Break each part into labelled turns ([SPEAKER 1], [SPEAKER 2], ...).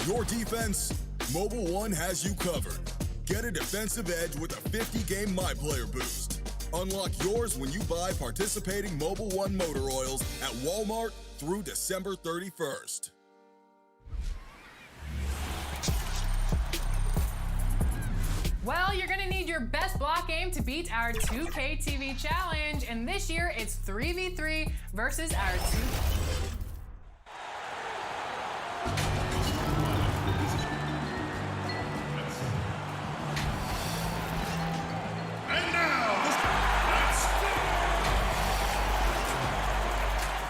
[SPEAKER 1] Your defense? Mobile One has you covered. Get a defensive edge with a 50-game My Player boost. Unlock yours when you buy participating Mobile One motor oils at Walmart through December 31st.
[SPEAKER 2] Well, you're gonna need your best block aim to beat our 2K TV challenge, and this year it's 3v3 versus our 2.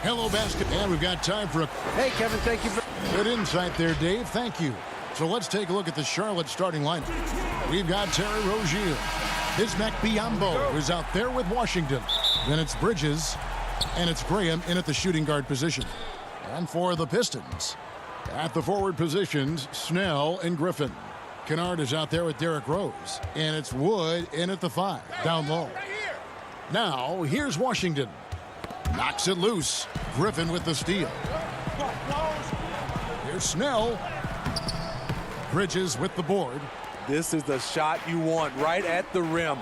[SPEAKER 3] Hello, basketball. We've got time for a...
[SPEAKER 4] Hey, Kevin, thank you for...
[SPEAKER 3] Good insight there, Dave. Thank you. So let's take a look at the Charlotte starting lineup. We've got Terry Rozier. Bismack Biyombo is out there with Washington. Then it's Bridges, and it's Graham in at the shooting guard position. And for the Pistons, at the forward positions, Snell and Griffin. Kennard is out there with Derrick Rose, and it's Wood in at the 5, down low. Now, here's Washington. Knocks it loose. Griffin with the steal. Here's Snell. Bridges with the board.
[SPEAKER 4] This is the shot you want right at the rim.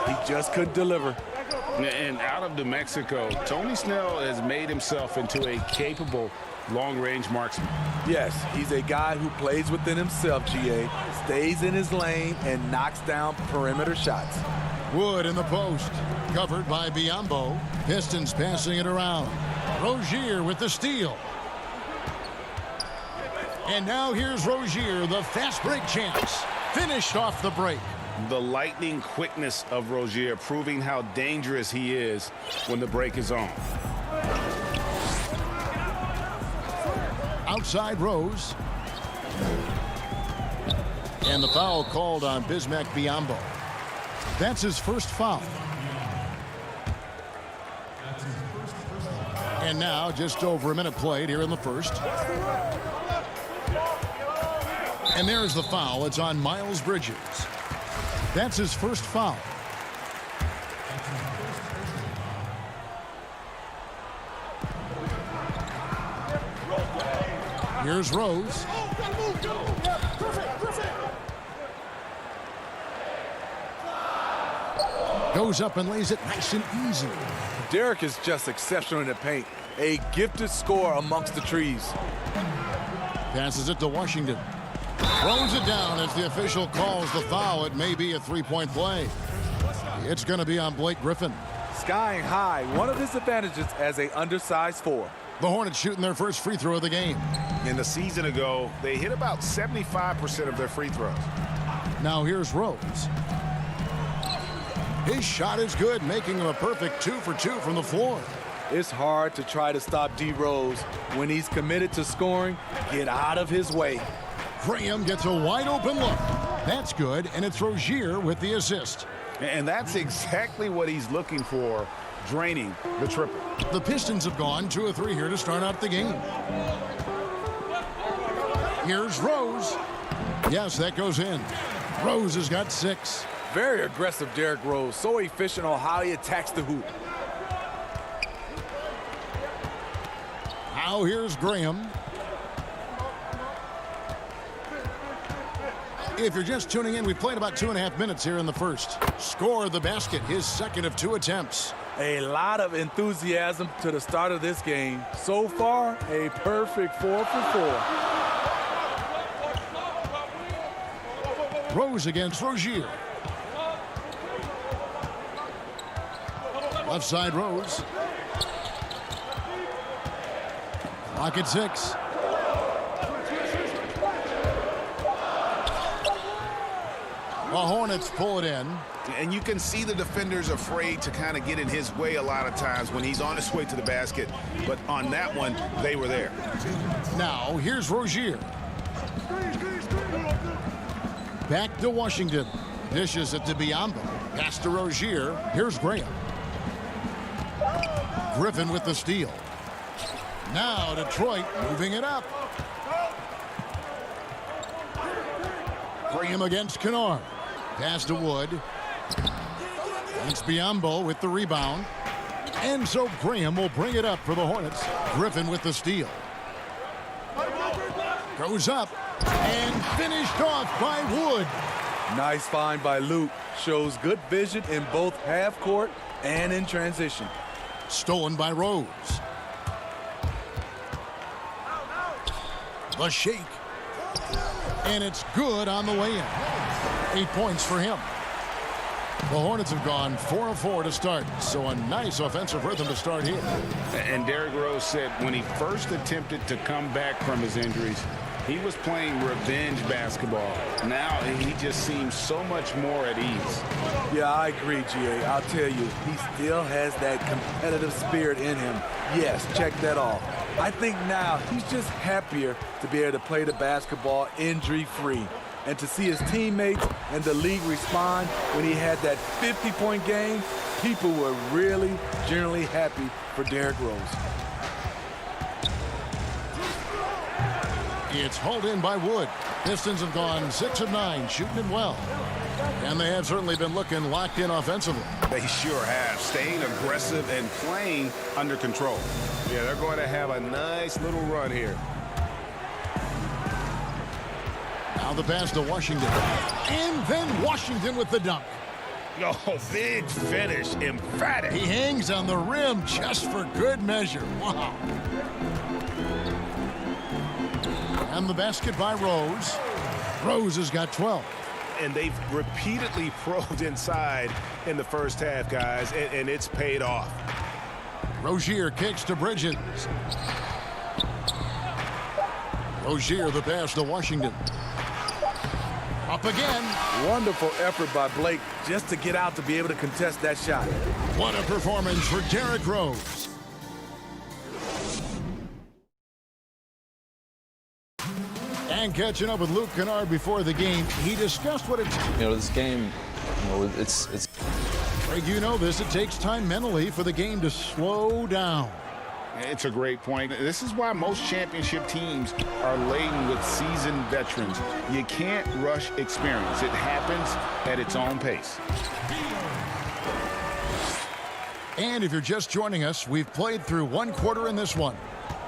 [SPEAKER 4] He just couldn't deliver.
[SPEAKER 5] And out of New Mexico, Tony Snell has made himself into a capable long-range marksman.
[SPEAKER 4] Yes, he's a guy who plays within himself, GA. Stays in his lane and knocks down perimeter shots.
[SPEAKER 3] Wood in the post. Covered by Biyombo. Pistons passing it around. Rozier with the steal. And now here's Rozier, the fast break champs. Finished off the break.
[SPEAKER 5] The lightning quickness of Rozier proving how dangerous he is when the break is on.
[SPEAKER 3] Outside Rose. And the foul called on Bismack Biyombo. That's his first foul. And now just over a minute played here in the first. And there's the foul. It's on Miles Bridges. That's his first foul. Here's Rose. Goes up and lays it nice and easy.
[SPEAKER 4] Derrick is just exceptional in the paint. A gifted scorer amongst the trees.
[SPEAKER 3] Passes it to Washington. Throws it down as the official calls the foul. It may be a three-point play. It's going to be on Blake Griffin.
[SPEAKER 4] Skying high, one of his advantages as a undersized 4.
[SPEAKER 3] The Hornets shooting their first free throw of the game.
[SPEAKER 5] In the season ago, they hit about 75% of their free throws.
[SPEAKER 3] Now here's Rose. His shot is good, making him a perfect 2 for 2 from the floor.
[SPEAKER 4] It's hard to try to stop D. Rose. When he's committed to scoring, get out of his way.
[SPEAKER 3] Graham gets a wide open look. That's good, and it's Rozier with the assist.
[SPEAKER 5] And that's exactly what he's looking for, draining the triple.
[SPEAKER 3] The Pistons have gone 2 of 3 here to start out the game. Here's Rose. Yes, that goes in. Rose has got 6.
[SPEAKER 4] Very aggressive Derrick Rose. So efficient on how he attacks the hoop.
[SPEAKER 3] Now here's Graham. If you're just tuning in, we've played about 2.5 minutes here in the first. Score the basket, his second of 2 attempts.
[SPEAKER 4] A lot of enthusiasm to the start of this game. So far, a perfect 4 for 4.
[SPEAKER 3] Rose against Rozier. Left side Rose. Clock at 6. The Hornets pull it in.
[SPEAKER 5] And you can see the defenders afraid to kind of get in his way a lot of times when he's on his way to the basket. But on that one, they were there.
[SPEAKER 3] Now, here's Rozier. Back to Washington. Dishes it to Biyombo. Pass to Rozier. Here's Graham. Griffin with the steal. Now Detroit moving it up. Graham against Kennard. Pass to Wood. It's Biyombo with the rebound. And so Graham will bring it up for the Hornets. Griffin with the steal. Goes up and finished off by Wood.
[SPEAKER 4] Nice find by Luke. Shows good vision in both half court and in transition.
[SPEAKER 3] Stolen by Rose. The shake. And it's good on the way in. 8 points for him. The Hornets have gone 4 of 4 to start, so a nice offensive rhythm to start here.
[SPEAKER 6] And Derrick Rose said when he first attempted to come back from his injuries, he was playing revenge basketball. Now he just seems so much more at ease.
[SPEAKER 4] Yeah, I agree, GA. I'll tell you, he still has that competitive spirit in him. Yes, check that off. I think now he's just happier to be able to play the basketball injury-free. And to see his teammates and the league respond when he had that 50-point game, people were really generally happy for Derrick Rose.
[SPEAKER 3] It's hauled in by Wood. Pistons have gone 6 of 9, shooting it well. And they have certainly been looking locked in offensively.
[SPEAKER 6] They sure have, staying aggressive and playing under control. Yeah, they're going to have a nice little run here.
[SPEAKER 3] Now the pass to Washington. And then Washington with the dunk.
[SPEAKER 6] Oh, big finish, emphatic.
[SPEAKER 3] He hangs on the rim just for good measure. Wow. And the basket by Rose. Rose has got 12.
[SPEAKER 6] And they've repeatedly probed inside in the first half, guys, and it's paid off.
[SPEAKER 3] Rozier kicks to Bridges. Rozier the pass to Washington. Up again.
[SPEAKER 4] Wonderful effort by Blake just to get out to be able to contest that shot.
[SPEAKER 3] What a performance for Derrick Rose. And catching up with Luke Kennard before the game, he discussed what it's...
[SPEAKER 7] This game, it's...
[SPEAKER 3] Greg, you know this. It takes time mentally for the game to slow down.
[SPEAKER 6] It's a great point. This is why most championship teams are laden with seasoned veterans. You can't rush experience. It happens at its own pace.
[SPEAKER 3] And if you're just joining us, we've played through one quarter in this one.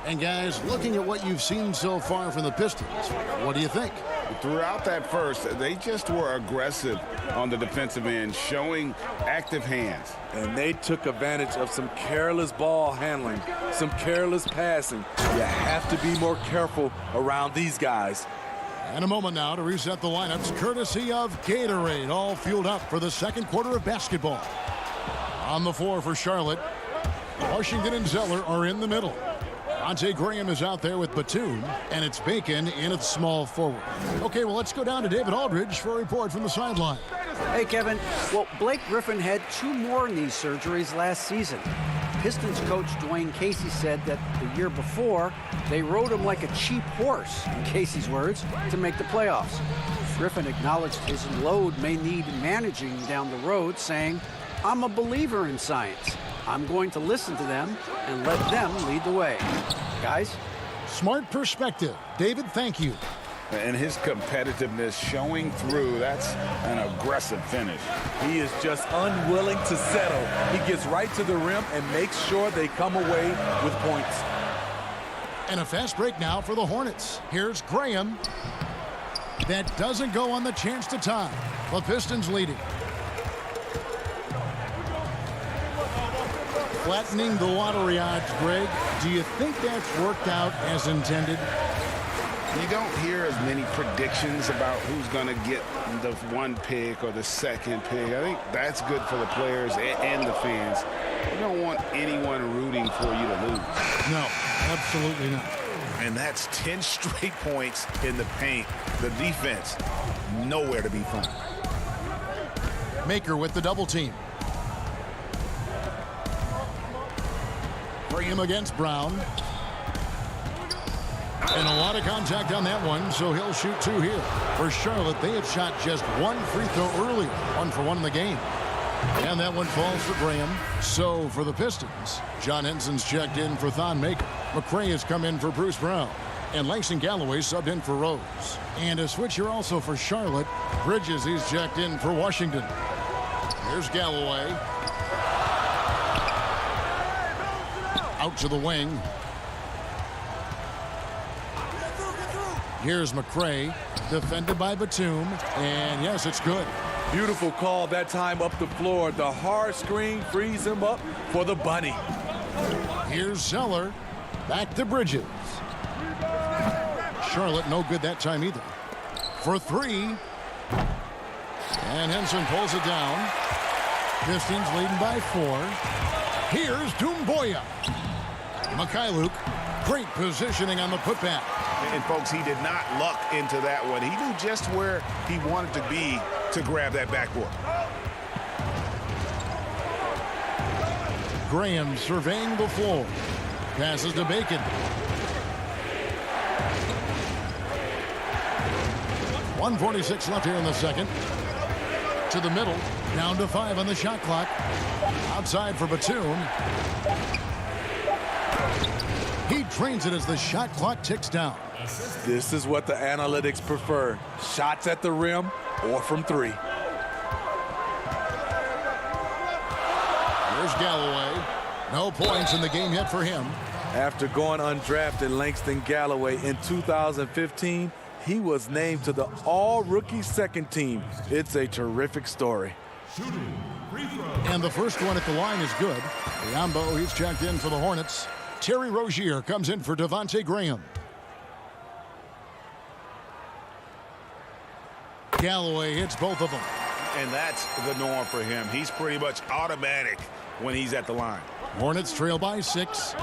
[SPEAKER 3] And guys, looking at what you've seen so far from the Pistons, what do you think?
[SPEAKER 6] Throughout that first, they just were aggressive on the defensive end, showing active hands.
[SPEAKER 4] And they took advantage of some careless ball handling, some careless passing. You have to be more careful around these guys.
[SPEAKER 3] And a moment now to reset the lineups, courtesy of Gatorade, all fueled up for the second quarter of basketball. On the floor for Charlotte, Washington and Zeller are in the middle. Devontae Graham is out there with Batum, and it's Bacon in at small forward. Okay, well, let's go down to David Aldridge for a report from the sideline.
[SPEAKER 8] Hey, Kevin. Well, Blake Griffin had 2 more knee surgeries last season. Pistons coach Dwayne Casey said that the year before, they rode him like a cheap horse, in Casey's words, to make the playoffs. Griffin acknowledged his load may need managing down the road, saying, "I'm a believer in science. I'm going to listen to them and let them lead the way." Guys?
[SPEAKER 3] Smart perspective. David, thank you.
[SPEAKER 6] And his competitiveness showing through. That's an aggressive finish.
[SPEAKER 4] He is just unwilling to settle. He gets right to the rim and makes sure they come away with points.
[SPEAKER 3] And a fast break now for the Hornets. Here's Graham. That doesn't go on the chance to tie. The Pistons leading. Flattening the lottery odds, Greg. Do you think that's worked out as intended?
[SPEAKER 6] You don't hear as many predictions about who's going to get the 1 pick or the 2nd pick. I think that's good for the players and the fans. You don't want anyone rooting for you to lose.
[SPEAKER 3] No, absolutely not.
[SPEAKER 5] And that's 10 straight points in the paint. The defense, nowhere to be found.
[SPEAKER 3] Maker with the double team. Graham against Brown. And a lot of contact on that one, so he'll shoot 2 here. For Charlotte, they have shot just 1 free throw earlier, 1 for 1 in the game. And that one falls for Graham. So for the Pistons, John Henson's checked in for Thon Maker. McRae has come in for Bruce Brown. And Langston Galloway subbed in for Rose. And a switcher also for Charlotte. Bridges, he's checked in for Washington. Here's Galloway. Out to the wing. Here's McCray, defended by Batum, and yes, it's good.
[SPEAKER 4] Beautiful call that time up the floor. The hard screen frees him up for the bunny.
[SPEAKER 3] Here's Zeller, back to Bridges. Charlotte no good that time either. For three. And Henson pulls it down. Pistons leading by 4. Here's Doumbouya. Mikhailuk, great positioning on the putback.
[SPEAKER 5] And folks, he did not luck into that one. He knew just where he wanted to be to grab that backboard.
[SPEAKER 3] Graham surveying the floor. Passes to Bacon. .146 left here in the second. To the middle. Down to 5 on the shot clock. Outside for Batum. He trains it as the shot clock ticks down.
[SPEAKER 4] This is what the analytics prefer. Shots at the rim or from 3.
[SPEAKER 3] Here's Galloway. No points in the game yet for him.
[SPEAKER 4] After going undrafted, Langston Galloway in 2015, he was named to the all-rookie second team. It's a terrific story.
[SPEAKER 3] And the first one at the line is good. Biombo, he's checked in for the Hornets. Terry Rozier comes in for Devontae Graham. Galloway hits both of them.
[SPEAKER 5] And that's the norm for him. He's pretty much automatic when he's at the line.
[SPEAKER 3] Hornets trail by 6.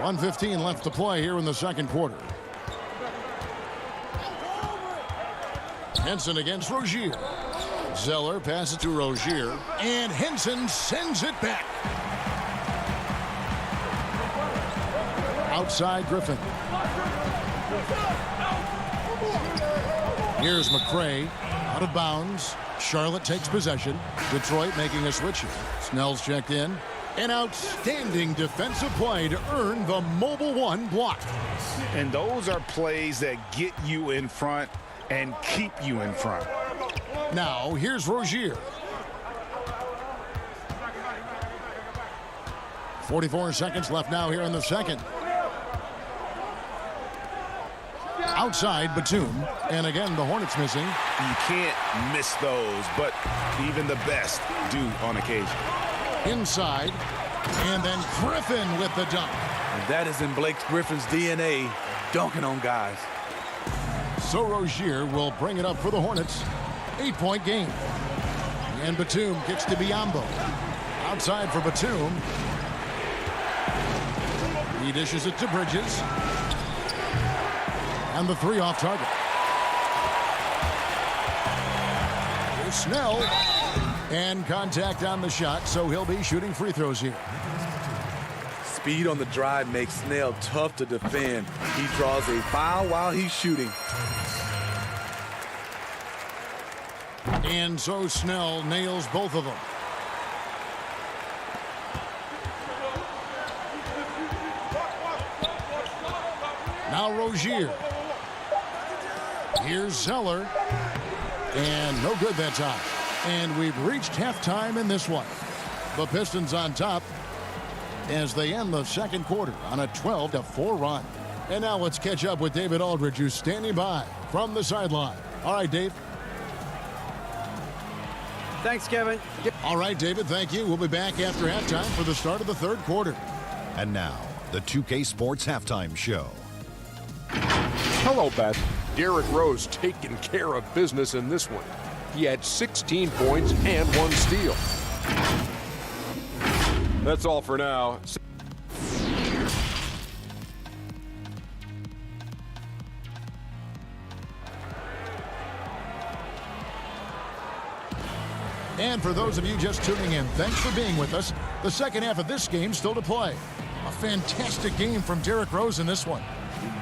[SPEAKER 3] 1:15 left to play here in the second quarter. Henson against Rozier. Zeller passes to Rozier, and Henson sends it back. Outside Griffin. Here's McCray, out of bounds. Charlotte takes possession. Detroit making a switch here. Snell's checked in. An outstanding defensive play to earn the Mobile One block.
[SPEAKER 5] And those are plays that get you in front and keep you in front.
[SPEAKER 3] Now, here's Rozier. 44 seconds left now here in the second. Outside Batum, and again the Hornets missing.
[SPEAKER 5] You can't miss those, but even the best do on occasion.
[SPEAKER 3] Inside, and then Griffin with the dunk.
[SPEAKER 4] And that is in Blake Griffin's DNA, dunking on guys.
[SPEAKER 3] So Rozier will bring it up for the Hornets. 8-point game. And Batum gets to Biombo. Outside for Batum. He dishes it to Bridges. And the 3 off target. Here's Snell. And contact on the shot, so he'll be shooting free throws here.
[SPEAKER 4] Speed on the drive makes Snell tough to defend. He draws a foul while he's shooting.
[SPEAKER 3] And so Snell nails both of them. Now Rozier. Here's Zeller. And no good that time. And we've reached halftime in this one. The Pistons on top as they end the second quarter on a 12-4 run. And now let's catch up with David Aldridge, who's standing by from the sideline. All right, Dave.
[SPEAKER 8] Thanks, Kevin.
[SPEAKER 3] All right, David, thank you. We'll be back after halftime for the start of the third quarter.
[SPEAKER 9] And now, the 2K Sports Halftime Show.
[SPEAKER 10] Hello, Beth. Derrick Rose taking care of business in this one. He had 16 points and 1 steal. That's all for now.
[SPEAKER 3] And for those of you just tuning in, thanks for being with us. The second half of this game still to play. A fantastic game from Derrick Rose in this one.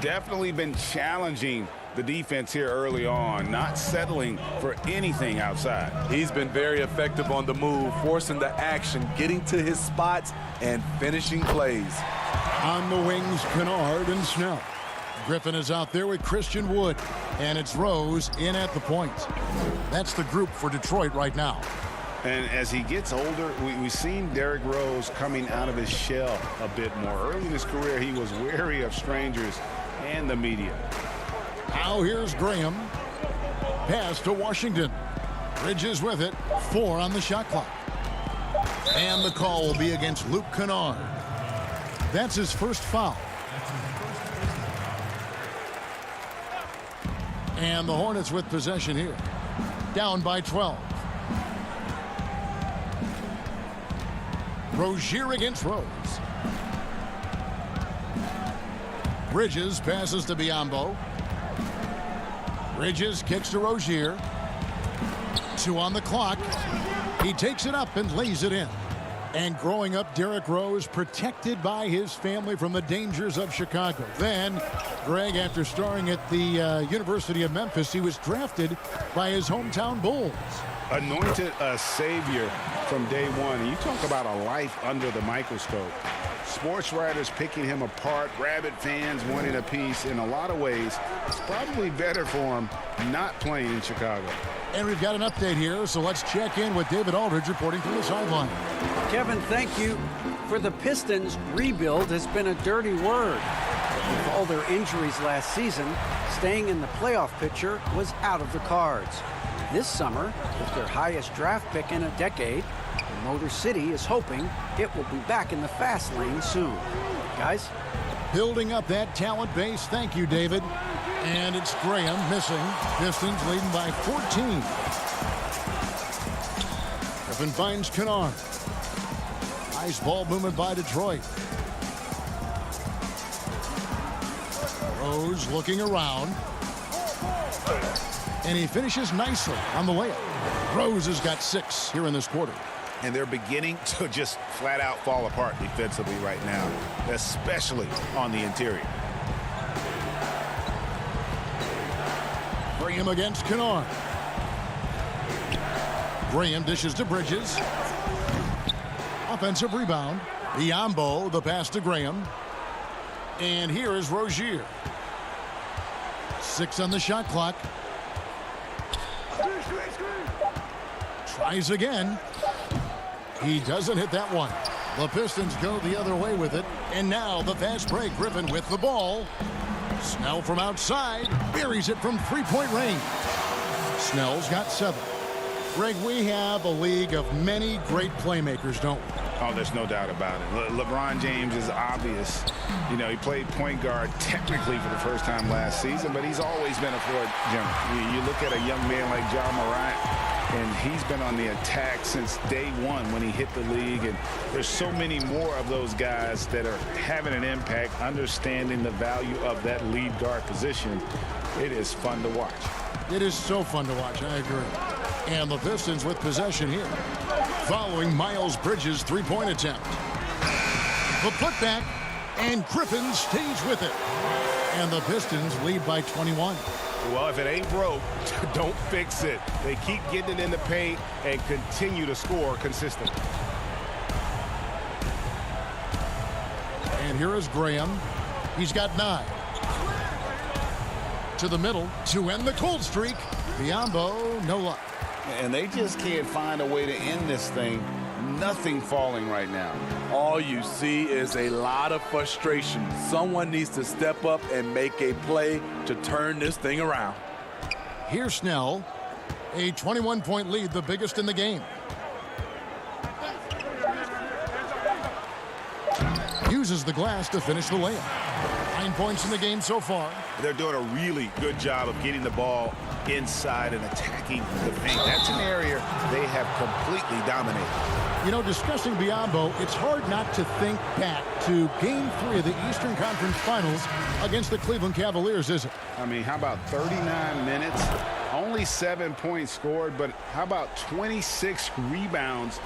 [SPEAKER 5] Definitely been challenging the defense here early on, not settling for anything outside.
[SPEAKER 4] He's been very effective on the move, forcing the action, getting to his spots, and finishing plays.
[SPEAKER 3] On the wings, Kennard and Snell. Griffin is out there with Christian Wood, and it's Rose in at the point. That's the group for Detroit right now.
[SPEAKER 6] And as he gets older, we've seen Derrick Rose coming out of his shell a bit more. Early in his career, he was wary of strangers and the media.
[SPEAKER 3] Now here's Graham. Pass to Washington. Bridges with it. 4 on the shot clock. And the call will be against Luke Kennard. That's his first foul. And the Hornets with possession here. Down by 12. Rozier against Rose. Bridges passes to Biyombo. Bridges kicks to Rozier. 2 on the clock. He takes it up and lays it in. And growing up, Derrick Rose protected by his family from the dangers of Chicago. Then, Greg, after starring at the University of Memphis, he was drafted by his hometown Bulls.
[SPEAKER 6] Anointed a savior from day one. And you talk about a life under the microscope. Sports writers picking him apart, rabid fans wanting a piece. In a lot of ways, it's probably better for him not playing in Chicago.
[SPEAKER 3] And we've got an update here, so let's check in with David Aldridge reporting from the sideline.
[SPEAKER 8] Kevin, thank you. For the Pistons, rebuild has been a dirty word. With all their injuries last season, staying in the playoff picture was out of the cards. This summer, with their highest draft pick in a decade, the Motor City is hoping it will be back in the fast lane soon. Guys?
[SPEAKER 3] Building up that talent base. Thank you, David. And it's Graham missing. Pistons leading by 14. Griffin finds Kennard. Nice ball movement by Detroit. Rose looking around. And he finishes nicely on the layup. Rose has got 6 here in this quarter.
[SPEAKER 5] And they're beginning to just flat out fall apart defensively right now, especially on the interior.
[SPEAKER 3] Graham against Kennard. Graham dishes to Bridges. Offensive rebound. Biyombo, the pass to Graham. And here is Rozier. 6 on the shot clock. Tries again. He doesn't hit that one. The Pistons go the other way with it. And now the fast break. Griffin with the ball. Snell from outside. Buries it from 3-point range. Snell's got 7. Greg, we have a league of many great playmakers, don't we?
[SPEAKER 6] Oh, there's no doubt about it. LeBron James is obvious. You know, he played point guard technically for the first time last season, but he's always been a floor general. You look at a young man like Ja Morant, and he's been on the attack since day one when he hit the league. And there's so many more of those guys that are having an impact, understanding the value of that lead guard position. It is fun to watch.
[SPEAKER 3] It is so fun to watch, I agree. And the Pistons with possession here. Following Miles Bridges' 3-point attempt. The putback, and Griffin stays with it. And the Pistons lead by 21.
[SPEAKER 5] Well, if it ain't broke, don't fix it. They keep getting it in the paint and continue to score consistently.
[SPEAKER 3] And here is Graham. He's got 9. To the middle to end the cold streak. Biyombo, no luck.
[SPEAKER 6] And they just can't find a way to end this thing. Nothing falling right now.
[SPEAKER 4] All you see is a lot of frustration. Someone needs to step up and make a play to turn this thing around.
[SPEAKER 3] Here's Snell. A 21-point lead, the biggest in the game. Uses the glass to finish the layup. 9 points in the game so far.
[SPEAKER 5] They're doing a really good job of getting the ball inside and attacking the paint. That's an area they have completely dominated.
[SPEAKER 3] You know, discussing Biyombo, it's hard not to think back to Game 3 of the Eastern Conference Finals against the Cleveland Cavaliers, isn't it?
[SPEAKER 6] I mean, how about 39 minutes? Only 7 points scored, but how about 26 rebounds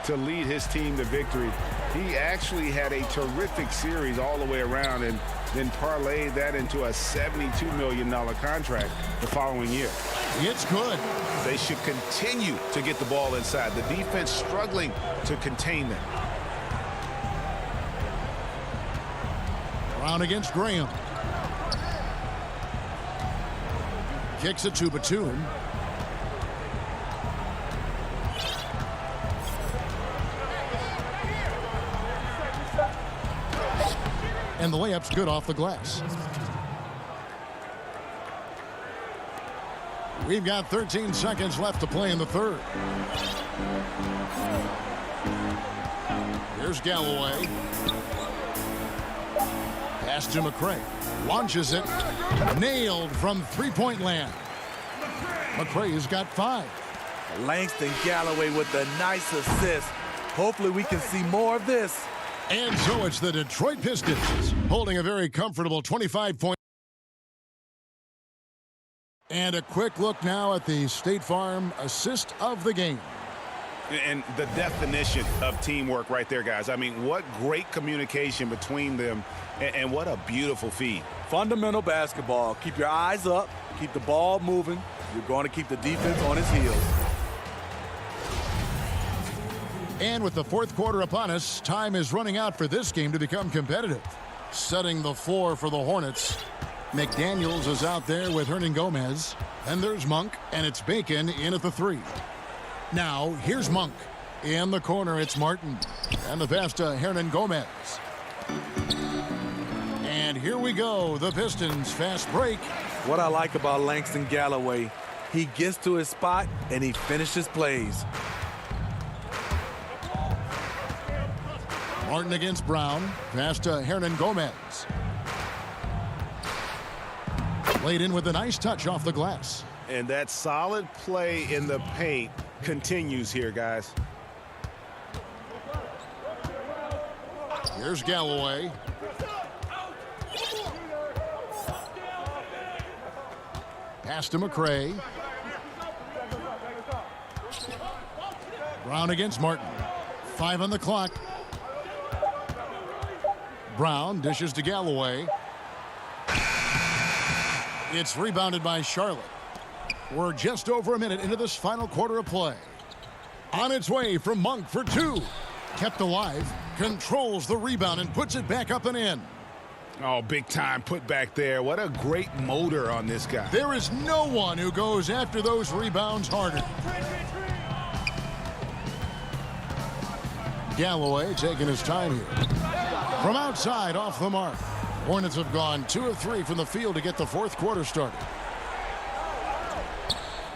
[SPEAKER 6] to lead his team to victory? He actually had a terrific series all the way around and then parlayed that into a $72 million contract the following year.
[SPEAKER 3] It's good.
[SPEAKER 5] They should continue to get the ball inside. The defense struggling to contain them.
[SPEAKER 3] Brown against Graham. Kicks it to Batum. And the layup's good off the glass. We've got 13 seconds left to play in the third. Here's Galloway. Pass to McCray. Launches it. Nailed from three-point land. McCray has got 5.
[SPEAKER 4] Langston Galloway with a nice assist. Hopefully we can see more of this.
[SPEAKER 3] And so it's the Detroit Pistons holding a very comfortable 25-point. And a quick look now at the State Farm assist of the game.
[SPEAKER 5] And the definition of teamwork right there, guys. I mean, what great communication between them, and what a beautiful feed.
[SPEAKER 4] Fundamental basketball. Keep your eyes up. Keep the ball moving. You're going to keep the defense on its heels.
[SPEAKER 3] And with the fourth quarter upon us, time is running out for this game to become competitive. Setting the floor for the Hornets. McDaniels is out there with Hernan Gomez. And there's Monk, and it's Bacon in at the 3. Now, here's Monk. In the corner, it's Martin. And the pass to Hernan Gomez. And here we go, the Pistons fast break.
[SPEAKER 4] What I like about Langston Galloway, he gets to his spot and he finishes plays.
[SPEAKER 3] Martin against Brown. Pass to Hernan Gomez. Played in with a nice touch off the glass.
[SPEAKER 5] And that solid play in the paint continues here, guys.
[SPEAKER 3] Here's Galloway. Pass to McCray. Brown against Martin. 5 on the clock. Brown dishes to Galloway. It's rebounded by Charlotte. We're just over a minute into this final quarter of play. On its way from Monk for 2. Kept alive, controls the rebound and puts it back up and in.
[SPEAKER 5] Oh, big time put back there. What a great motor on this guy.
[SPEAKER 3] There is no one who goes after those rebounds harder. Galloway taking his time here. From outside, off the mark. Hornets have gone 2 of 3 from the field to get the fourth quarter started.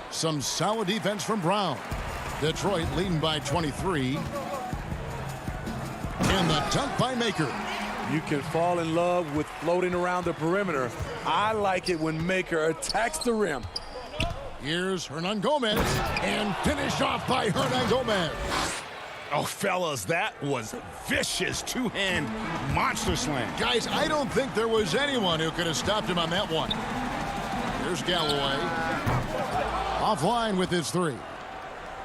[SPEAKER 3] Some solid defense from Brown. Detroit leading by 23. And the dunk by Maker.
[SPEAKER 4] You can fall in love with floating around the perimeter. I like it when Maker attacks the rim.
[SPEAKER 3] Here's Hernan Gomez. And finished off by Hernan Gomez.
[SPEAKER 5] Oh, fellas, that was vicious two-hand monster slam.
[SPEAKER 3] Guys, I don't think there was anyone who could have stopped him on that one. Here's Galloway. Offline with his 3.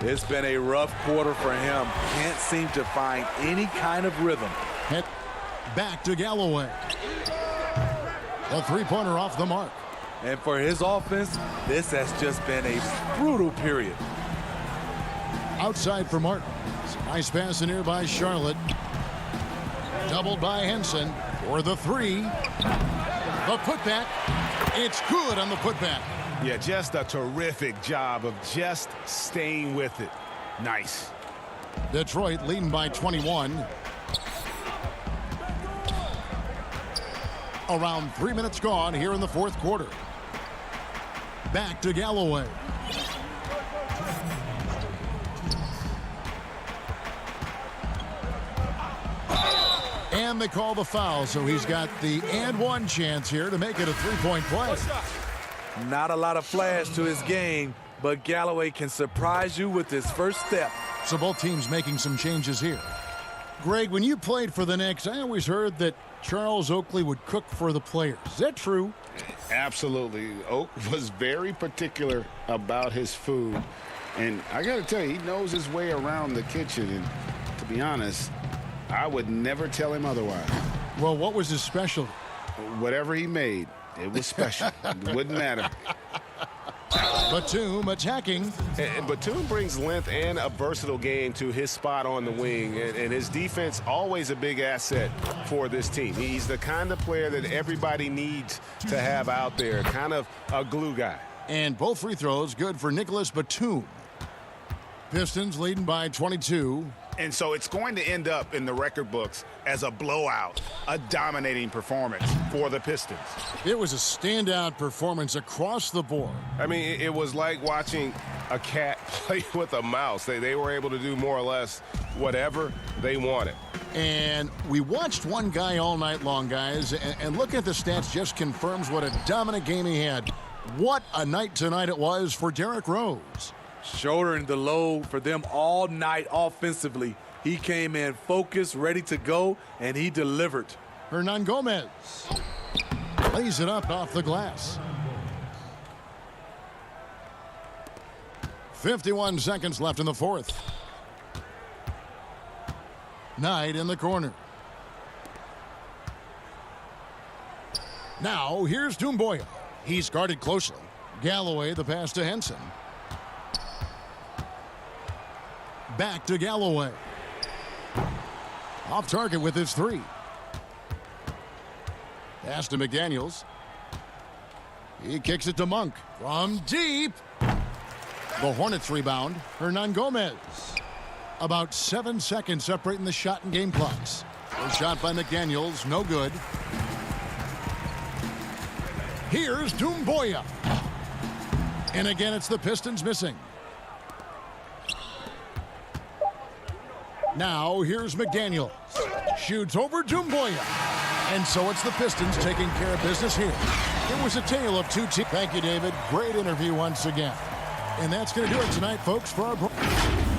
[SPEAKER 4] It's been a rough quarter for him. Can't seem to find any kind of rhythm.
[SPEAKER 3] Hit back to Galloway. A 3-pointer off the mark.
[SPEAKER 4] And for his offense, this has just been a brutal period.
[SPEAKER 3] Outside for Martin. Nice pass in here by Charlotte. Doubled by Henson for the 3. The putback. It's good on the putback.
[SPEAKER 5] Yeah, just a terrific job of just staying with it. Nice.
[SPEAKER 3] Detroit leading by 21. Around 3 minutes gone here in the fourth quarter. Back to Galloway. And they call the foul, so he's got the and 1 chance here to make it a 3-point play.
[SPEAKER 4] Not a lot of flash to his game, but Galloway can surprise you with his first step.
[SPEAKER 3] So both teams making some changes here. Greg, when you played for the Knicks, I always heard that Charles Oakley would cook for the players. Is that true?
[SPEAKER 5] Absolutely. Oak was very particular about his food. And I got to tell you, he knows his way around the kitchen. And to be honest, I would never tell him otherwise.
[SPEAKER 3] Well, what was his specialty?
[SPEAKER 5] Whatever he made, it was special. It wouldn't matter.
[SPEAKER 3] Batum attacking.
[SPEAKER 5] And Batum brings length and a versatile game to his spot on the wing. And his defense, always a big asset for this team. He's the kind of player that everybody needs to have out there, kind of a glue guy.
[SPEAKER 3] And both free throws good for Nicholas Batum. Pistons leading by 22.
[SPEAKER 6] And so it's going to end up in the record books as a blowout, a dominating performance for the Pistons.
[SPEAKER 3] It was a standout performance across the board.
[SPEAKER 5] I mean, it was like watching a cat play with a mouse. They were able to do more or less whatever they wanted.
[SPEAKER 3] And we watched one guy all night long, guys, and looking at the stats just confirms what a dominant game he had. What a night tonight it was for Derrick Rose.
[SPEAKER 4] Shouldering the load for them all night offensively. He came in focused, ready to go, and he delivered.
[SPEAKER 3] Hernangomez lays it up off the glass. 51 seconds left in the fourth. Knight in the corner. Now here's Doumbouya. He's guarded closely. Galloway the pass to Henson. Back to Galloway. Off target with his three. Pass to McDaniels. He kicks it to Monk from deep. The Hornets rebound. Hernangomez. About 7 seconds separating the shot and game clocks. A shot by McDaniels, no good. Here's Doumbouya. And again, it's the Pistons missing. Now, here's McDaniels. Shoots over Doumbouya. And so it's the Pistons taking care of business here. It was a tale of two teams. Thank you, David. Great interview once again. And that's going to do it tonight, folks, for our program.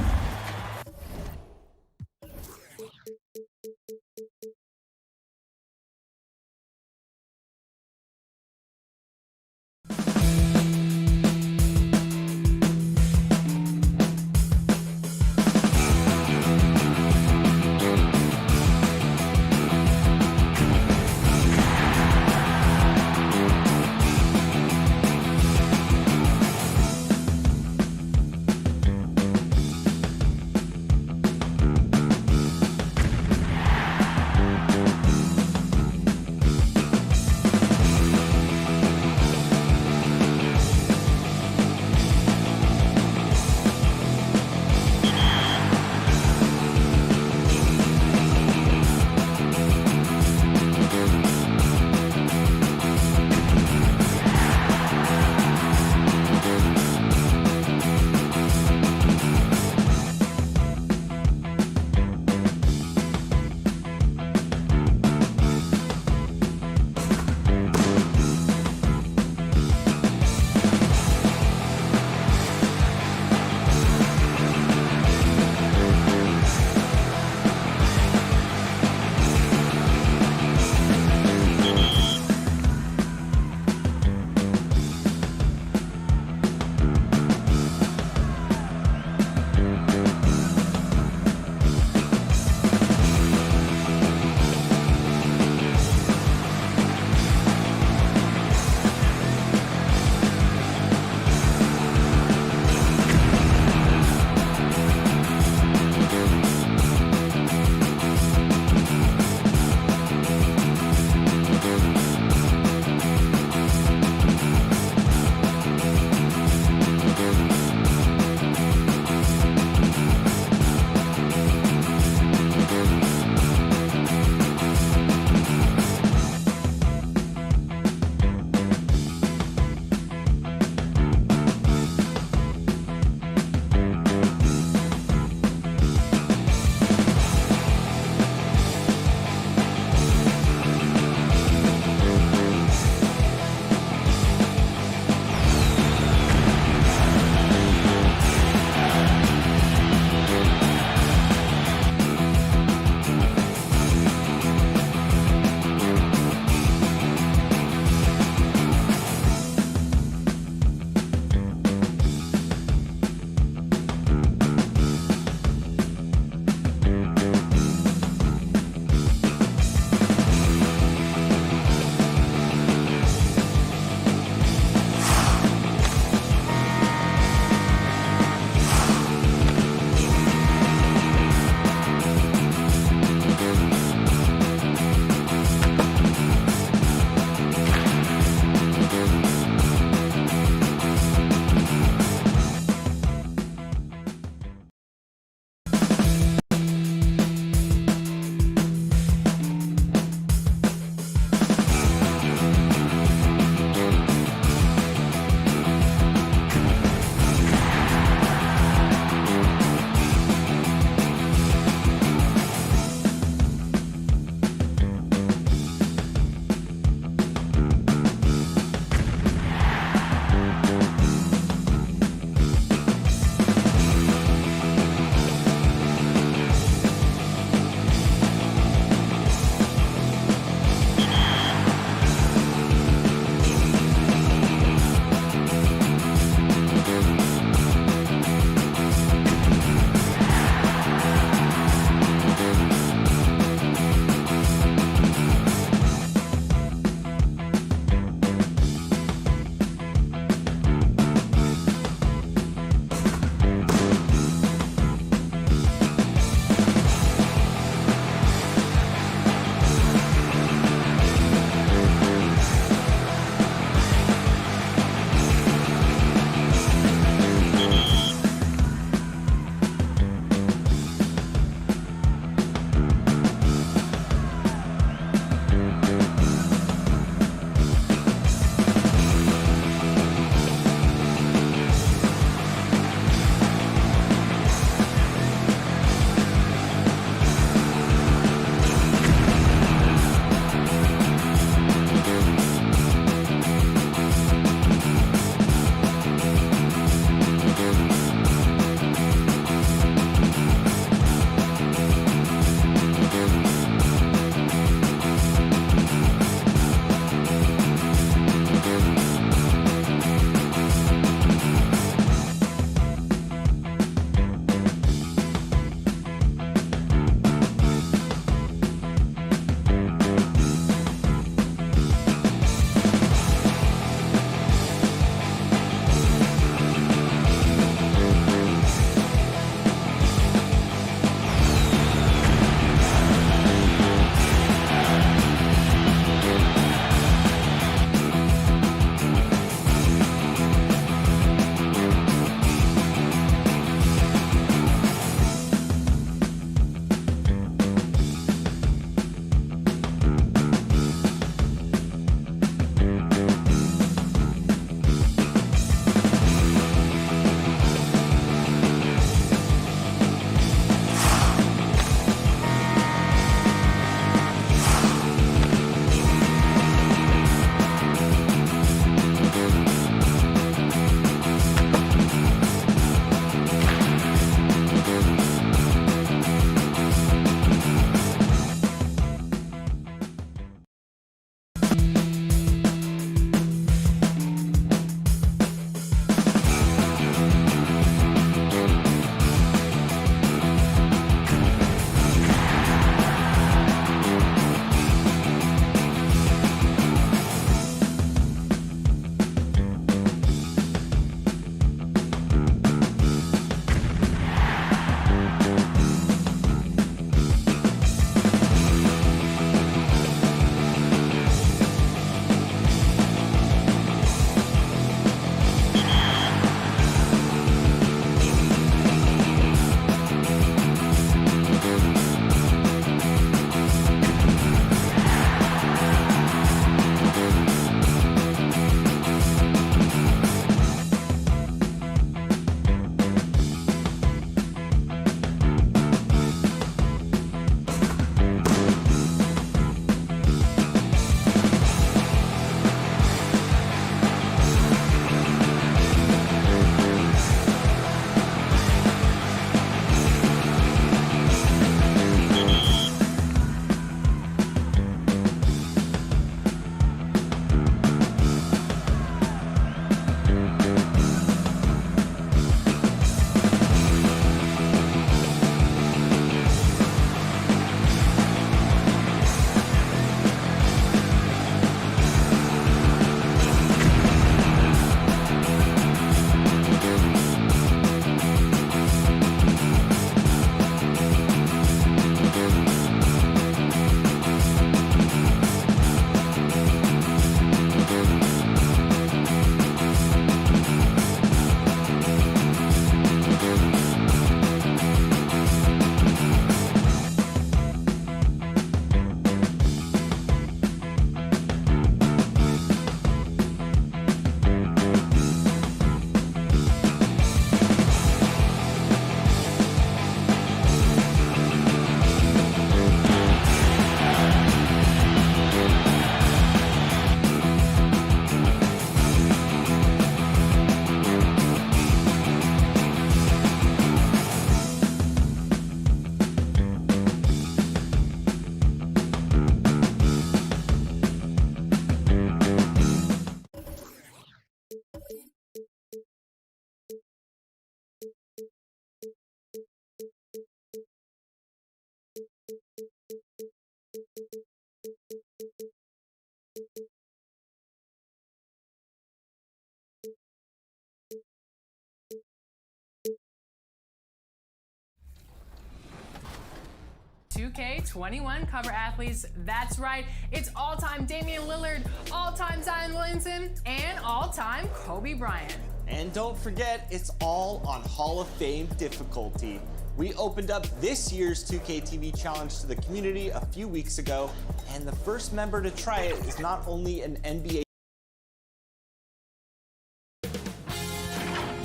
[SPEAKER 2] 2K21 cover athletes. That's right, it's all-time Damian Lillard, all-time Zion Williamson, and all-time Kobe Bryant.
[SPEAKER 11] And don't forget, it's all on Hall of Fame difficulty. We opened up this year's 2K TV challenge to the community a few weeks ago, and the first member to try it is not only an NBA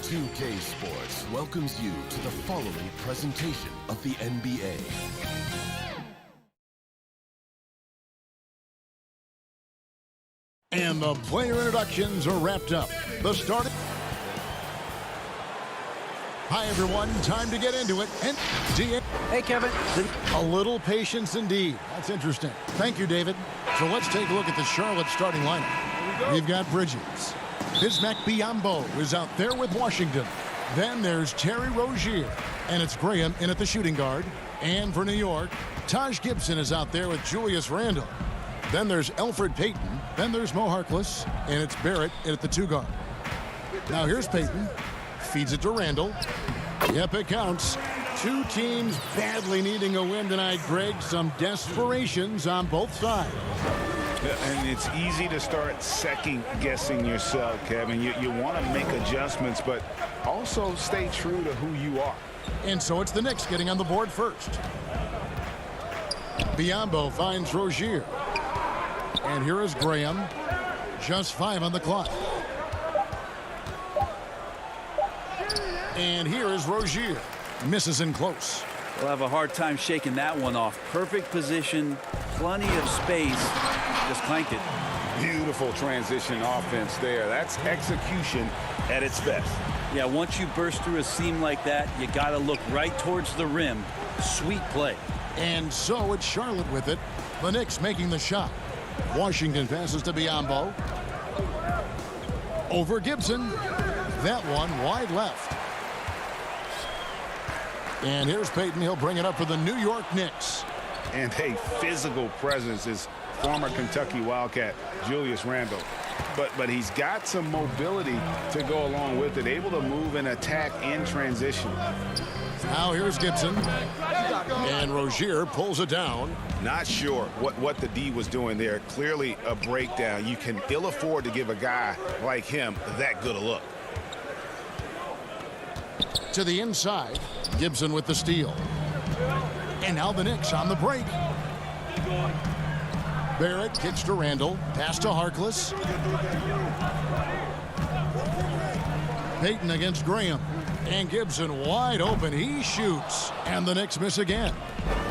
[SPEAKER 12] 2K Sports welcomes you to the following presentation of the NBA.
[SPEAKER 3] And the player introductions are wrapped up. The starting. Hi, everyone. Time to get into it. And
[SPEAKER 8] Hey, Kevin.
[SPEAKER 3] A little patience indeed. That's interesting. Thank you, David. So let's take a look at the Charlotte starting lineup. We've got Bridges. Bismack Biyombo is out there with Washington. Then there's Terry Rozier. And it's Graham in at the shooting guard. And for New York, Taj Gibson is out there with Julius Randle. Then there's Elfrid Payton. Then there's Mo Harkless. And it's Barrett in at the two guard. Now here's Payton. Feeds it to Randle. Yep, it counts. Two teams badly needing a win tonight, Greg. Some desperations on both sides.
[SPEAKER 6] And it's easy to start second-guessing yourself, Kevin. You want to make adjustments, but also stay true to who you are.
[SPEAKER 3] And so it's the Knicks getting on the board first. Biyombo finds Rozier. And here is Graham. Just 5 on the clock. And here is Rozier. Misses in close.
[SPEAKER 13] We'll have a hard time shaking that one off. Perfect position, plenty of space. Just clanked it.
[SPEAKER 6] Beautiful transition offense there. That's execution at its best.
[SPEAKER 13] Yeah, once you burst through a seam like that, you got to look right towards the rim. Sweet play.
[SPEAKER 3] And so it's Charlotte with it. The Knicks making the shot. Washington passes to Biyombo. Over Gibson. That one wide left. And here's Payton. He'll bring it up for the New York Knicks.
[SPEAKER 6] And a physical presence is former Kentucky Wildcat Julius Randle. But he's got some mobility to go along with it, able to move and attack in transition.
[SPEAKER 3] Now here's Gibson. And Rozier pulls it down.
[SPEAKER 5] Not sure what the D was doing there. Clearly a breakdown. You can ill afford to give a guy like him that good a look.
[SPEAKER 3] To the inside. Gibson with the steal. And now the Knicks on the break. Barrett kicks to Randle. Pass to Harkless. Payton against Graham. And Gibson wide open. He shoots. And the Knicks miss again.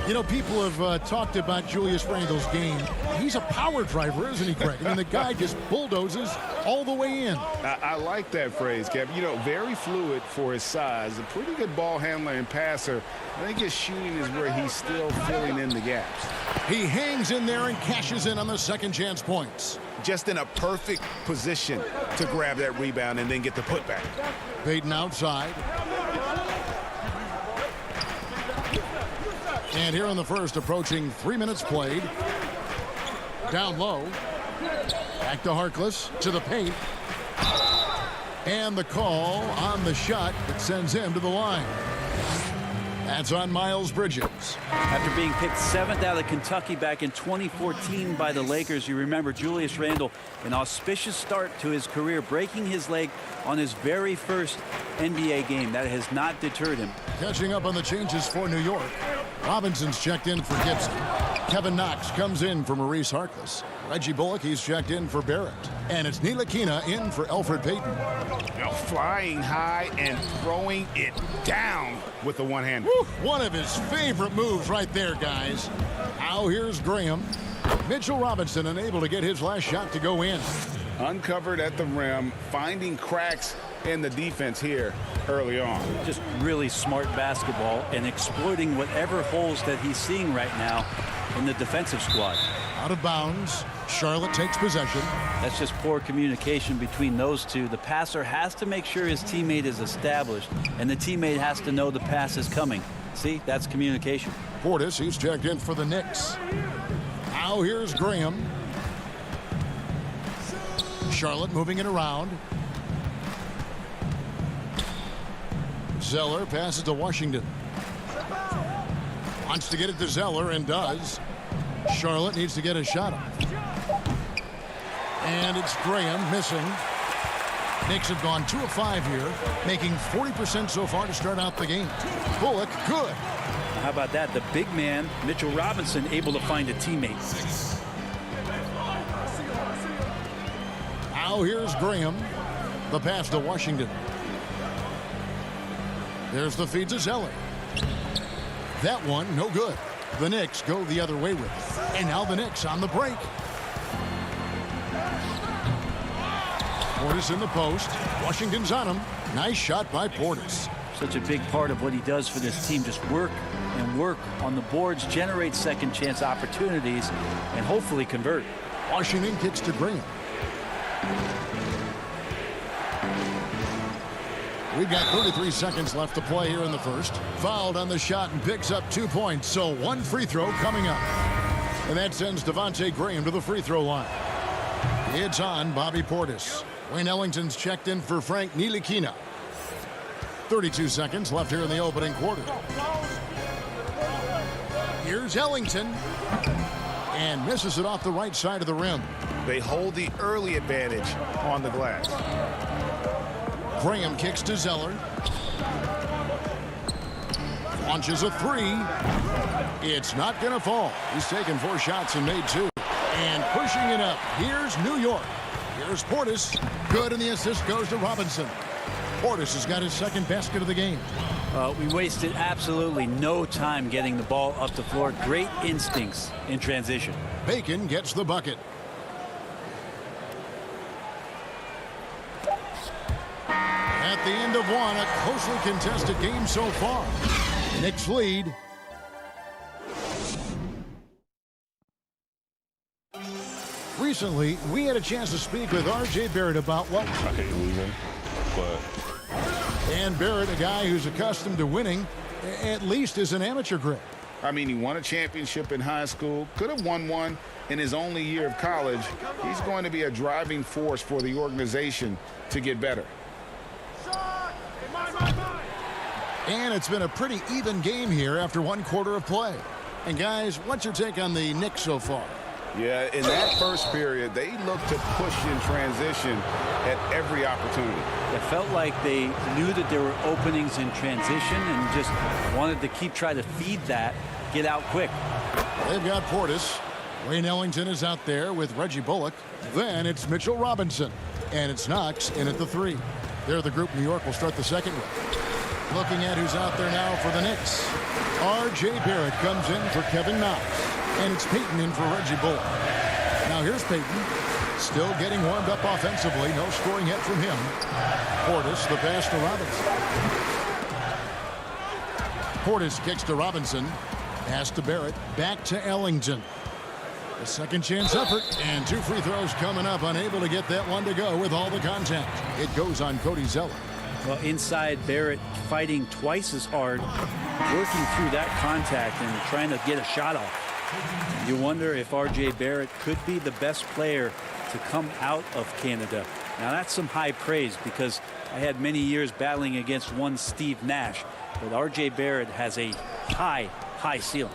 [SPEAKER 3] You know, people have talked about Julius Randle's game. He's a power driver, isn't he, Greg? I mean, the guy just bulldozes all the way in.
[SPEAKER 6] I like that phrase, Kevin. You know, very fluid for his size. A pretty good ball handler and passer. I think his shooting is where he's still filling in the gaps.
[SPEAKER 3] He hangs in there and cashes in on the second chance points.
[SPEAKER 5] Just in a perfect position to grab that rebound and then get the putback.
[SPEAKER 3] Payton outside. And here in the first, approaching 3 minutes played. Down low. Back to Harkless. To the paint. And the call on the shot that sends him to the line. That's on Miles Bridges.
[SPEAKER 13] After being picked 7th out of Kentucky back in 2014 by the Lakers, you remember Julius Randle, an auspicious start to his career, breaking his leg on his very first NBA game. That has not deterred him.
[SPEAKER 3] Catching up on the changes for New York. Robinson's checked in for Gibson. Kevin Knox comes in for Maurice Harkless. Reggie Bullock, he's checked in for Barrett. And it's Ntilikina in for Elfrid Payton.
[SPEAKER 6] You know, flying high and throwing it down with the one-hander.
[SPEAKER 3] One of his favorite moves right there, guys. Now here's Graham. Mitchell Robinson unable to get his last shot to go in.
[SPEAKER 6] Uncovered at the rim, finding cracks in the defense here early on.
[SPEAKER 13] Just really smart basketball and exploiting whatever holes that he's seeing right now in the defensive squad.
[SPEAKER 3] Out of bounds. Charlotte takes possession.
[SPEAKER 13] That's just poor communication between those two. The passer has to make sure his teammate is established, and the teammate has to know the pass is coming. See, that's communication.
[SPEAKER 3] Portis, he's checked in for the Knicks. Now here's Graham. Charlotte moving it around. Zeller passes to Washington. Wants to get it to Zeller and does. Charlotte needs to get a shot off. And it's Graham missing. Knicks have gone 2 of 5 here, making 40% so far to start out the game. Bullock, good.
[SPEAKER 13] How about that? The big man, Mitchell Robinson, able to find a teammate.
[SPEAKER 3] Now here's Graham. The pass to Washington. There's the feed to Zeller. That one, no good. The Knicks go the other way with it. And now the Knicks on the break. Portis in the post. Washington's on him. Nice shot by Portis.
[SPEAKER 13] Such a big part of what he does for this team. Just work and work on the boards, generate second chance opportunities, and hopefully convert.
[SPEAKER 3] Washington kicks to Graham. We've got 33 seconds left to play here in the first. Fouled on the shot and picks up 2 points. So 1 free throw coming up. And that sends Devontae Graham to the free throw line. It's on Bobby Portis. Wayne Ellington's checked in for Frank Ntilikina. 32 seconds left here in the opening quarter. Here's Ellington. And misses it off the right side of the rim.
[SPEAKER 5] They hold the early advantage on the glass.
[SPEAKER 3] Graham kicks to Zeller. Launches a 3. It's not going to fall. He's taken 4 shots and made 2. And pushing it up. Here's New York. Here's Portis. Good, and the assist goes to Robinson. Portis has got his second basket of the game.
[SPEAKER 13] We wasted absolutely no time getting the ball up the floor. Great instincts in transition.
[SPEAKER 3] Bacon gets the bucket. At the end of one, a closely contested game so far. Knicks lead. Recently, we had a chance to speak with R.J. Barrett about what...
[SPEAKER 14] I hate losing, but...
[SPEAKER 3] And Barrett, a guy who's accustomed to winning, at least as an amateur grade.
[SPEAKER 6] I mean, he won a championship in high school, could have won one in his only year of college. He's going to be a driving force for the organization to get better.
[SPEAKER 3] And it's been a pretty even game here after 1 quarter of play. And guys, what's your take on the Knicks so far?
[SPEAKER 6] Yeah, in that first period, they looked to push in transition at every opportunity.
[SPEAKER 13] It felt like they knew that there were openings in transition and just wanted to try to feed that, get out quick.
[SPEAKER 3] They've got Portis. Wayne Ellington is out there with Reggie Bullock. Then it's Mitchell Robinson. And it's Knox in at the 3. They're the group New York will start the second with. Looking at who's out there now for the Knicks. R.J. Barrett comes in for Kevin Knox. And it's Payton in for Reggie Bullock. Now here's Payton. Still getting warmed up offensively. No scoring yet from him. Portis, the pass to Robinson. Portis kicks to Robinson. Pass to Barrett. Back to Ellington. A second chance effort. And 2 free throws coming up. Unable to get that one to go with all the contact. It goes on Cody Zeller.
[SPEAKER 13] Well, inside, Barrett fighting twice as hard, working through that contact and trying to get a shot off. You wonder if R.J. Barrett could be the best player to come out of Canada. Now, that's some high praise because I had many years battling against one Steve Nash, but R.J. Barrett has a high ceiling.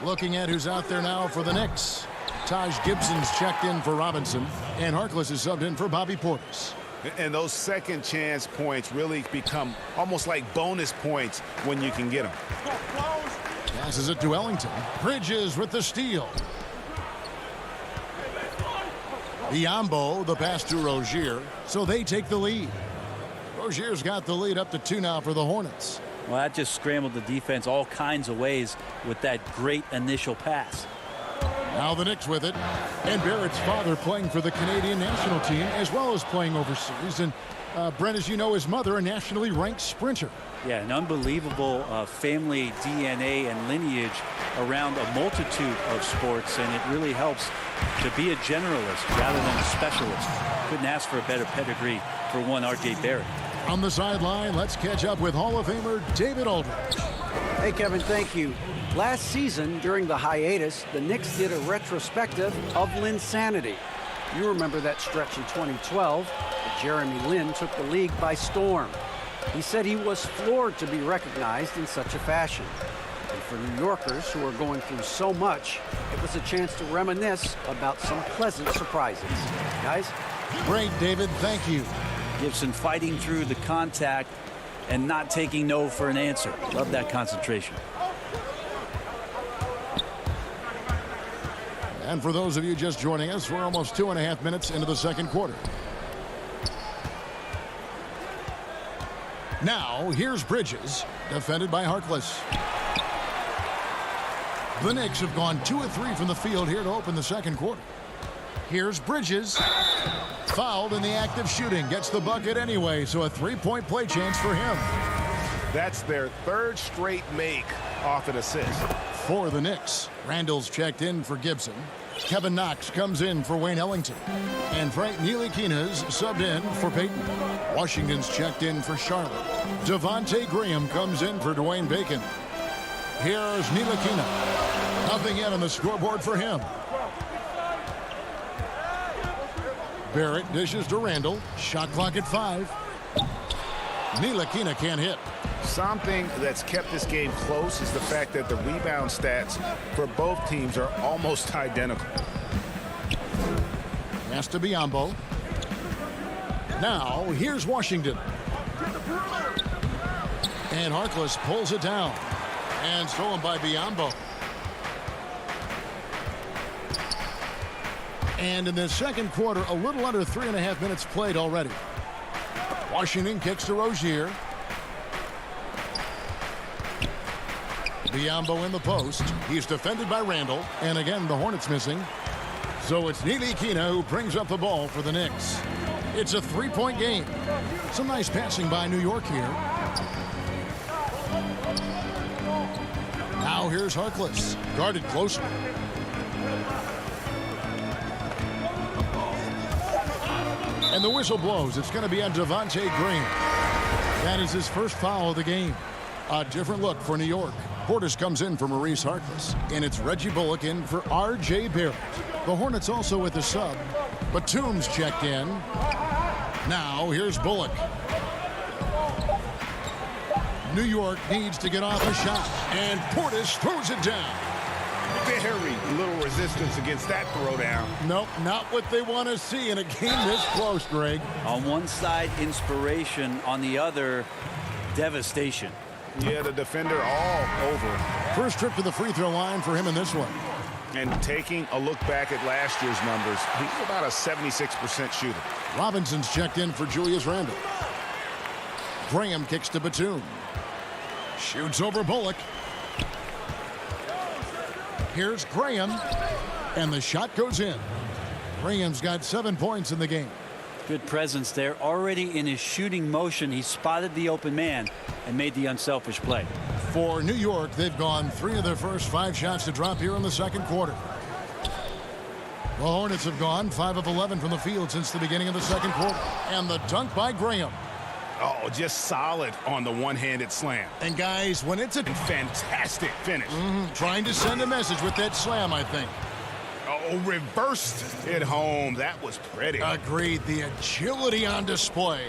[SPEAKER 3] Looking at who's out there now for the Knicks. Taj Gibson's checked in for Robinson, and Harkless is subbed in for Bobby Portis.
[SPEAKER 5] And those second chance points really become almost like bonus points when you can get them.
[SPEAKER 3] Passes it to Ellington. Bridges with the steal. Biombo, the pass to Rozier. So they take the lead. Rozier's got the lead up to 2 now for the Hornets.
[SPEAKER 13] Well, that just scrambled the defense all kinds of ways with that great initial pass.
[SPEAKER 3] Now the Knicks with it. And Barrett's father playing for the Canadian national team as well as playing overseas. And Brent, as you know, his mother, a nationally ranked sprinter.
[SPEAKER 13] Yeah, an unbelievable family DNA and lineage around a multitude of sports, and it really helps to be a generalist rather than a specialist. Couldn't ask for a better pedigree for one R.J. Barrett.
[SPEAKER 3] On the sideline, let's catch up with Hall of Famer David Aldridge.
[SPEAKER 8] Hey, Kevin, thank you. Last season, during the hiatus, the Knicks did a retrospective of Linsanity. You remember that stretch in 2012. Jeremy Lin took the league by storm. He said he was floored to be recognized in such a fashion. And for New Yorkers who are going through so much, it was a chance to reminisce about some pleasant surprises. Guys?
[SPEAKER 3] Great, David. Thank you.
[SPEAKER 13] Gibson fighting through the contact and not taking no for an answer. Love that concentration.
[SPEAKER 3] And for those of you just joining us, we're almost 2.5 minutes into the second quarter. Now, here's Bridges, defended by Harkless. The Knicks have gone 2 of 3 from the field here to open the second quarter. Here's Bridges. Fouled in the act of shooting. Gets the bucket anyway, so a three-point play chance for him.
[SPEAKER 5] That's their third straight make off an assist.
[SPEAKER 3] For the Knicks, Randall's checked in for Gibson. Kevin Knox comes in for Wayne Ellington. And Frank Ntilikina's subbed in for Peyton. Washington's checked in for Charlotte. Devontae Graham comes in for Dwayne Bacon. Here's Ntilikina. Nothing yet on the scoreboard for him. Barrett dishes to Randall. Shot clock at 5. Ntilikina can't hit.
[SPEAKER 5] Something that's kept this game close is the fact that the rebound stats for both teams are almost identical.
[SPEAKER 3] Pass to Biyombo. Now, here's Washington. And Harkless pulls it down. And stolen by Biyombo. And in the second quarter, a little under 3.5 minutes played already. Washington kicks to Rozier. Biyombo in the post. He's defended by Randall. And again, the Hornets missing. So it's Ntilikina who brings up the ball for the Knicks. It's a three-point game. Some nice passing by New York here. Now here's Harkless. Guarded closely. And the whistle blows. It's going to be on Devontae Graham. That is his first foul of the game. A different look for New York. Portis comes in for Maurice Harkless. And it's Reggie Bullock in for R.J. Barrett. The Hornets also with the sub. Batum's checked in. Now here's Bullock. New York needs to get off a shot. And Portis throws it down.
[SPEAKER 5] Very little resistance against that throwdown.
[SPEAKER 3] Nope, not what they want to see in a game this close, Greg.
[SPEAKER 13] On one side, inspiration. On the other, devastation.
[SPEAKER 5] Yeah, the defender all over.
[SPEAKER 3] First trip to the free throw line for him in this one.
[SPEAKER 5] And taking a look back at last year's numbers, he's about a 76% shooter.
[SPEAKER 3] Robinson's checked in for Julius Randle. Graham kicks to Batum. Shoots over Bullock. Here's Graham. And the shot goes in. Graham's got 7 points in the game.
[SPEAKER 13] Good presence there. Already in his shooting motion, he spotted the open man and made the unselfish play.
[SPEAKER 3] For New York, they've gone 3 of their first 5 shots to drop here in the second quarter. The Hornets have gone 5 of 11 from the field since the beginning of the second quarter. And the dunk by Graham.
[SPEAKER 5] Oh, just solid on the one-handed slam.
[SPEAKER 3] And guys, when it's a
[SPEAKER 5] fantastic finish.
[SPEAKER 3] Trying to send a message with that slam, I think.
[SPEAKER 5] Oh, reversed it home. That was pretty.
[SPEAKER 3] Agreed. The agility on display.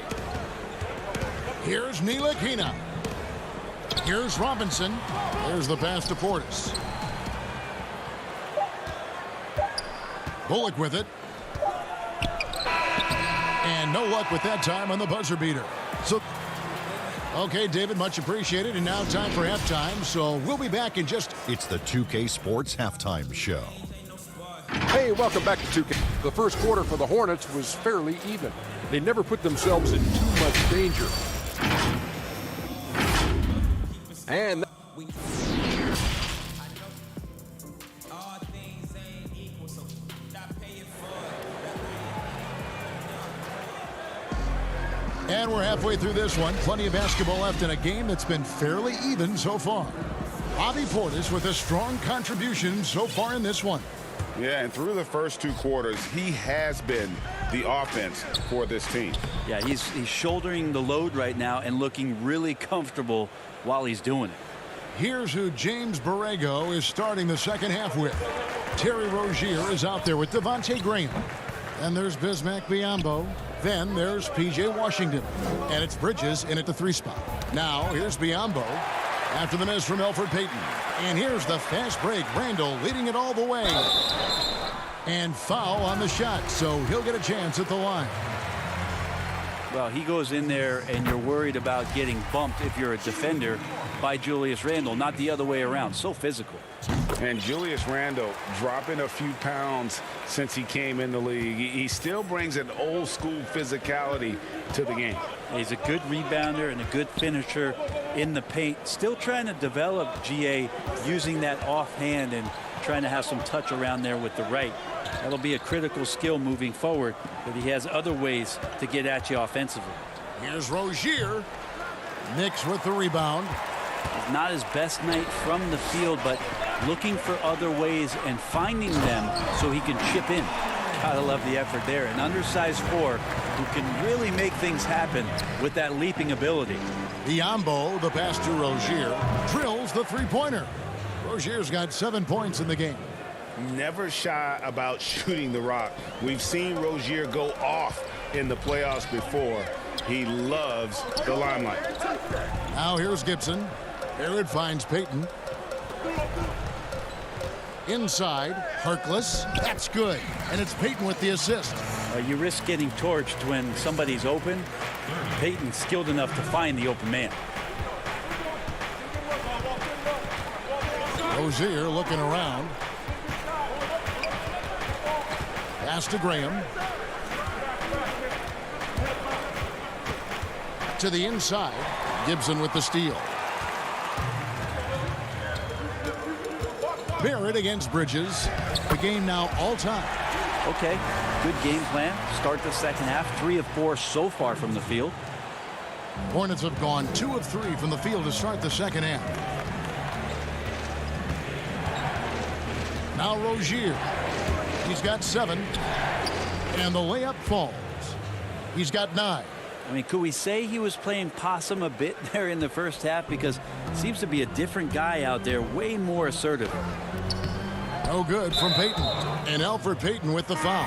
[SPEAKER 3] Here's Ntilikina. Here's Robinson. There's the pass to Portis. Bullock with it. And no luck with that time on the buzzer beater. So, okay, David, much appreciated. And now time for halftime. So we'll be back in just...
[SPEAKER 9] It's the 2K Sports Halftime Show.
[SPEAKER 10] Hey, welcome back to 2K. The first quarter for the Hornets was fairly even. They never put themselves in too much danger. And
[SPEAKER 3] And we're halfway through this one. Plenty of basketball left in a game that's been fairly even so far. Bobby Portis with a strong contribution so far in this one.
[SPEAKER 5] Yeah, and through the first 2 quarters, he has been the offense for this team.
[SPEAKER 13] Yeah, he's shouldering the load right now and looking really comfortable while he's doing it.
[SPEAKER 3] Here's who James Borrego is starting the second half with. Terry Rozier is out there with Devontae Graham. And there's Bismack Biyombo. Then there's P.J. Washington. And it's Bridges in at the 3 spot. Now here's Biyombo. after the miss from Elfrid Payton. And here's the fast break. Randall leading it all the way. And foul on the shot, so he'll get a chance at the line.
[SPEAKER 13] Well, he goes in there, and you're worried about getting bumped if you're a defender by Julius Randle, not the other way around. So physical.
[SPEAKER 6] And Julius Randle dropping a few pounds since he came in the league. He still brings an old school physicality to the game.
[SPEAKER 13] He's a good rebounder and a good finisher in the paint. Still trying to develop GA using that offhand and trying to have some touch around there with the right. That'll be a critical skill moving forward, but he has other ways to get at you offensively.
[SPEAKER 3] Here's Rozier. Knicks with the rebound.
[SPEAKER 13] Not his best night from the field, but looking for other ways and finding them so he can chip in. Gotta love the effort there. An undersized four who can really make things happen with that leaping ability.
[SPEAKER 3] Biyombo, the pass to Rozier, drills the three-pointer. Rozier's got 7 points in the game.
[SPEAKER 5] Never shy about shooting the rock. We've seen Rozier go off in the playoffs before. He loves the limelight.
[SPEAKER 3] Now here's Gibson. Barrett finds Payton. Inside, Harkless. That's good. And it's Payton with the assist.
[SPEAKER 13] You risk getting torched when somebody's open. Payton's skilled enough to find the open man.
[SPEAKER 3] Rozier looking around. Pass to Graham. To the inside. Gibson with the steal. Barrett against Bridges. The game now all time.
[SPEAKER 13] Okay, good game plan. Start the second half. 3 of 4 so far from the field.
[SPEAKER 3] Hornets have gone 2 of 3 from the field to start the second half. Now Rozier. He's got 7. And the layup falls. He's got 9.
[SPEAKER 13] I mean, could we say he was playing possum a bit there in the first half? Because it seems to be a different guy out there, way more assertive.
[SPEAKER 3] No good from Payton. And Elfrid Payton with the foul.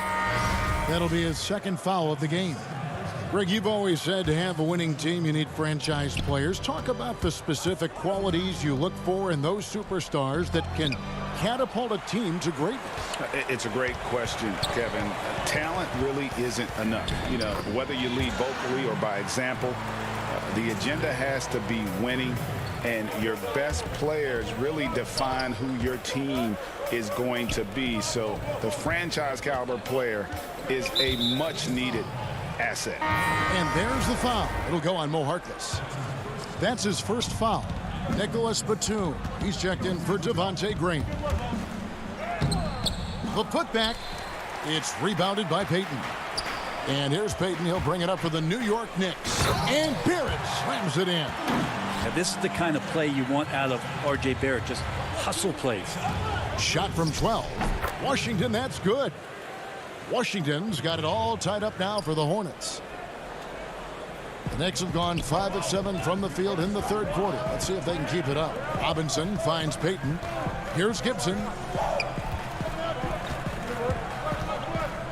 [SPEAKER 3] That'll be his second foul of the game. Greg, you've always said to have a winning team, you need franchise players. Talk about the specific qualities you look for in those superstars that can catapult a team to greatness.
[SPEAKER 6] It's a great question, Kevin. Talent really isn't enough. You know, whether you lead vocally or by example, the agenda has to be winning, and your best players really define who your team is going to be. So the franchise caliber player is a much needed asset.
[SPEAKER 3] And there's the foul. It'll go on Mo Harkless. That's his first foul. Nicholas Batum. He's checked in for Devontae Graham. The putback. It's rebounded by Payton. And here's Payton. He'll bring it up for the New York Knicks. And Barrett slams it in.
[SPEAKER 13] Now, this is the kind of play you want out of R.J. Barrett. Just hustle plays.
[SPEAKER 3] Shot from 12. Washington, that's good. Washington's got it all tied up now for the Hornets. The Knicks have gone 5 of 7 from the field in the third quarter. Let's see if they can keep it up. Robinson finds Payton. Here's Gibson.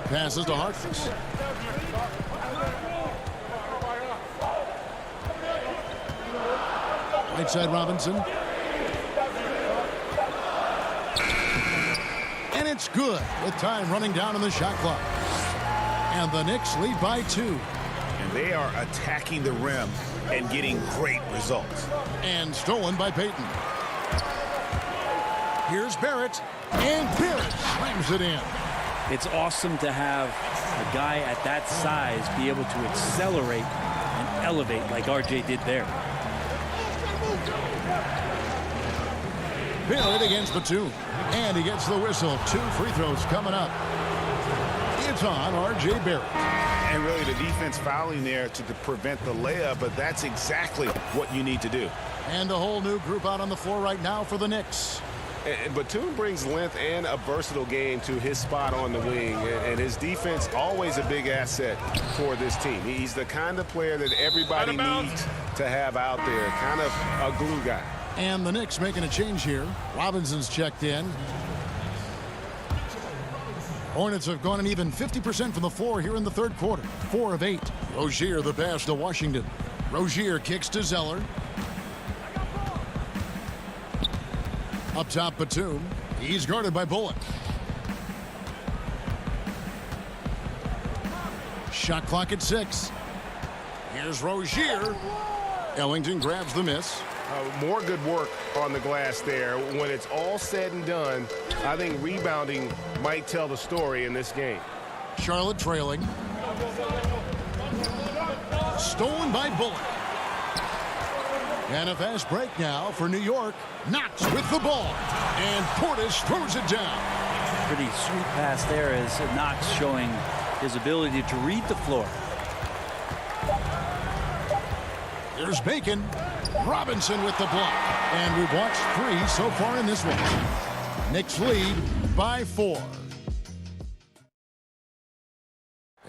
[SPEAKER 3] Passes to Harkless. Right side Robinson. And it's good with time running down on the shot clock. And the Knicks lead by 2.
[SPEAKER 5] And they are attacking the rim and getting great results.
[SPEAKER 3] And stolen by Payton. Here's Barrett. And Barrett slams it in.
[SPEAKER 13] It's awesome to have a guy at that size be able to accelerate and elevate like RJ did there.
[SPEAKER 3] Barrett against Batum. And he gets the whistle. 2 free throws coming up. It's on R.J. Barrett.
[SPEAKER 5] And really the defense fouling there to prevent the layup, but that's exactly what you need to do.
[SPEAKER 3] And a whole new group out on the floor right now for the Knicks.
[SPEAKER 5] And Batum brings length and a versatile game to his spot on the wing, and his defense always a big asset for this team. He's the kind of player that everybody needs to have out there, kind of a glue guy.
[SPEAKER 3] And the Knicks making a change here. Robinson's checked in. Hornets have gone an even 50% from the floor here in the third quarter. 4 of 8. Rozier the pass to Washington. Rozier kicks to Zeller. Up top, Batum. He's guarded by Bullock. Shot clock at 6. Here's Rozier. Ellington grabs the miss.
[SPEAKER 5] More good work on the glass there. When it's all said and done, I think rebounding might tell the story in this game.
[SPEAKER 3] Charlotte trailing. Stolen by Bullock. And a fast break now for New York. Knox with the ball. And Portis throws it down.
[SPEAKER 13] Pretty sweet pass there as Knox showing his ability to read the floor.
[SPEAKER 3] There's Bacon. Robinson with the block. And we've watched 3 so far in this one. Knicks lead by 4.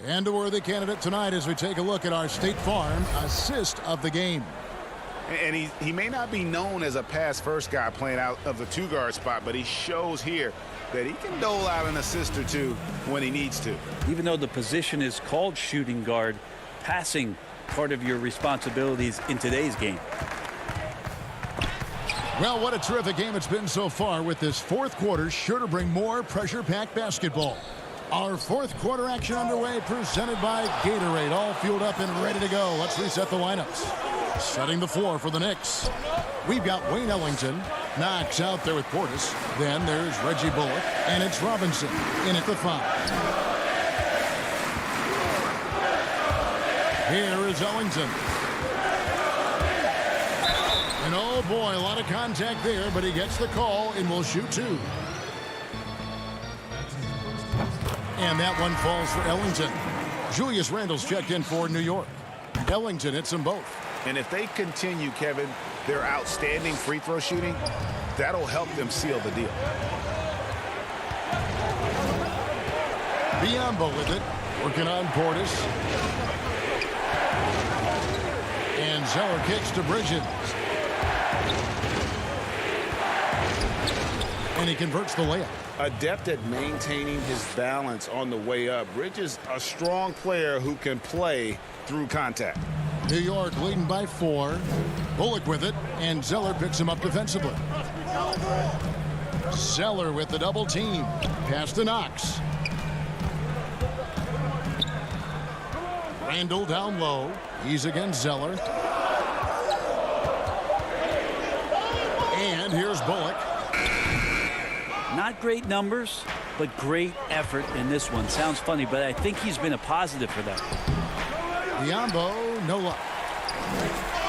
[SPEAKER 3] And a worthy candidate tonight as we take a look at our State Farm assist of the game.
[SPEAKER 6] And he may not be known as a pass-first guy playing out of the 2-guard spot, but he shows here that he can dole out an assist or 2 when he needs to.
[SPEAKER 13] Even though the position is called shooting guard, passing part of your responsibilities in today's game.
[SPEAKER 3] Well, what a terrific game it's been so far, with this fourth quarter sure to bring more pressure-packed basketball. Our fourth quarter action underway, presented by Gatorade, all fueled up and ready to go. Let's reset the lineups. Setting the floor for the Knicks. We've got Wayne Ellington. Knox out there with Portis. Then there's Reggie Bullock, and it's Robinson in at the 5. Here is Ellington. And oh boy, a lot of contact there, but he gets the call and will shoot 2. And that one falls for Ellington. Julius Randle's checked in for New York. Ellington hits them both.
[SPEAKER 6] And if they continue, Kevin, their outstanding free throw shooting, that'll help them seal the deal.
[SPEAKER 3] Biyombo with it, working on Portis. And Zeller kicks to Bridges. And he converts the layup.
[SPEAKER 6] Adept at maintaining his balance on the way up. Bridges, a strong player who can play through contact.
[SPEAKER 3] New York leading by 4. Bullock with it, and Zeller picks him up defensively. Zeller with the double team. Pass to Knox. Randle down low. He's against Zeller. And here's Bullock.
[SPEAKER 13] Not great numbers, but great effort in this one. Sounds funny, but I think he's been a positive for them.
[SPEAKER 3] Biyombo, no luck.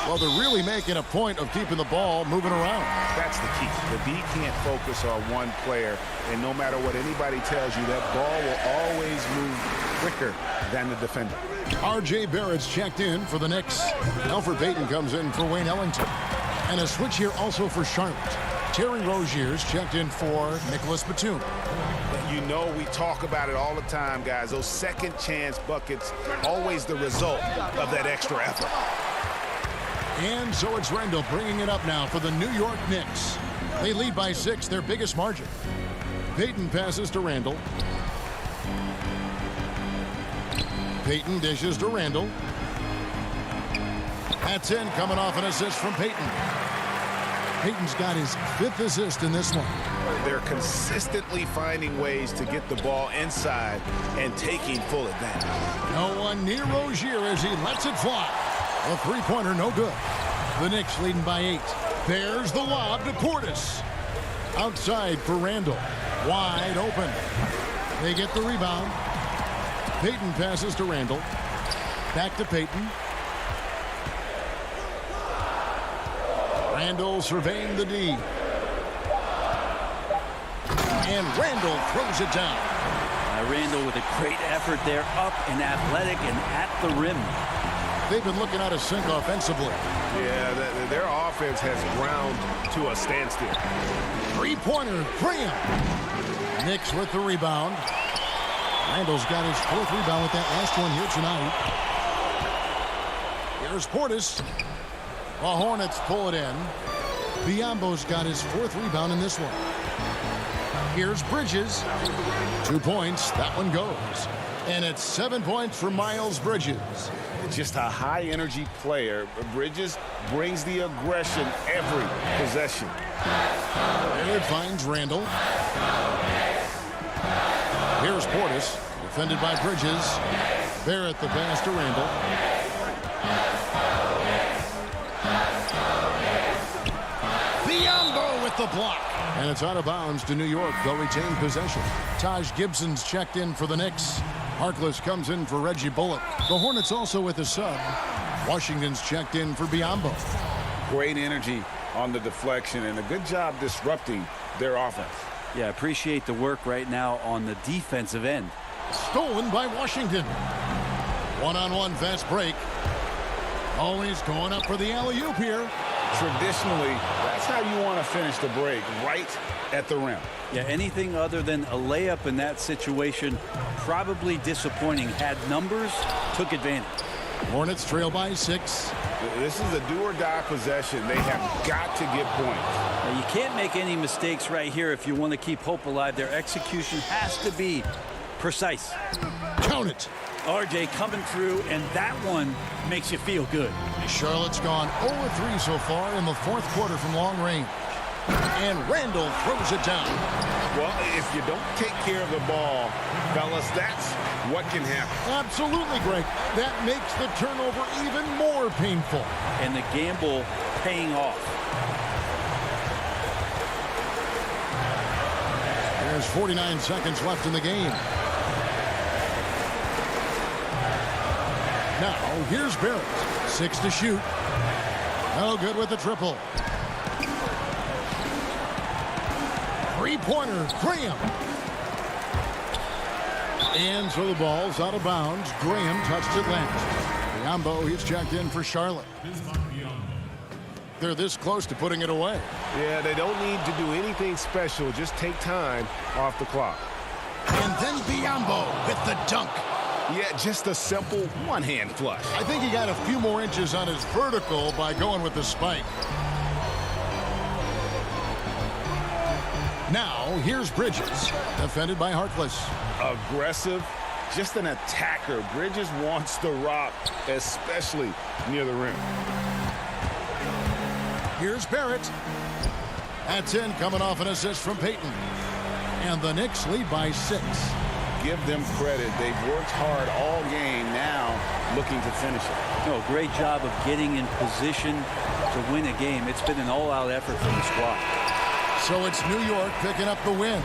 [SPEAKER 3] Well, they're really making a point of keeping the ball moving around.
[SPEAKER 6] That's the key. The D can't focus on one player, and no matter what anybody tells you, that ball will always move quicker than the defender.
[SPEAKER 3] R.J. Barrett's checked in for the Knicks. Alfred Payton comes in for Wayne Ellington. And a switch here also for Charlotte. Terry Rozier's checked in for Nicholas Batum.
[SPEAKER 6] You know, we talk about it all the time, guys. Those second chance buckets, always the result of that extra effort.
[SPEAKER 3] And so it's Randle bringing it up now for the New York Knicks. They lead by 6, their biggest margin. Payton passes to Randle. Payton dishes to Randle. That's in, coming off an assist from Payton. Payton's got his 5th assist in this one.
[SPEAKER 6] They're consistently finding ways to get the ball inside and taking full advantage.
[SPEAKER 3] No one near Rozier as he lets it fly. A 3-pointer, no good. The Knicks leading by 8. There's the lob to Portis. Outside for Randle. Wide open. They get the rebound. Payton passes to Randle. Back to Payton. Randle surveying the D. And Randle throws it down.
[SPEAKER 13] Randle with a great effort there, up and athletic and at the rim.
[SPEAKER 3] They've been looking out of sync offensively.
[SPEAKER 5] Yeah, their offense has ground to a standstill.
[SPEAKER 3] 3-pointer, Graham. Knicks with the rebound. Randle's got his 4th rebound with that last one here tonight. Here's Portis. The Hornets pull it in. Biyombo's got his 4th rebound in this one. Here's Bridges. 2 points. That one goes. And it's 7 points for Miles Bridges.
[SPEAKER 6] Just a high-energy player. Bridges brings the aggression every possession.
[SPEAKER 3] There it finds Randall. Here's Portis, defended by Bridges. Barrett the pass to Randall. Biombo with the block. And it's out of bounds to New York. They'll retain possession. Taj Gibson's checked in for the Knicks. Harkless comes in for Reggie Bullock. The Hornets also with a sub. Washington's checked in for Biombo.
[SPEAKER 6] Great energy on the deflection and a good job disrupting their offense.
[SPEAKER 13] Yeah, appreciate the work right now on the defensive end.
[SPEAKER 3] Stolen by Washington. One-on-one fast break. Always going up for the alley-oop here.
[SPEAKER 6] Traditionally, that's how you want to finish the break, right at the rim.
[SPEAKER 13] Yeah, anything other than a layup in that situation, probably disappointing. Had numbers, took advantage.
[SPEAKER 3] Hornets trail by 6.
[SPEAKER 6] This is a do-or-die possession. They have got to get points.
[SPEAKER 13] Now, you can't make any mistakes right here if you want to keep hope alive. Their execution has to be precise.
[SPEAKER 3] Count it.
[SPEAKER 13] RJ coming through, and that one makes you feel good.
[SPEAKER 3] Charlotte's gone 0-3 so far in the fourth quarter from long range. And Randall throws it down.
[SPEAKER 6] Well, if you don't take care of the ball, fellas, that's what can happen.
[SPEAKER 3] Absolutely, Greg. That makes the turnover even more painful.
[SPEAKER 13] And the gamble paying off.
[SPEAKER 3] There's 49 seconds left in the game. Now, here's Barrett. 6 to shoot. No good with the triple. Three-pointer, Graham. And so the ball's out of bounds. Graham touched it last. Biombo, he's checked in for Charlotte. They're this close to putting it away.
[SPEAKER 5] Yeah, they don't need to do anything special. Just take time off the clock.
[SPEAKER 3] And then Biombo with the dunk.
[SPEAKER 5] Yeah, just a simple one-hand flush.
[SPEAKER 3] I think he got a few more inches on his vertical by going with the spike. Now, here's Bridges, defended by Harkless.
[SPEAKER 6] Aggressive, just an attacker. Bridges wants the rock, especially near the rim.
[SPEAKER 3] Here's Barrett. That's in, coming off an assist from Payton. And the Knicks lead by 6.
[SPEAKER 6] Give them credit. They've worked hard all game, now looking to finish it.
[SPEAKER 13] No, great job of getting in position to win a game. It's been an all-out effort from the squad.
[SPEAKER 3] So it's New York picking up the win.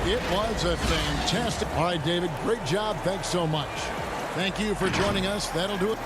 [SPEAKER 3] It was a fantastic. All right, David, great job. Thanks so much. Thank you for joining us. That'll do it.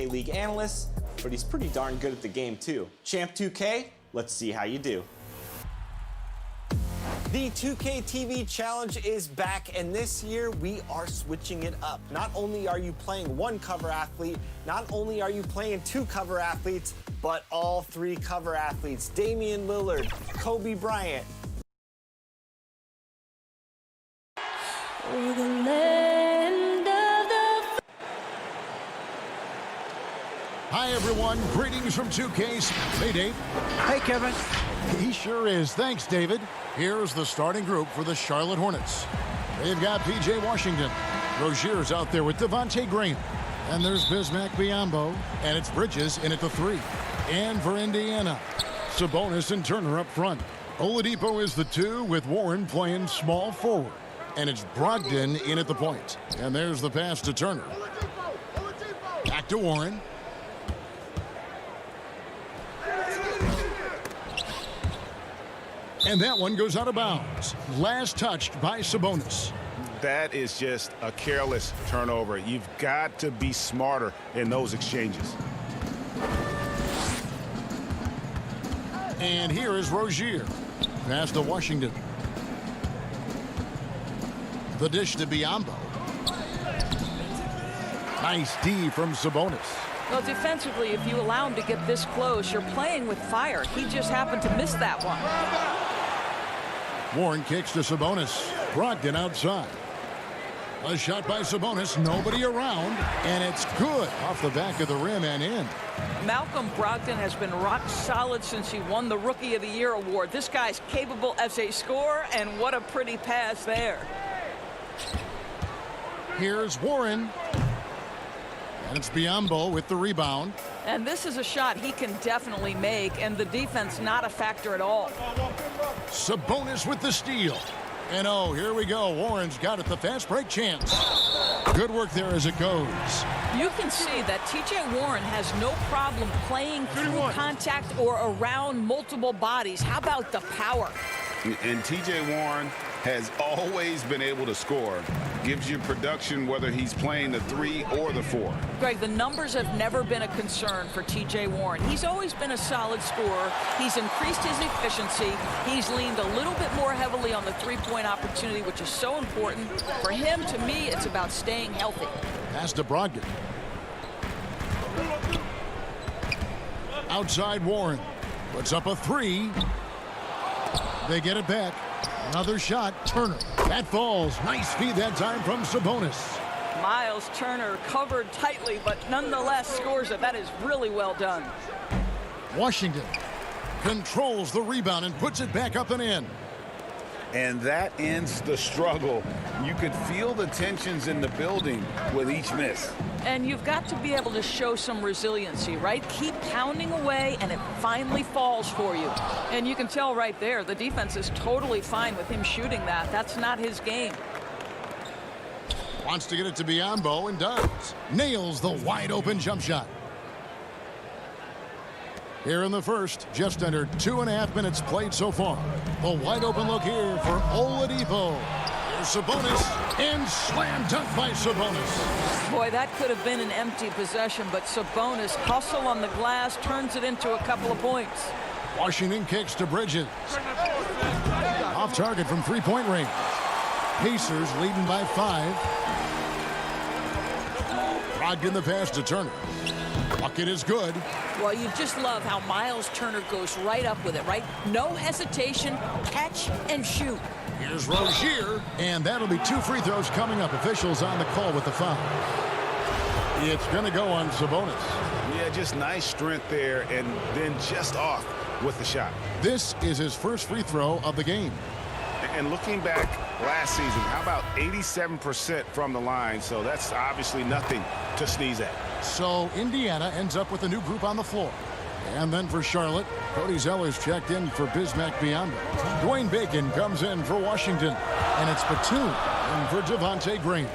[SPEAKER 11] 2K League analysts, but he's pretty darn good at the game too. Champ 2K, let's see how you do. The 2K TV Challenge is back, and this year we are switching it up. Not only are you playing one cover athlete, not only are you playing two cover athletes, but all three cover athletes. Damian Lillard, Kobe Bryant.
[SPEAKER 3] Hi, everyone. Greetings from 2K's. Hey, Dave.
[SPEAKER 8] Hey, Kevin.
[SPEAKER 3] He sure is. Thanks, David. Here's the starting group for the Charlotte Hornets. They've got P.J. Washington. Rozier's out there with Devontae Graham. And there's Bismack Biyombo. And it's Bridges in at the 3. And for Indiana, Sabonis and Turner up front. Oladipo is the 2 with Warren playing small forward. And it's Brogdon in at the point. And there's the pass to Turner. Back to Warren. And that one goes out of bounds. Last touched by Sabonis.
[SPEAKER 5] That is just a careless turnover. You've got to be smarter in those exchanges.
[SPEAKER 3] And here is Rozier. Pass to Washington. The dish to Biyombo. Nice D from Sabonis.
[SPEAKER 15] Well, defensively, if you allow him to get this close, you're playing with fire. He just happened to miss that one.
[SPEAKER 3] Warren kicks to Sabonis. Brogdon outside. A shot by Sabonis. Nobody around. And it's good off the back of the rim and in.
[SPEAKER 15] Malcolm Brogdon has been rock solid since he won the Rookie of the Year award. This guy's capable as a scorer, and what a pretty pass there.
[SPEAKER 3] Here's Warren. And it's Biyombo with the rebound.
[SPEAKER 15] And this is a shot he can definitely make, and the defense not a factor at all.
[SPEAKER 3] Sabonis with the steal. And oh, here we go. Warren's got it, the fast break chance. Good work there as it goes.
[SPEAKER 15] You can see that T.J. Warren has no problem playing through contact or around multiple bodies. How about the power?
[SPEAKER 6] And T.J. Warren has always been able to score. Gives you production whether he's playing the 3 or the 4.
[SPEAKER 15] Greg, the numbers have never been a concern for T.J. Warren. He's always been a solid scorer. He's increased his efficiency. He's leaned a little bit more heavily on the three-point opportunity, which is so important. For him, to me, it's about staying healthy.
[SPEAKER 3] Pass to Brogdon. Outside Warren. Puts up a 3. They get it back. Another shot. Turner. That falls. Nice feed that time from Sabonis.
[SPEAKER 15] Miles Turner covered tightly, but nonetheless scores it. That is really well done.
[SPEAKER 3] Washington controls the rebound and puts it back up and in.
[SPEAKER 6] And that ends the struggle. You could feel the tensions in the building with each miss.
[SPEAKER 15] And you've got to be able to show some resiliency, right? Keep pounding away, and it finally falls for you. And you can tell right there, the defense is totally fine with him shooting that. That's not his game.
[SPEAKER 3] Wants to get it to Biyombo and does. Nails the wide open jump shot. Here in the first, just under 2.5 minutes played so far. The wide open look here for Oladipo. Here's Sabonis, and slam dunk by Sabonis.
[SPEAKER 15] Boy, that could have been an empty possession, but Sabonis, hustle on the glass, turns it into a couple of points.
[SPEAKER 3] Washington kicks to Bridges. Off target from three-point range. Pacers leading by 5. Brogdon the pass to Turner. Bucket is good.
[SPEAKER 15] Well, you just love how Miles Turner goes right up with it, right? No hesitation, catch and shoot.
[SPEAKER 3] Here's Rozier, and that'll be 2 free throws coming up. Officials on the call with the foul. It's going to go on Sabonis.
[SPEAKER 5] Yeah, just nice strength there, and then just off with the shot.
[SPEAKER 3] This is his first free throw of the game.
[SPEAKER 5] And looking back last season, how about 87% from the line? So that's obviously nothing to sneeze at.
[SPEAKER 3] So Indiana ends up with a new group on the floor. And then for Charlotte, Cody Zeller's checked in for Bismack Biyombo. Dwayne Bacon comes in for Washington. And it's Batum in for Devontae Graham.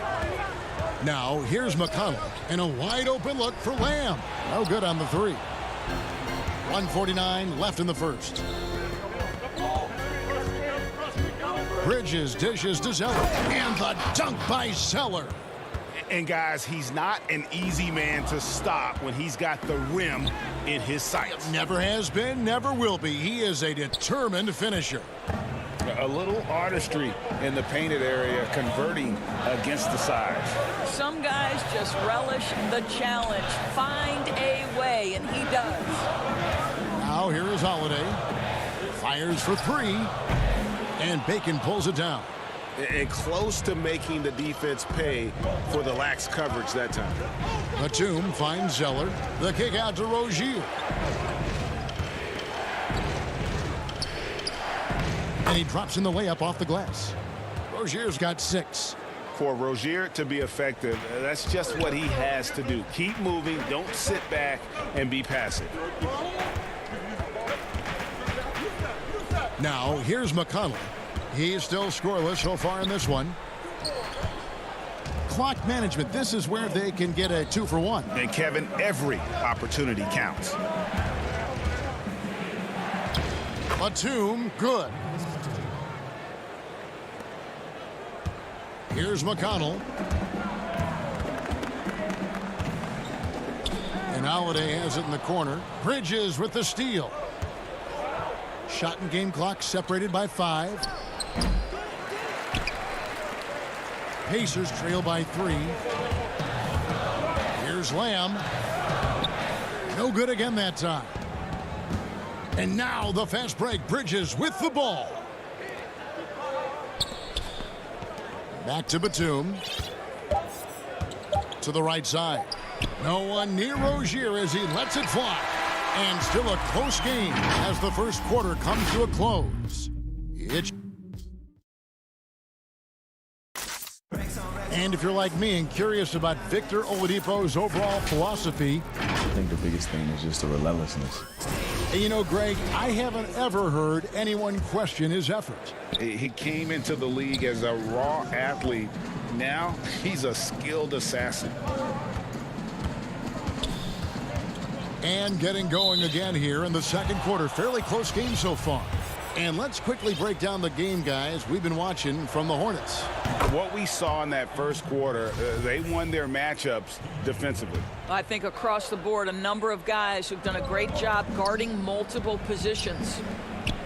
[SPEAKER 3] Now here's McConnell and a wide open look for Lamb. No good on the 3. 1:49 left in the first. Bridges dishes to Zeller. And the dunk by Zeller.
[SPEAKER 6] And guys, he's not an easy man to stop when he's got the rim in his sights.
[SPEAKER 3] Never has been, never will be. He is a determined finisher.
[SPEAKER 6] A little artistry in the painted area, converting against the size.
[SPEAKER 15] Some guys just relish the challenge. Find a way, and he does.
[SPEAKER 3] Now here is Holiday. Fires for three. And Bacon pulls it down.
[SPEAKER 5] And close to making the defense pay for the lax coverage that time.
[SPEAKER 3] Batum finds Zeller. The kick out to Rozier. And he drops in the layup off the glass. Rozier's got 6.
[SPEAKER 6] For Rozier to be effective, that's just what he has to do. Keep moving, don't sit back and be passive.
[SPEAKER 3] Now, here's McConnell. He's still scoreless so far in this one. Clock management, this is where they can get a 2-for-1.
[SPEAKER 6] And Kevin, every opportunity counts.
[SPEAKER 3] Batum, good. Here's McConnell. And Holiday has it in the corner. Bridges with the steal. Shot and game clock separated by 5. Pacers trail by 3. Here's Lamb. No good again that time. And now the fast break. Bridges with the ball. Back to Batum. To the right side. No one near Rozier as he lets it fly. And still a close game as the first quarter comes to a close. And if you're like me and curious about Victor Oladipo's overall philosophy,
[SPEAKER 14] I think the biggest thing is just the relentlessness.
[SPEAKER 3] And you know, Greg, I haven't ever heard anyone question his effort.
[SPEAKER 6] He came into the league as a raw athlete. Now he's a skilled assassin.
[SPEAKER 3] And getting going again here in the second quarter. Fairly close game so far. And let's quickly break down the game, guys, we've been watching from the Hornets.
[SPEAKER 6] What we saw in that first quarter, they won their matchups defensively.
[SPEAKER 15] I think across the board, a number of guys who've done a great job guarding multiple positions.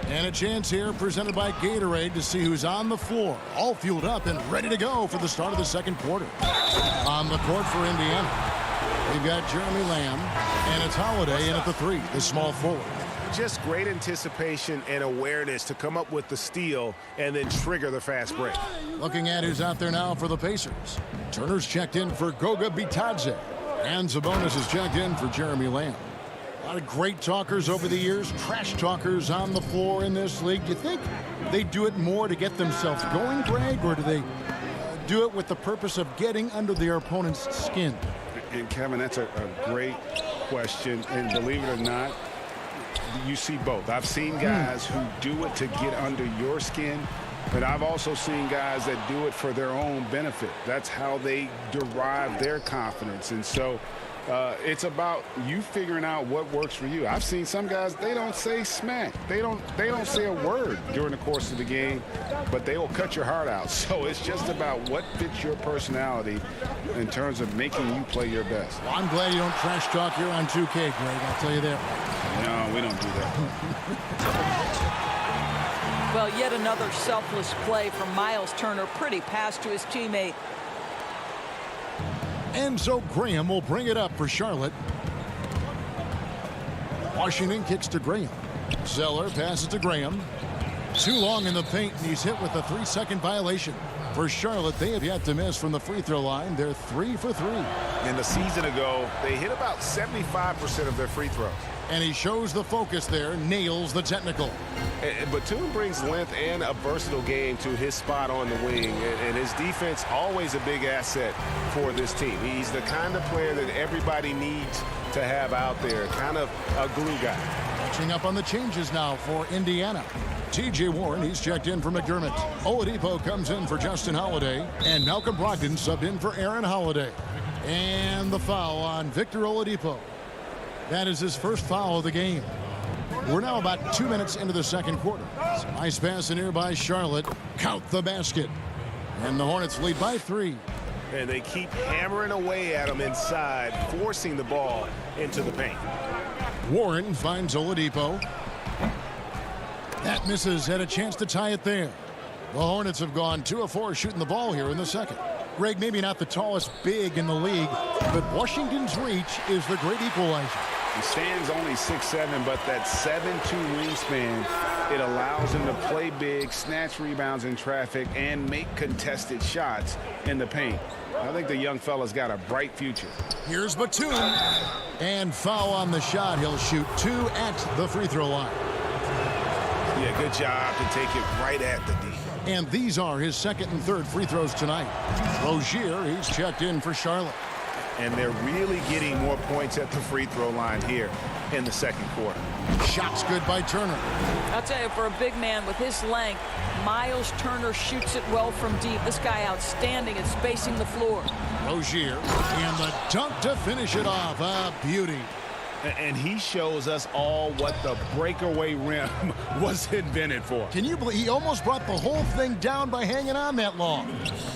[SPEAKER 3] And a chance here presented by Gatorade to see who's on the floor. All fueled up and ready to go for the start of the second quarter. On the court for Indiana, we've got Jeremy Lamb, and it's Holiday in at the 3, the small forward.
[SPEAKER 5] Just great anticipation and awareness to come up with the steal and then trigger the fast break.
[SPEAKER 3] Looking at who's out there now for the Pacers. Turner's checked in for Goga Bitadze. And Sabonis is checked in for Jeremy Lamb. A lot of great talkers over the years, trash talkers on the floor in this league. Do you think they do it more to get themselves going, Greg, or do they do it with the purpose of getting under their opponent's skin?
[SPEAKER 6] And Kevin, that's a great question. And believe it or not, you see both. I've seen guys who do it to get under your skin, but I've also seen guys that do it for their own benefit. That's how they derive their confidence. And so it's about you figuring out what works for you. I've seen some guys, they don't say smack. They don't say a word during the course of the game, but they will cut your heart out. So it's just about what fits your personality in terms of making you play your best.
[SPEAKER 3] Well, I'm glad you don't trash talk here on 2K, Greg. I'll tell you that.
[SPEAKER 6] No, we don't do that.
[SPEAKER 15] Well, yet another selfless play from Miles Turner. Pretty pass to his teammate.
[SPEAKER 3] And so Graham will bring it up for Charlotte. Washington kicks to Graham. Zeller passes to Graham. Too long in the paint, and he's hit with a 3-second violation. For Charlotte, they have yet to miss from the free throw line. They're 3 for 3.
[SPEAKER 5] In the season ago, they hit about 75% of their free throws.
[SPEAKER 3] And he shows the focus there, nails the technical.
[SPEAKER 5] Batum brings length and a versatile game to his spot on the wing, and his defense always a big asset for this team. He's the kind of player that everybody needs to have out there, kind of a glue guy.
[SPEAKER 3] Catching up on the changes now for Indiana. T.J. Warren, he's checked in for McDermott. Oladipo comes in for Justin Holiday, and Malcolm Brogdon subbed in for Aaron Holiday. And the foul on Victor Oladipo. That is his first foul of the game. We're now about 2 minutes into the second quarter. Nice pass in here by Charlotte. Count the basket. And the Hornets lead by 3.
[SPEAKER 5] And they keep hammering away at him inside, forcing the ball into the paint.
[SPEAKER 3] Warren finds Oladipo. That misses. Had a chance to tie it there. The Hornets have gone 2 of 4 shooting the ball here in the second. Greg, maybe not the tallest big in the league, but Washington's reach is the great equalizer.
[SPEAKER 6] He stands only 6'7", but that 7'2" wingspan, it allows him to play big, snatch rebounds in traffic, and make contested shots in the paint. I think the young fella's got a bright future.
[SPEAKER 3] Here's Batum. And foul on the shot. He'll shoot 2 at the free throw line.
[SPEAKER 5] Yeah, good job to take it right at the D.
[SPEAKER 3] And these are his second and third free throws tonight. Rozier, he's checked in for Charlotte.
[SPEAKER 5] And they're really getting more points at the free throw line here in the second quarter.
[SPEAKER 3] Shots good by Turner.
[SPEAKER 15] I'll tell you, for a big man with his length, Miles Turner shoots it well from deep. This guy outstanding at spacing the floor.
[SPEAKER 3] Rozier, and the dunk to finish it off. A beauty.
[SPEAKER 5] And he shows us all what the breakaway rim was invented for.
[SPEAKER 3] Can you believe he almost brought the whole thing down by hanging on that long?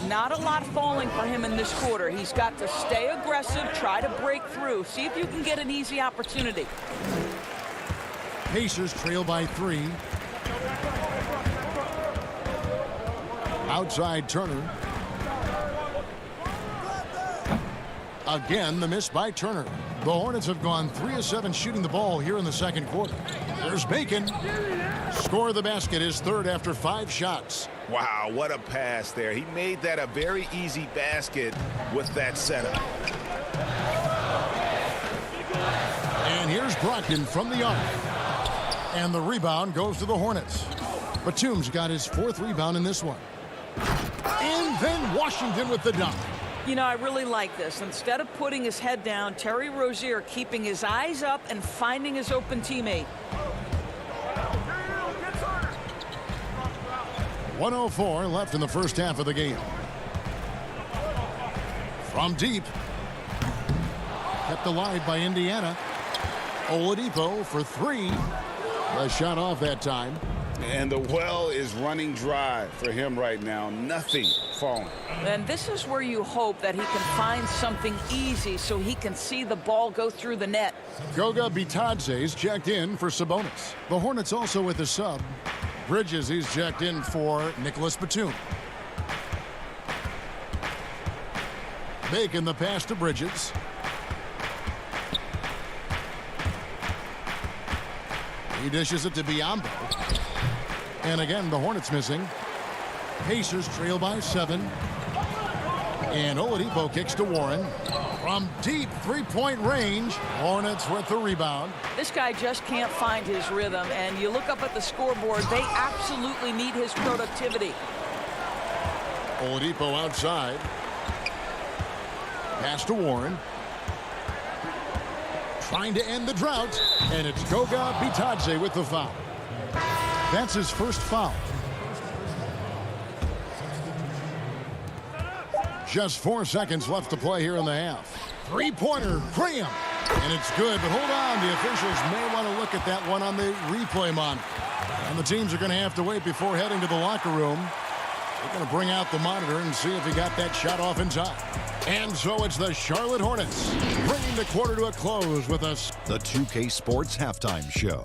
[SPEAKER 15] Not a lot falling for him in this quarter. He's got to stay aggressive, try to break through, see if you can get an easy opportunity.
[SPEAKER 3] Pacers trail by 3. Outside Turner. Again, the miss by Turner. The Hornets have gone 3 of 7 shooting the ball here in the second quarter. There's Bacon. Score the basket, his third after 5 shots.
[SPEAKER 5] Wow, what a pass there. He made that a very easy basket with that setup.
[SPEAKER 3] And here's Brogdon from the arc. And the rebound goes to the Hornets. Batum's got his 4th rebound in this one. And then Washington with the dunk.
[SPEAKER 15] You know, I really like this. Instead of putting his head down, Terry Rozier keeping his eyes up and finding his open teammate.
[SPEAKER 3] 1:04 left in the first half of the game. From deep. Kept alive by Indiana. Oladipo for 3. The shot off that time.
[SPEAKER 6] And the well is running dry for him right now. Nothing falling.
[SPEAKER 15] And this is where you hope that he can find something easy so he can see the ball go through the net.
[SPEAKER 3] Goga Bitadze's checked in for Sabonis. The Hornets also with a sub. Bridges, he's checked in for Nicholas Batum. Bacon the pass to Bridges. He dishes it to Biyombo. And again, the Hornets missing. Pacers trail by 7. And Oladipo kicks to Warren. From deep 3-point range, Hornets with the rebound.
[SPEAKER 15] This guy just can't find his rhythm, and you look up at the scoreboard, they absolutely need his productivity.
[SPEAKER 3] Oladipo outside. Pass to Warren. Trying to end the drought, and it's Goga Bitadze with the foul. That's his first foul. Just 4 seconds left to play here in the half. 3-pointer, Graham. And it's good, but hold on. The officials may want to look at that one on the replay monitor. And the teams are going to have to wait before heading to the locker room. They're going to bring out the monitor and see if he got that shot off in time. And so it's the Charlotte Hornets bringing the quarter to a close with us.
[SPEAKER 9] The 2K Sports Halftime Show.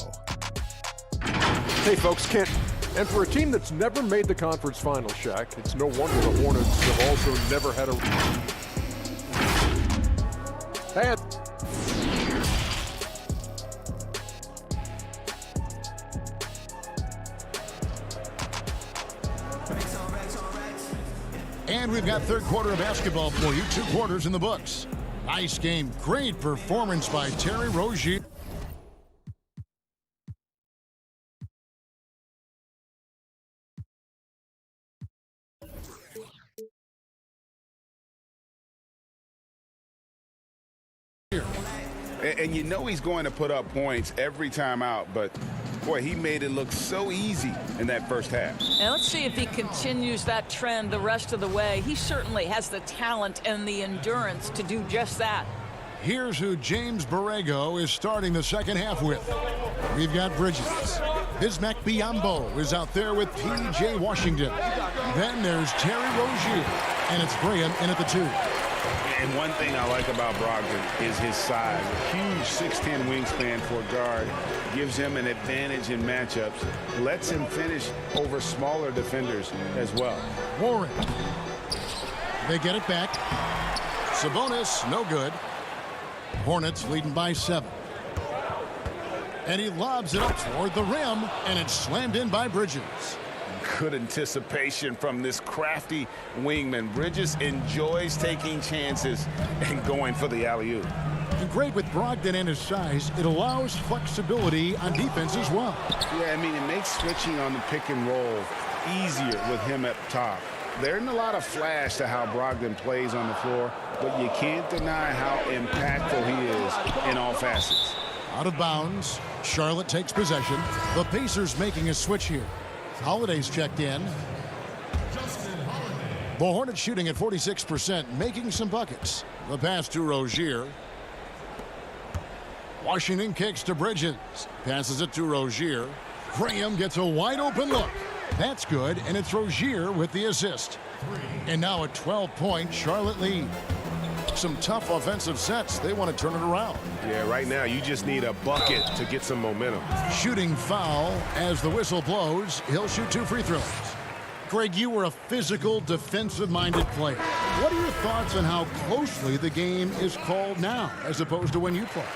[SPEAKER 10] Hey folks, Kent. And for a team that's never made the conference final, Shaq, it's no wonder the Hornets have also never had a...
[SPEAKER 3] And we've got third quarter of basketball for you. 2 quarters in the books. Nice game. Great performance by Terry Rozier.
[SPEAKER 6] And you know he's going to put up points every time out, but boy, he made it look so easy in that first half.
[SPEAKER 15] And let's see if he continues that trend the rest of the way. He certainly has the talent and the endurance to do just that.
[SPEAKER 3] Here's who James Borrego is starting the second half with. We've got Bridges. Bismack Biyombo is out there with P.J. Washington. Then there's Terry Rozier. And it's Graham in at the 2.
[SPEAKER 6] And one thing I like about Brogdon is his size. A huge 6'10" wingspan for a guard gives him an advantage in matchups, lets him finish over smaller defenders as well.
[SPEAKER 3] Warren. They get it back. Sabonis, no good. Hornets leading by 7. And he lobs it up toward the rim, and it's slammed in by Bridges.
[SPEAKER 5] Good anticipation from this crafty wingman. Bridges enjoys taking chances and going for the alley-oop.
[SPEAKER 3] And great with Brogdon and his size, it allows flexibility on defense as well.
[SPEAKER 6] Yeah, I mean, it makes switching on the pick and roll easier with him up top. There isn't a lot of flash to how Brogdon plays on the floor, but you can't deny how impactful he is in all facets.
[SPEAKER 3] Out of bounds. Charlotte takes possession. The Pacers making a switch here. Holiday's checked in. The Hornets shooting at 46%, making some buckets. The pass to Rozier. Washington kicks to Bridges. Passes it to Rozier. Graham gets a wide open look. That's good, and it's Rozier with the assist. And now a 12-point Charlotte lead. Some tough offensive sets. They want to turn it around.
[SPEAKER 5] Yeah, right now you just need a bucket to get some momentum.
[SPEAKER 3] Shooting foul as the whistle blows. He'll shoot 2 free throws. Greg, you were a physical, defensive-minded player. What are your thoughts on how closely the game is called now as opposed to when you played?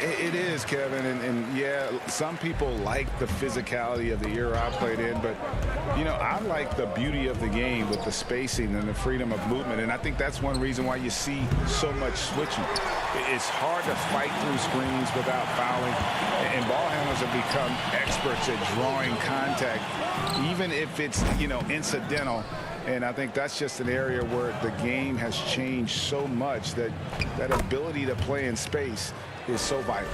[SPEAKER 6] It is, Kevin, and yeah, some people like the physicality of the era I played in, but, you know, I like the beauty of the game with the spacing and the freedom of movement, and I think that's one reason why you see so much switching. It's hard to fight through screens without fouling, and ball handlers have become experts at drawing contact, even if it's, you know, incidental. And I think that's just an area where the game has changed so much that that ability to play in space is so vital.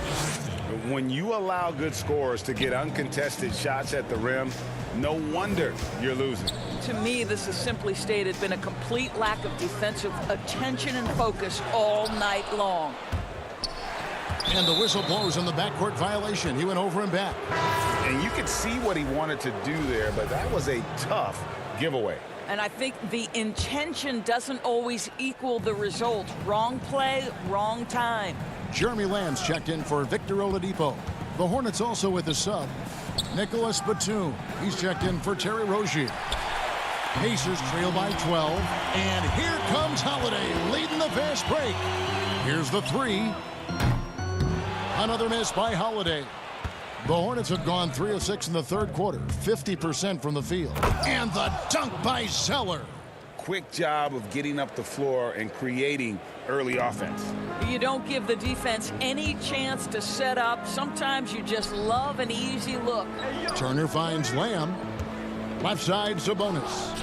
[SPEAKER 6] When you allow good scorers to get uncontested shots at the rim, no wonder you're losing.
[SPEAKER 15] To me, this has simply stated been a complete lack of defensive attention and focus all night long.
[SPEAKER 3] And the whistle blows on the backcourt violation. He went over and back.
[SPEAKER 5] And you could see what he wanted to do there, but that was a tough giveaway.
[SPEAKER 15] And I think the intention doesn't always equal the result. Wrong play, wrong time.
[SPEAKER 3] Jeremy Lamb's checked in for Victor Oladipo. The Hornets also with a sub. Nicholas Batum. He's checked in for Terry Rozier. Pacers trail by 12. And here comes Holiday leading the fast break. Here's the 3. Another miss by Holiday. The Hornets have gone 3 of 6 in the third quarter, 50% from the field. And the dunk by Zeller.
[SPEAKER 6] Quick job of getting up the floor and creating early offense.
[SPEAKER 15] You don't give the defense any chance to set up. Sometimes you just love an easy look.
[SPEAKER 3] Turner finds Lamb. Left side, Sabonis.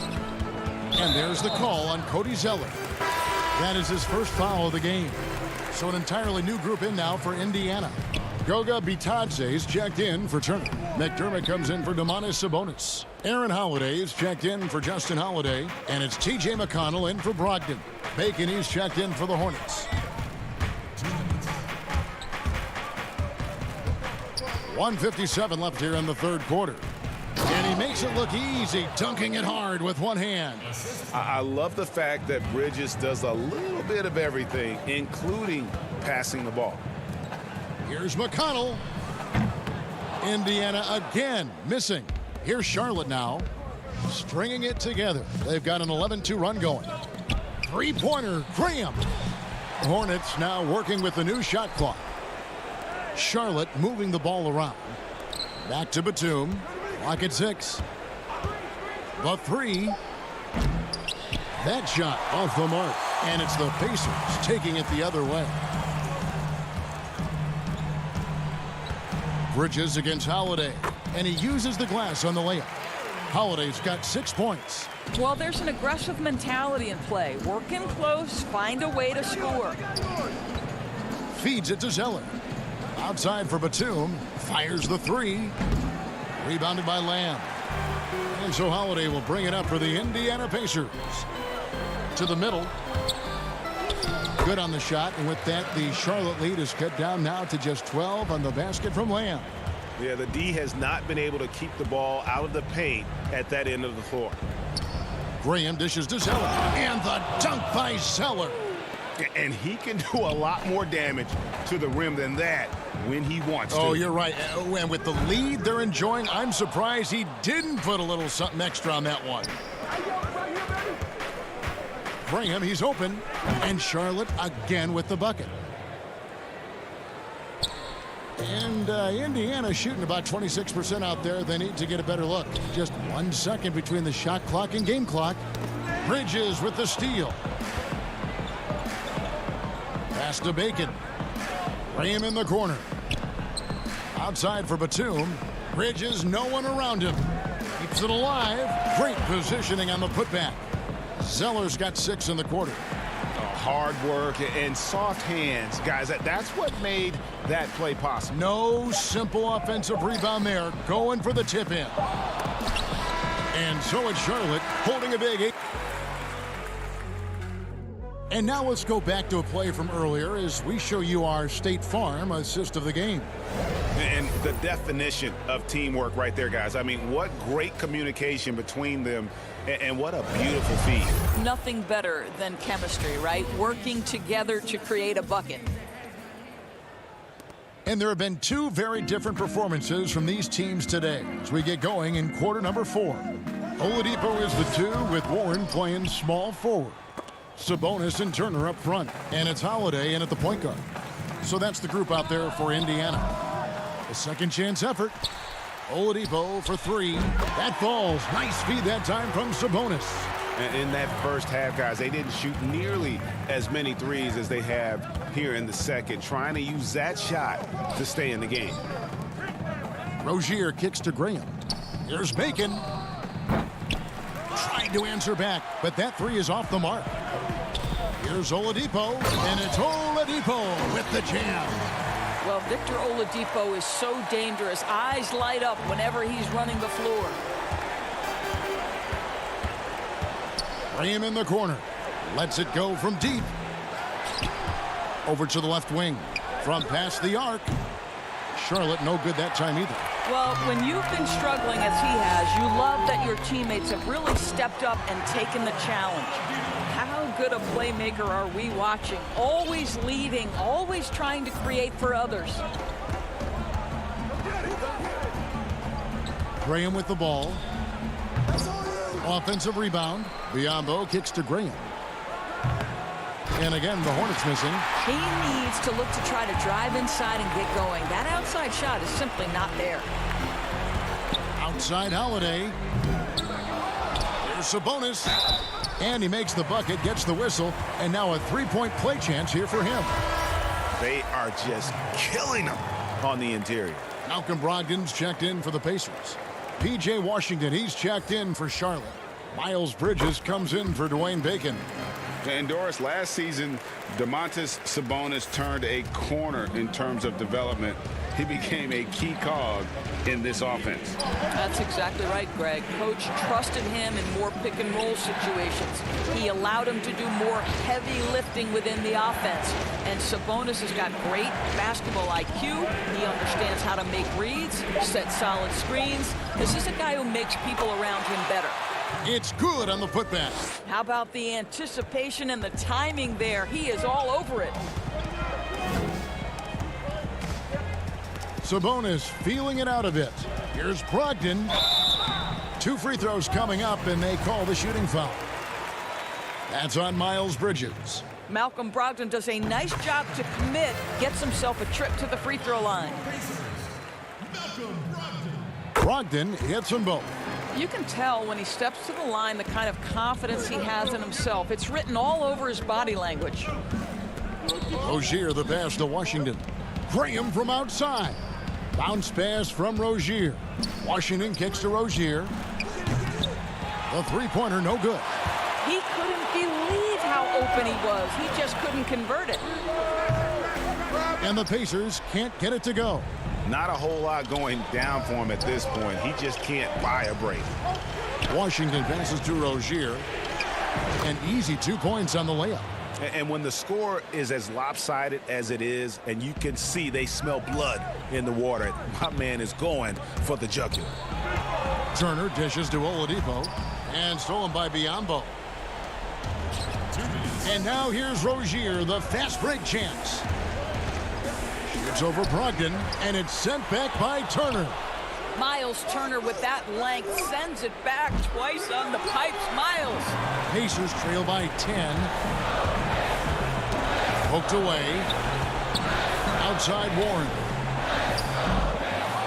[SPEAKER 3] And there's the call on Cody Zeller. That is his first foul of the game. So an entirely new group in now for Indiana. Goga Bitadze is checked in for Turner. McDermott comes in for Domantas Sabonis. Aaron Holiday is checked in for Justin Holiday. And it's T.J. McConnell in for Brogdon. Bacon is checked in for the Hornets. 1:57 left here in the third quarter. And he makes it look easy, dunking it hard with one hand.
[SPEAKER 5] I love the fact that Bridges does a little bit of everything, including passing the ball.
[SPEAKER 3] Here's McConnell. Indiana again missing. Here's Charlotte now, stringing it together. They've got an 11-2 run going. Three-pointer, Graham. Hornets now working with the new shot clock. Charlotte moving the ball around. Back to Batum. Clock at 6. The 3. That shot off the mark. And it's the Pacers taking it the other way. Bridges against Holiday. And he uses the glass on the layup. Holiday's got 6 points.
[SPEAKER 15] Well, there's an aggressive mentality in play. Work in close, find a way to score.
[SPEAKER 3] Feeds it to Zeller. Outside for Batum. Fires the 3. Rebounded by Lamb. And so Holiday will bring it up for the Indiana Pacers. To the middle. Good on the shot. And with that, the Charlotte lead is cut down now to just 12 on the basket from Lamb.
[SPEAKER 5] Yeah, the D has not been able to keep the ball out of the paint at that end of the floor.
[SPEAKER 3] Graham dishes to Zeller. And the dunk by Zeller.
[SPEAKER 5] And he can do a lot more damage to the rim than that when he wants to.
[SPEAKER 3] Oh, you're right. And with the lead they're enjoying, I'm surprised he didn't put a little something extra on that one. Graham, he's open. And Charlotte again with the bucket. And Indiana shooting about 26% out there. They need to get a better look. Just 1 second between the shot clock and game clock. Bridges with the steal. Pass to Bacon. Graham in the corner. Outside for Batum. Bridges, no one around him. Keeps it alive. Great positioning on the putback. Zeller's got 6 in the quarter.
[SPEAKER 5] Hard work and soft hands, guys. That's what made that play possible.
[SPEAKER 3] No simple offensive rebound there. Going for the tip in. And so it's Charlotte holding a big 8. And now let's go back to a play from earlier as we show you our State Farm assist of the game.
[SPEAKER 5] And the definition of teamwork right there, guys. I mean, what great communication between them, and what a beautiful feed.
[SPEAKER 15] Nothing better than chemistry, right? Working together to create a bucket.
[SPEAKER 3] And there have been 2 very different performances from these teams today as we get going in quarter number 4. Oladipo is the 2 with Warren playing small forward. Sabonis and Turner up front. And it's Holiday in at the point guard. So that's the group out there for Indiana. A second chance effort. Oladipo for 3. That falls. Nice feed that time from Sabonis.
[SPEAKER 5] And in that first half, guys, they didn't shoot nearly as many threes as they have here in the second, trying to use that shot to stay in the game.
[SPEAKER 3] Rozier kicks to Graham. Here's Bacon. Trying to answer back, but that 3 is off the mark. Here's Oladipo, and it's Oladipo with the jam.
[SPEAKER 15] Well, Victor Oladipo is so dangerous. Eyes light up whenever he's running the floor.
[SPEAKER 3] Graham in the corner. Lets it go from deep. Over to the left wing. From past the arc. Charlotte no good that time either.
[SPEAKER 15] Well, when you've been struggling as he has, you love that your teammates have really stepped up and taken the challenge. How good a playmaker are we watching? Always leading, always trying to create for others.
[SPEAKER 3] Graham with the ball. Offensive rebound. Biyombo kicks to Graham. And again, the Hornets missing.
[SPEAKER 15] He needs to look to try to drive inside and get going. That outside shot is simply not there.
[SPEAKER 3] Outside Holiday. There's Sabonis. And he makes the bucket, gets the whistle, and now a 3-point play chance here for him.
[SPEAKER 5] They are just killing them on the interior.
[SPEAKER 3] Malcolm Brogdon's checked in for the Pacers. P.J. Washington, he's checked in for Charlotte. Miles Bridges comes in for Dwayne Bacon.
[SPEAKER 6] And Doris, last season, Domantas Sabonis turned a corner in terms of development. He became a key cog in this offense.
[SPEAKER 15] That's exactly right, Greg. Coach trusted him in more pick-and-roll situations. He allowed him to do more heavy lifting within the offense. And Sabonis has got great basketball IQ. He understands how to make reads, set solid screens. This is a guy who makes people around him better.
[SPEAKER 3] It's good on the putback.
[SPEAKER 15] How about the anticipation and the timing there? He is all over it.
[SPEAKER 3] Sabonis feeling it out a bit. Here's Brogdon. 2 free throws coming up, and they call the shooting foul. That's on Miles Bridges.
[SPEAKER 15] Malcolm Brogdon does a nice job to commit, gets himself a trip to the free throw line.
[SPEAKER 3] Brogdon hits them both.
[SPEAKER 15] You can tell when he steps to the line the kind of confidence he has in himself. It's written all over his body language.
[SPEAKER 3] Rozier the pass to Washington. Graham from outside. Bounce pass from Rozier. Washington kicks to Rozier. The 3-pointer no good.
[SPEAKER 15] He couldn't believe how open he was. He just couldn't convert it.
[SPEAKER 3] And the Pacers can't get it to go.
[SPEAKER 5] Not a whole lot going down for him at this point. He just can't buy a break.
[SPEAKER 3] Washington passes to Rozier. An easy 2 points on the layup.
[SPEAKER 5] And when the score is as lopsided as it is, and you can see they smell blood in the water, my man is going for the jugular.
[SPEAKER 3] Turner dishes to Oladipo. And stolen by Biyombo. And now here's Rozier, the fast break chance. Shoots over Brogdon, and it's sent back by Turner.
[SPEAKER 15] Miles Turner with that length sends it back twice on the pipes. Miles.
[SPEAKER 3] Pacers trail by 10. Poked away. Outside Warren.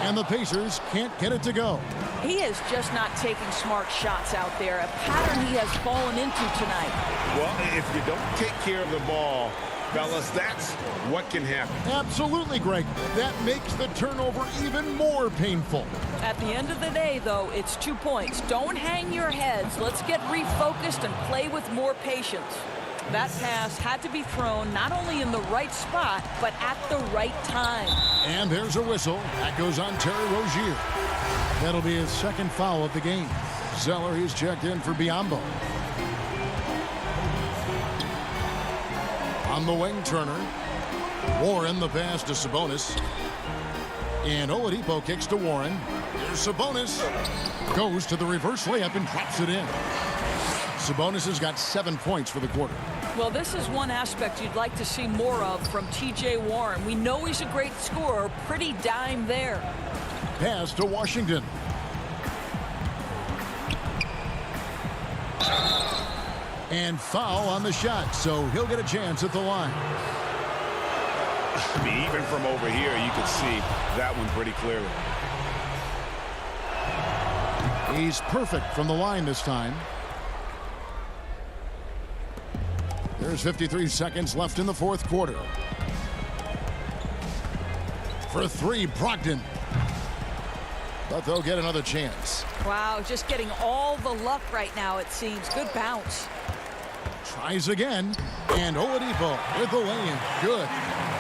[SPEAKER 3] And the Pacers can't get it to go.
[SPEAKER 15] He is just not taking smart shots out there, a pattern he has fallen into tonight.
[SPEAKER 5] Well, if you don't take care of the ball, fellas, that's what can happen.
[SPEAKER 3] Absolutely, Greg. That makes the turnover even more painful.
[SPEAKER 15] At the end of the day, though, it's 2 points. Don't hang your heads. Let's get refocused and play with more patience. That pass had to be thrown not only in the right spot, but at the right time.
[SPEAKER 3] And there's a whistle. That goes on Terry Rozier. That'll be his second foul of the game. Zeller, he's checked in for Biyombo. On the wing, Turner. Warren, the pass to Sabonis. And Oladipo kicks to Warren. Here's Sabonis. Goes to the reverse layup and drops it in. Sabonis has got 7 points for the quarter.
[SPEAKER 15] Well, this is one aspect you'd like to see more of from T.J. Warren. We know he's a great scorer. Pretty dime there.
[SPEAKER 3] Pass to Washington. And foul on the shot, so he'll get a chance at the line.
[SPEAKER 5] I mean, even from over here, you can see that one pretty clearly.
[SPEAKER 3] He's perfect from the line this time. There's 53 seconds left in the fourth quarter. For three, Brogdon. But they'll get another chance.
[SPEAKER 15] Wow, just getting all the luck right now, it seems. Good bounce.
[SPEAKER 3] Tries again, and Oladipo with the lay-in. Good.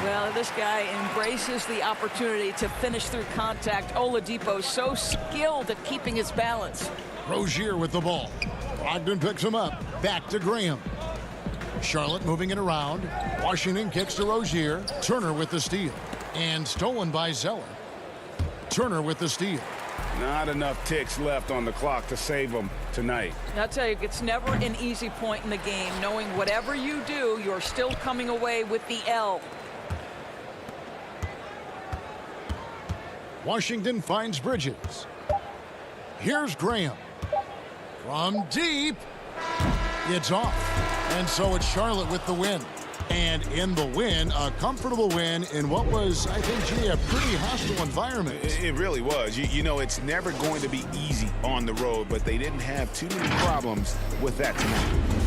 [SPEAKER 15] Well, this guy embraces the opportunity to finish through contact. Oladipo so skilled at keeping his balance.
[SPEAKER 3] Rozier with the ball. Brogdon picks him up. Back to Graham. Charlotte moving it around. Washington kicks to Rozier. Turner with the steal. And stolen by Zeller. Turner with the steal.
[SPEAKER 5] Not enough ticks left on the clock to save them tonight.
[SPEAKER 15] I'll tell you, it's never an easy point in the game, knowing whatever you do, you're still coming away with the L.
[SPEAKER 3] Washington finds Bridges. Here's Graham. From deep. It's off. And so it's Charlotte with the win. And in the win, a comfortable win in what was, I think, gee, a pretty hostile environment.
[SPEAKER 5] It really was. You know, it's never going to be easy on the road, but they didn't have too many problems with that tonight.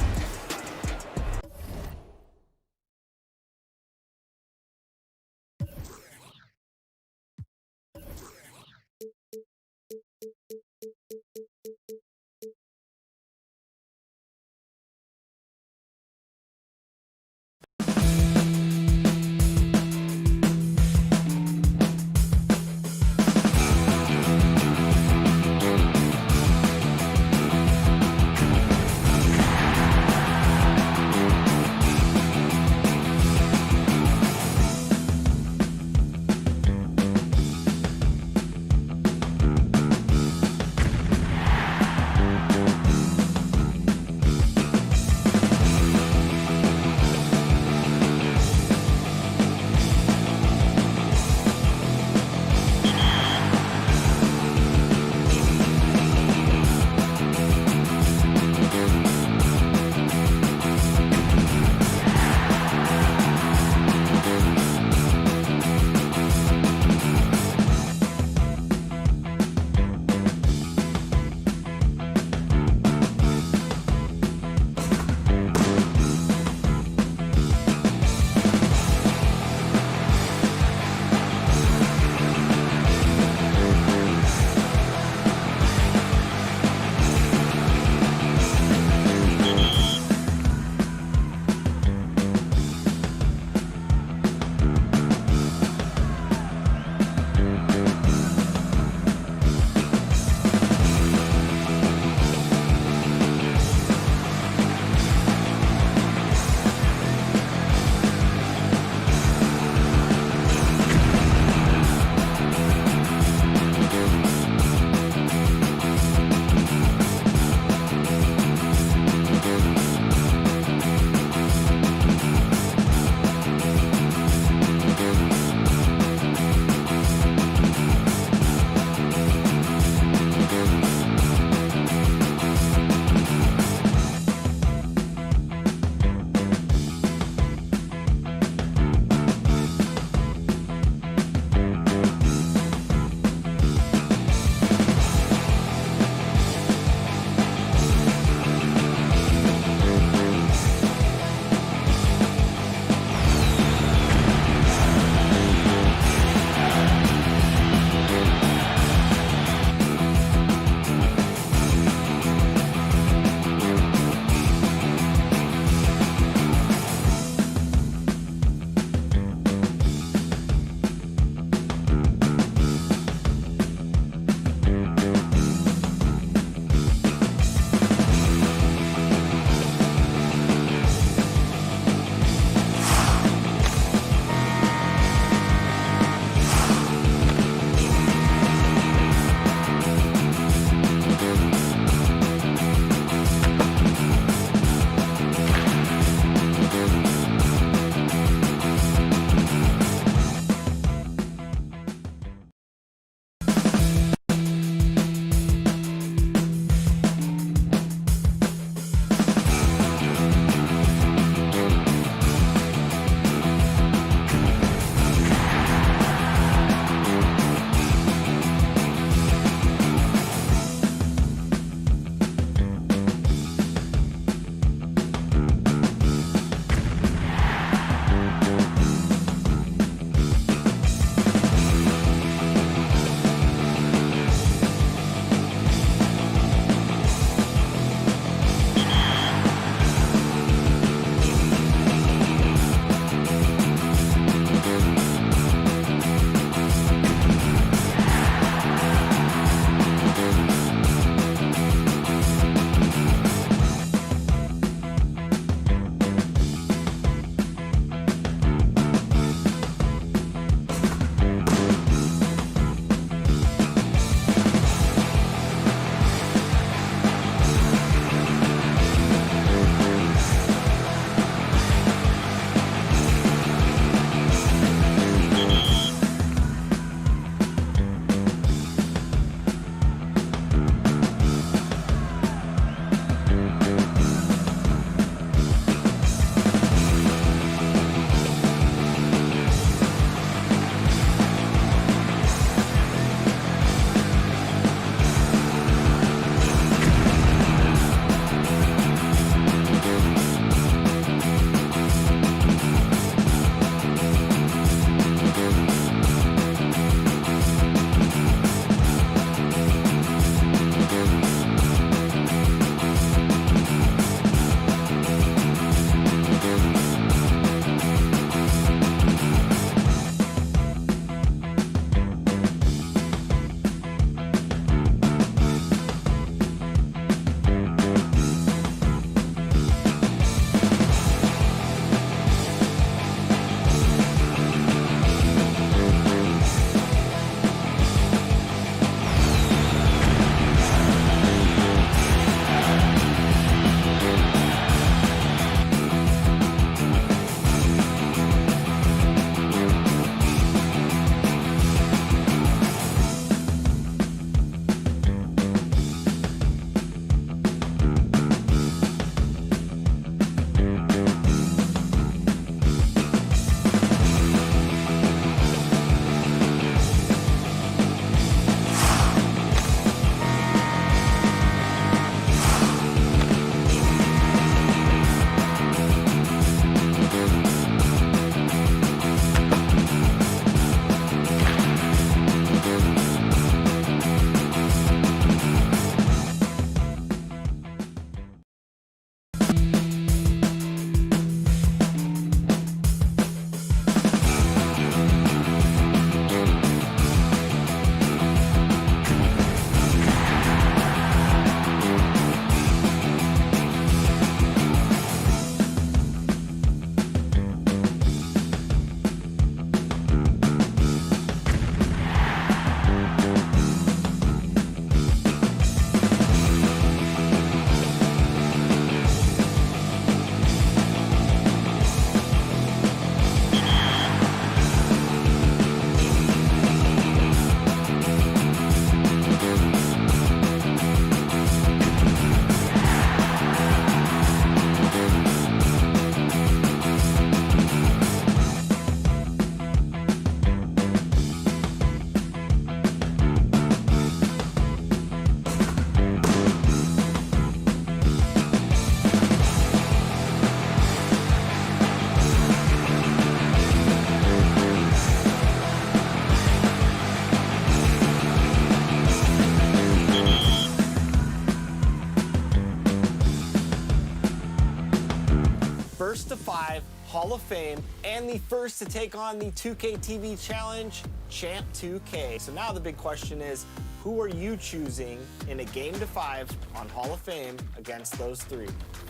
[SPEAKER 11] first to 5 Hall of Fame and the first to take on the 2K TV Challenge, Champ 2K. So now the big question is, who are you choosing in a game to 5 on Hall of Fame against those 3?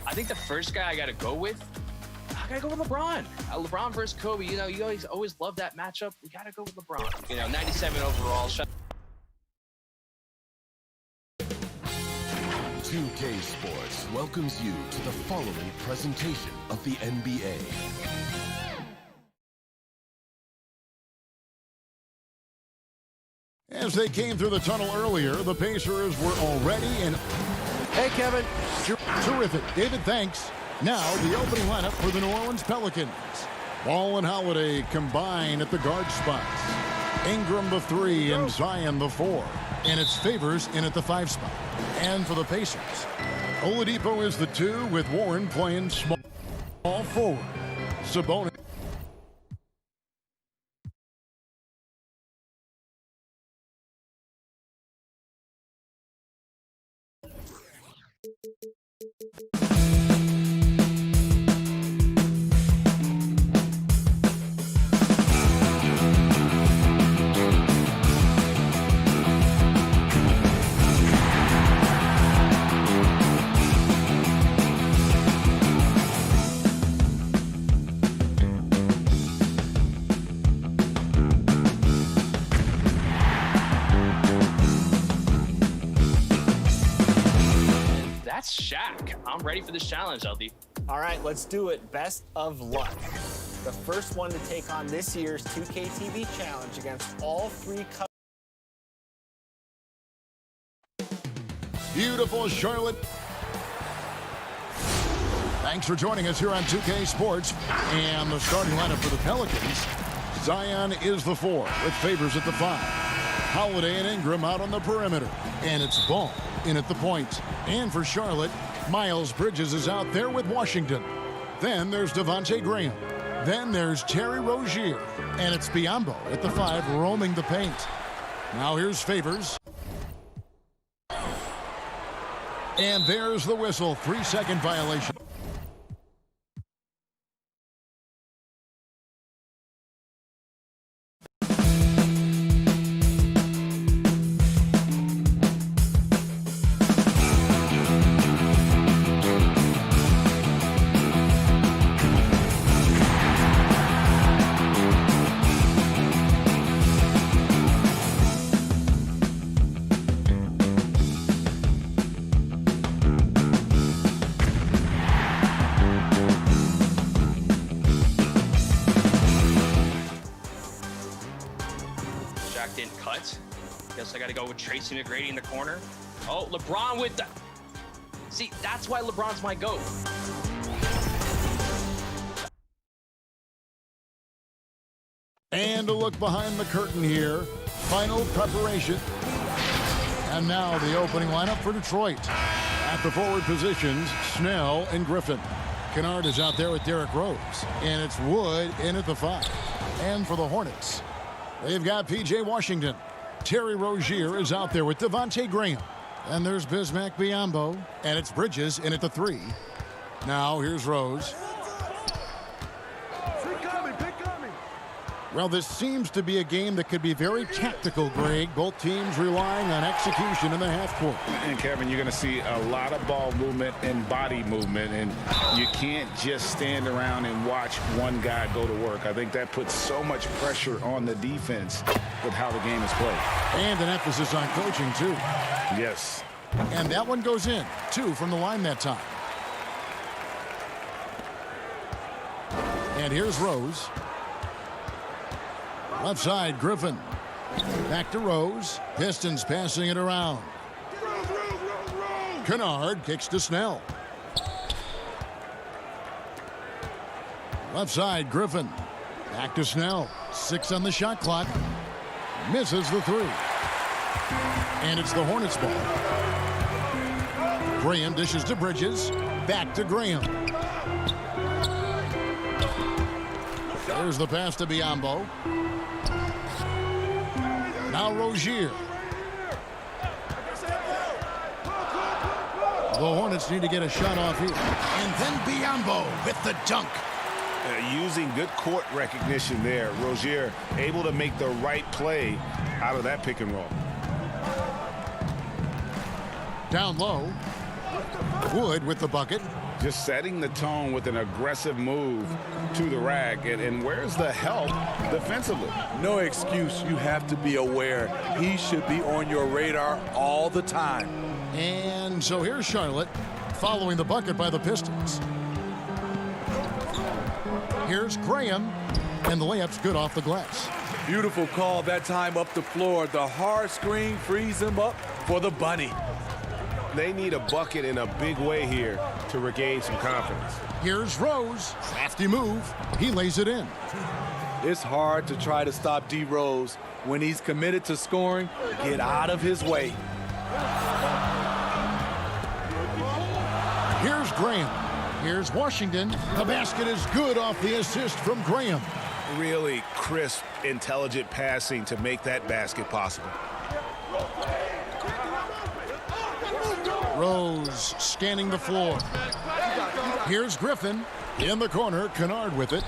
[SPEAKER 16] I think the first guy I got to go with, I got to go with LeBron. LeBron versus Kobe. You know, you always love that matchup. We got to go with LeBron. You know, 97 overall.
[SPEAKER 12] 2K Sports welcomes you to the following presentation of the NBA.
[SPEAKER 3] As they came through the tunnel earlier, the Pacers were already in.
[SPEAKER 8] Hey, Kevin.
[SPEAKER 3] Terrific. David, thanks. Now, the opening lineup for the New Orleans Pelicans. Ball and Holiday combine at the guard spots. Ingram the 3 and Zion the 4. And it's Favors in at the 5 spot. And for the Pacers, Oladipo is the 2 with Warren playing small forward. Sabonis.
[SPEAKER 16] That's Shaq. I'm ready for this challenge, LD.
[SPEAKER 11] All right, let's do it. Best of luck. The first one to take on this year's 2K TV Challenge against all 3
[SPEAKER 3] Beautiful Charlotte. Thanks for joining us here on 2K Sports. And the starting lineup for the Pelicans. Zion is the 4 with Favors at the 5. Holiday and Ingram out on the perimeter. And it's Ball in at the point. And for Charlotte, Miles Bridges is out there with Washington. Then there's Devontae Graham. Then there's Terry Rozier. And it's Biyombo at the 5 roaming the paint. Now here's Favors. And there's the whistle. 3-second violation.
[SPEAKER 16] Didn't cut. Guess I got to go with Tracy McGrady in the corner. Oh, LeBron with the... See, that's why LeBron's my GOAT.
[SPEAKER 3] And a look behind the curtain here. Final preparation. And now the opening lineup for Detroit. At the forward positions, Snell and Griffin. Kennard is out there with Derrick Rose. And it's Wood in at the 5. And for the Hornets, they've got P.J. Washington. Terry Rozier is out there with Devontae Graham. And there's Bismack Biyombo. And it's Bridges in at the 3. Now here's Rose. Well, this seems to be a game that could be very tactical, Greg. Both teams relying on execution in the half court.
[SPEAKER 6] And, Kevin, you're going to see a lot of ball movement and body movement, and you can't just stand around and watch one guy go to work. I think that puts so much pressure on the defense with how the game is played.
[SPEAKER 3] And an emphasis on coaching, too.
[SPEAKER 6] Yes.
[SPEAKER 3] And that one goes in. 2 from the line that time. And here's Rose. Left side, Griffin. Back to Rose. Pistons passing it around. Kennard kicks to Snell. Left side, Griffin. Back to Snell. 6 on the shot clock. Misses the 3. And it's the Hornets ball. Graham dishes to Bridges. Back to Graham. There's the pass to Biyombo. Now Rozier. The Hornets need to get a shot off here.
[SPEAKER 9] And then Biyombo with the dunk.
[SPEAKER 5] Using good court recognition there. Rozier able to make the right play out of that pick and roll.
[SPEAKER 3] Down low. Wood with the bucket.
[SPEAKER 5] Just setting the tone with an aggressive move to the rack. And where's the help defensively?
[SPEAKER 4] No excuse. You have to be aware. He should be on your radar all the time.
[SPEAKER 3] And so here's Charlotte following the bucket by the Pistons. Here's Graham, and the layup's good off the glass.
[SPEAKER 4] Beautiful call that time up the floor. The hard screen frees him up for the bunny.
[SPEAKER 5] They need a bucket in a big way here to regain some confidence.
[SPEAKER 3] Here's Rose. Crafty move. He lays it in.
[SPEAKER 4] It's hard to try to stop D. Rose. When he's committed to scoring, get out of his way.
[SPEAKER 3] Here's Graham. Here's Washington. The basket is good off the assist from Graham.
[SPEAKER 5] Really crisp, intelligent passing to make that basket possible.
[SPEAKER 3] Rose scanning the floor. Here's Griffin in the corner. Kennard with it.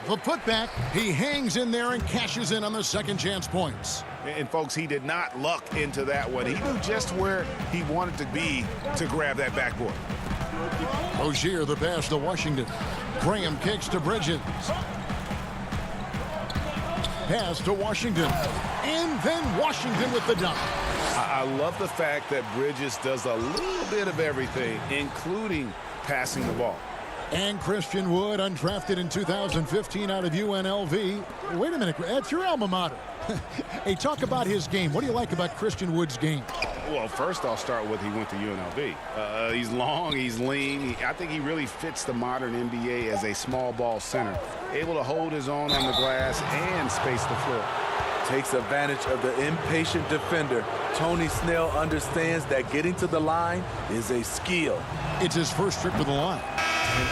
[SPEAKER 3] The putback. He hangs in there and cashes in on the second chance points.
[SPEAKER 5] And folks, he did not luck into that one. He knew just where he wanted to be to grab that backboard.
[SPEAKER 3] Rozier the pass to Washington. Graham kicks to Bridges. Pass to Washington. And then Washington with the dunk.
[SPEAKER 5] I love the fact that Bridges does a little bit of everything, including passing the ball.
[SPEAKER 3] And Christian Wood, undrafted in 2015 out of UNLV. Wait a minute, that's your alma mater. Hey, talk about his game. What do you like about Christian Wood's game?
[SPEAKER 5] Well, first I'll start with he went to UNLV. He's long, he's lean. I think he really fits the modern NBA as a small ball center. Able to hold his own on the glass and space the floor.
[SPEAKER 4] Takes advantage of the impatient defender. Tony Snell understands that getting to the line is a skill.
[SPEAKER 3] It's his first trip to the line.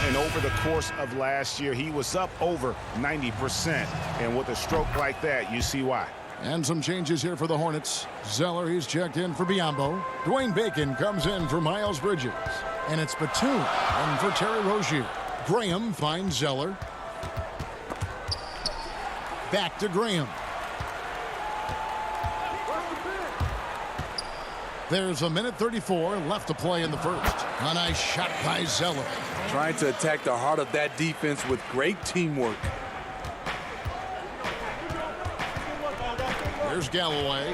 [SPEAKER 5] And over the course of last year, he was up over 90%. And with a stroke like that, you see why.
[SPEAKER 3] And some changes here for the Hornets. Zeller, he's checked in for Biyombo. Dwayne Bacon comes in for Miles Bridges. And it's Batum and for Terry Rozier. Graham finds Zeller. Back to Graham. There's a minute 34 left to play in the first. A nice shot by Zeller.
[SPEAKER 4] Trying to attack the heart of that defense with great teamwork.
[SPEAKER 3] Here's Galloway.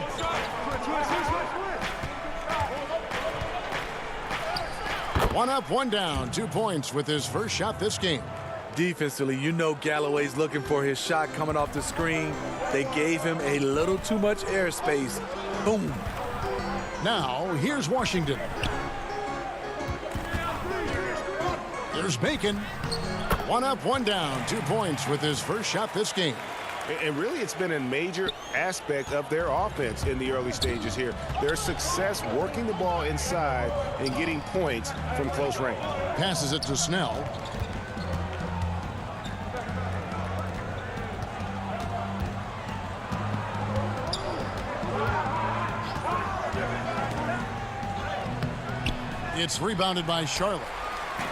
[SPEAKER 3] One up, one down. 2 points with his first shot this game.
[SPEAKER 4] Defensively, you know Galloway's looking for his shot coming off the screen. They gave him a little too much airspace. Boom.
[SPEAKER 3] Now, here's Washington. Here's Bacon. One up, one down. 2 points with his first shot this game.
[SPEAKER 5] And really, it's been a major aspect of their offense in the early stages here. Their success working the ball inside and getting points from close range.
[SPEAKER 3] Passes it to Snell. It's rebounded by Charlotte.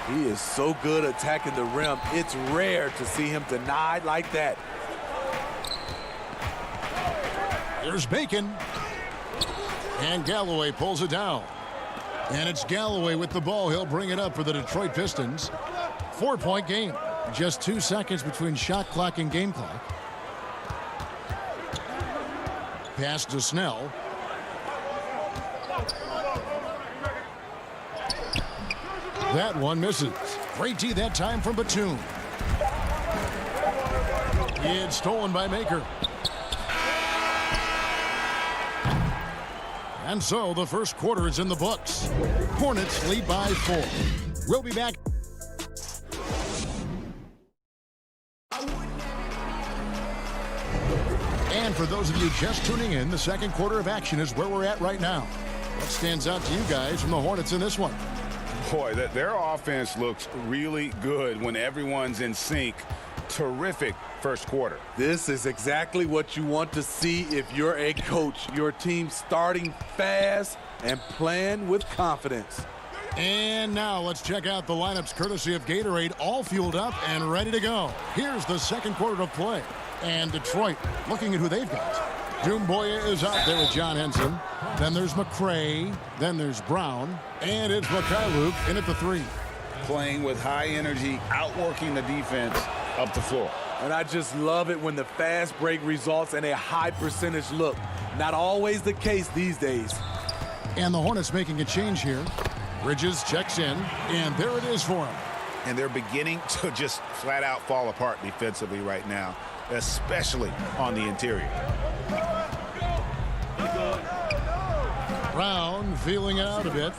[SPEAKER 4] He is so good attacking the rim. It's rare to see him denied like that.
[SPEAKER 3] There's Bacon. And Galloway pulls it down. And it's Galloway with the ball. He'll bring it up for the Detroit Pistons. 4-point game. Just 2 seconds between shot clock and game clock. Pass to Snell. That one misses. Great D that time from Batum. It's stolen by Maker. And so the first quarter is in the books. Hornets lead by 4. We'll be back. And for those of you just tuning in, the second quarter of action is where we're at right now. What stands out to you guys from the Hornets in this one?
[SPEAKER 5] Boy, their offense looks really good when everyone's in sync. Terrific first quarter.
[SPEAKER 4] This is exactly what you want to see if you're a coach. Your team starting fast and playing with confidence.
[SPEAKER 3] And now let's check out the lineups courtesy of Gatorade, all fueled up and ready to go. Here's the second quarter of play. And Detroit looking at who they've got. Doomboya is out there with John Henson. Then there's McCray. Then there's Brown. And it's Mikhailuk in at the 3.
[SPEAKER 6] Playing with high energy, outworking the defense up the floor.
[SPEAKER 4] And I just love it when the fast break results in a high percentage look. Not always the case these days.
[SPEAKER 3] And the Hornets making a change here. Bridges checks in, and there it is for him.
[SPEAKER 6] And they're beginning to just flat out fall apart defensively right now, especially on the interior.
[SPEAKER 3] Brown feeling it out a bit.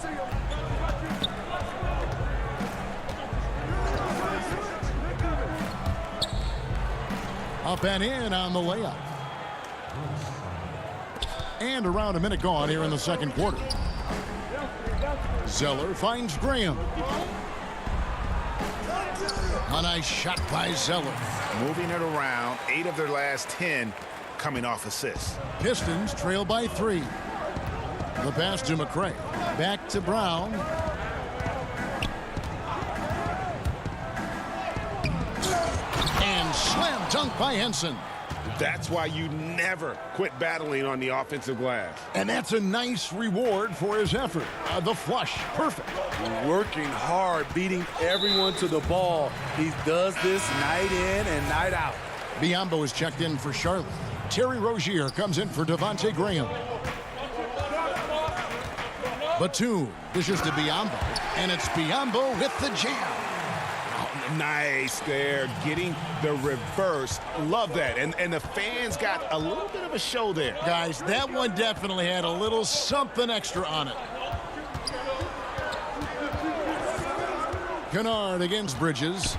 [SPEAKER 3] Up and in on the layup. And around a minute gone here in the second quarter. Zeller finds Graham. A nice shot by Zeller.
[SPEAKER 6] Moving it around, 8 of their last 10 coming off assists.
[SPEAKER 3] Pistons trail by 3. The pass to McCray. Back to Brown. And slam dunk by Henson.
[SPEAKER 6] That's why you never quit battling on the offensive glass.
[SPEAKER 3] And that's a nice reward for his effort. The flush, perfect.
[SPEAKER 4] Working hard, beating everyone to the ball. He does this night in and night out.
[SPEAKER 3] Biyombo is checked in for Charlotte. Terry Rozier comes in for Devontae Graham. Batum dishes to Biyombo, and it's Biyombo with the jam.
[SPEAKER 6] Nice there, getting the reverse. Love that. And the fans got a little bit of a show there.
[SPEAKER 3] Guys, that one definitely had a little something extra on it. Kennard against Bridges.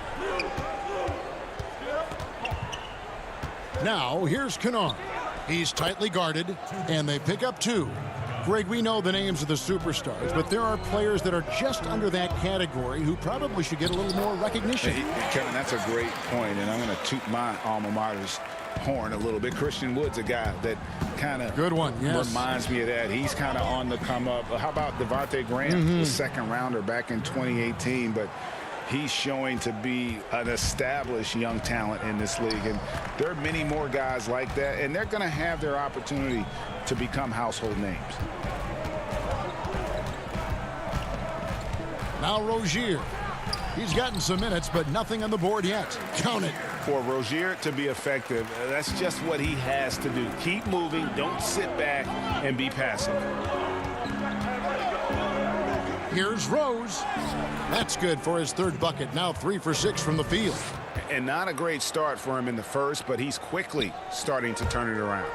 [SPEAKER 3] Now, here's Kennard. He's tightly guarded, and they pick up 2. Greg, we know the names of the superstars, but there are players that are just under that category who probably should get a little more recognition.
[SPEAKER 6] Hey, Kevin, that's a great point, and I'm going to toot my alma mater's horn a little bit. Christian Wood's a guy that kind of reminds me of that. He's kind of on the come up. How about Devontae Graham, the second rounder back in 2018, but he's showing to be an established young talent in this league, and there are many more guys like that, and they're going to have their opportunity to become household names.
[SPEAKER 3] Now Rozier. He's gotten some minutes, but nothing on the board yet. Count it.
[SPEAKER 6] For Rozier to be effective, that's just what he has to do. Keep moving, don't sit back and be passive.
[SPEAKER 3] Here's Rose. That's good for his 3rd bucket. Now 3 for 6 from the field.
[SPEAKER 6] And not a great start for him in the first, but he's quickly starting to turn it around.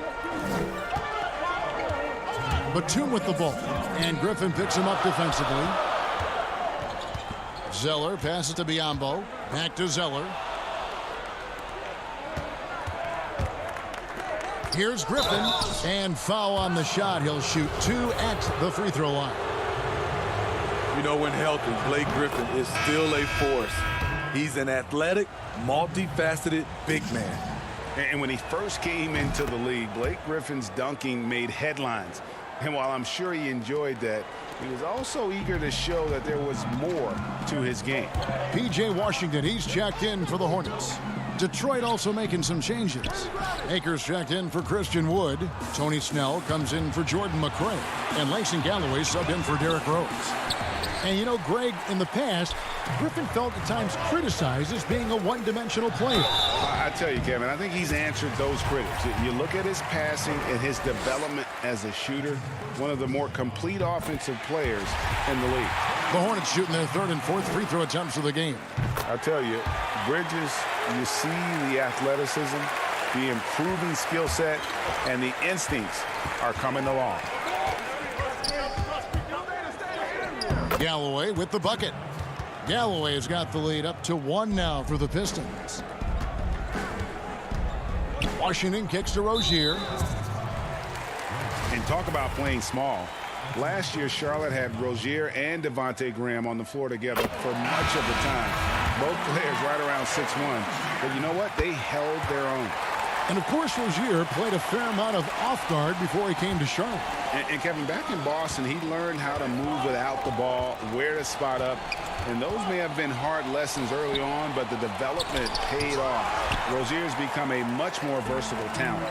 [SPEAKER 3] Batum with the ball, and Griffin picks him up defensively. Zeller passes to Biyombo. Back to Zeller. Here's Griffin, and foul on the shot. He'll shoot 2 at the free throw line.
[SPEAKER 4] You know, when healthy, Blake Griffin is still a force. He's an athletic, multifaceted big man.
[SPEAKER 6] And when he first came into the league, Blake Griffin's dunking made headlines. And while I'm sure he enjoyed that, he was also eager to show that there was more to his game.
[SPEAKER 3] P.J. Washington, he's checked in for the Hornets. Detroit also making some changes. Akers checked in for Christian Wood. Tony Snell comes in for Jordan McCray. And Langston Galloway subbed in for Derrick Rose. And you know, Greg, in the past, Griffin felt at times criticized as being a one-dimensional player.
[SPEAKER 6] I tell you, Kevin, I think he's answered those critics. You look at his passing and his development as a shooter, one of the more complete offensive players in the league.
[SPEAKER 3] The Hornets shooting their 3rd and 4th free throw attempts of the game.
[SPEAKER 6] I tell you, Bridges, you see the athleticism, the improving skill set, and the instincts are coming along.
[SPEAKER 3] Galloway with the bucket. Galloway has got the lead up to 1 now for the Pistons. Washington kicks to Rozier.
[SPEAKER 6] And talk about playing small. Last year, Charlotte had Rozier and Devontae Graham on the floor together for much of the time. Both players right around 6'1". But you know what? They held their own.
[SPEAKER 3] And, of course, Rozier played a fair amount of off guard before he came to Charlotte.
[SPEAKER 6] And Kevin, back in Boston, he learned how to move without the ball, where to spot up. And those may have been hard lessons early on, but the development paid off. Rozier's become a much more versatile talent.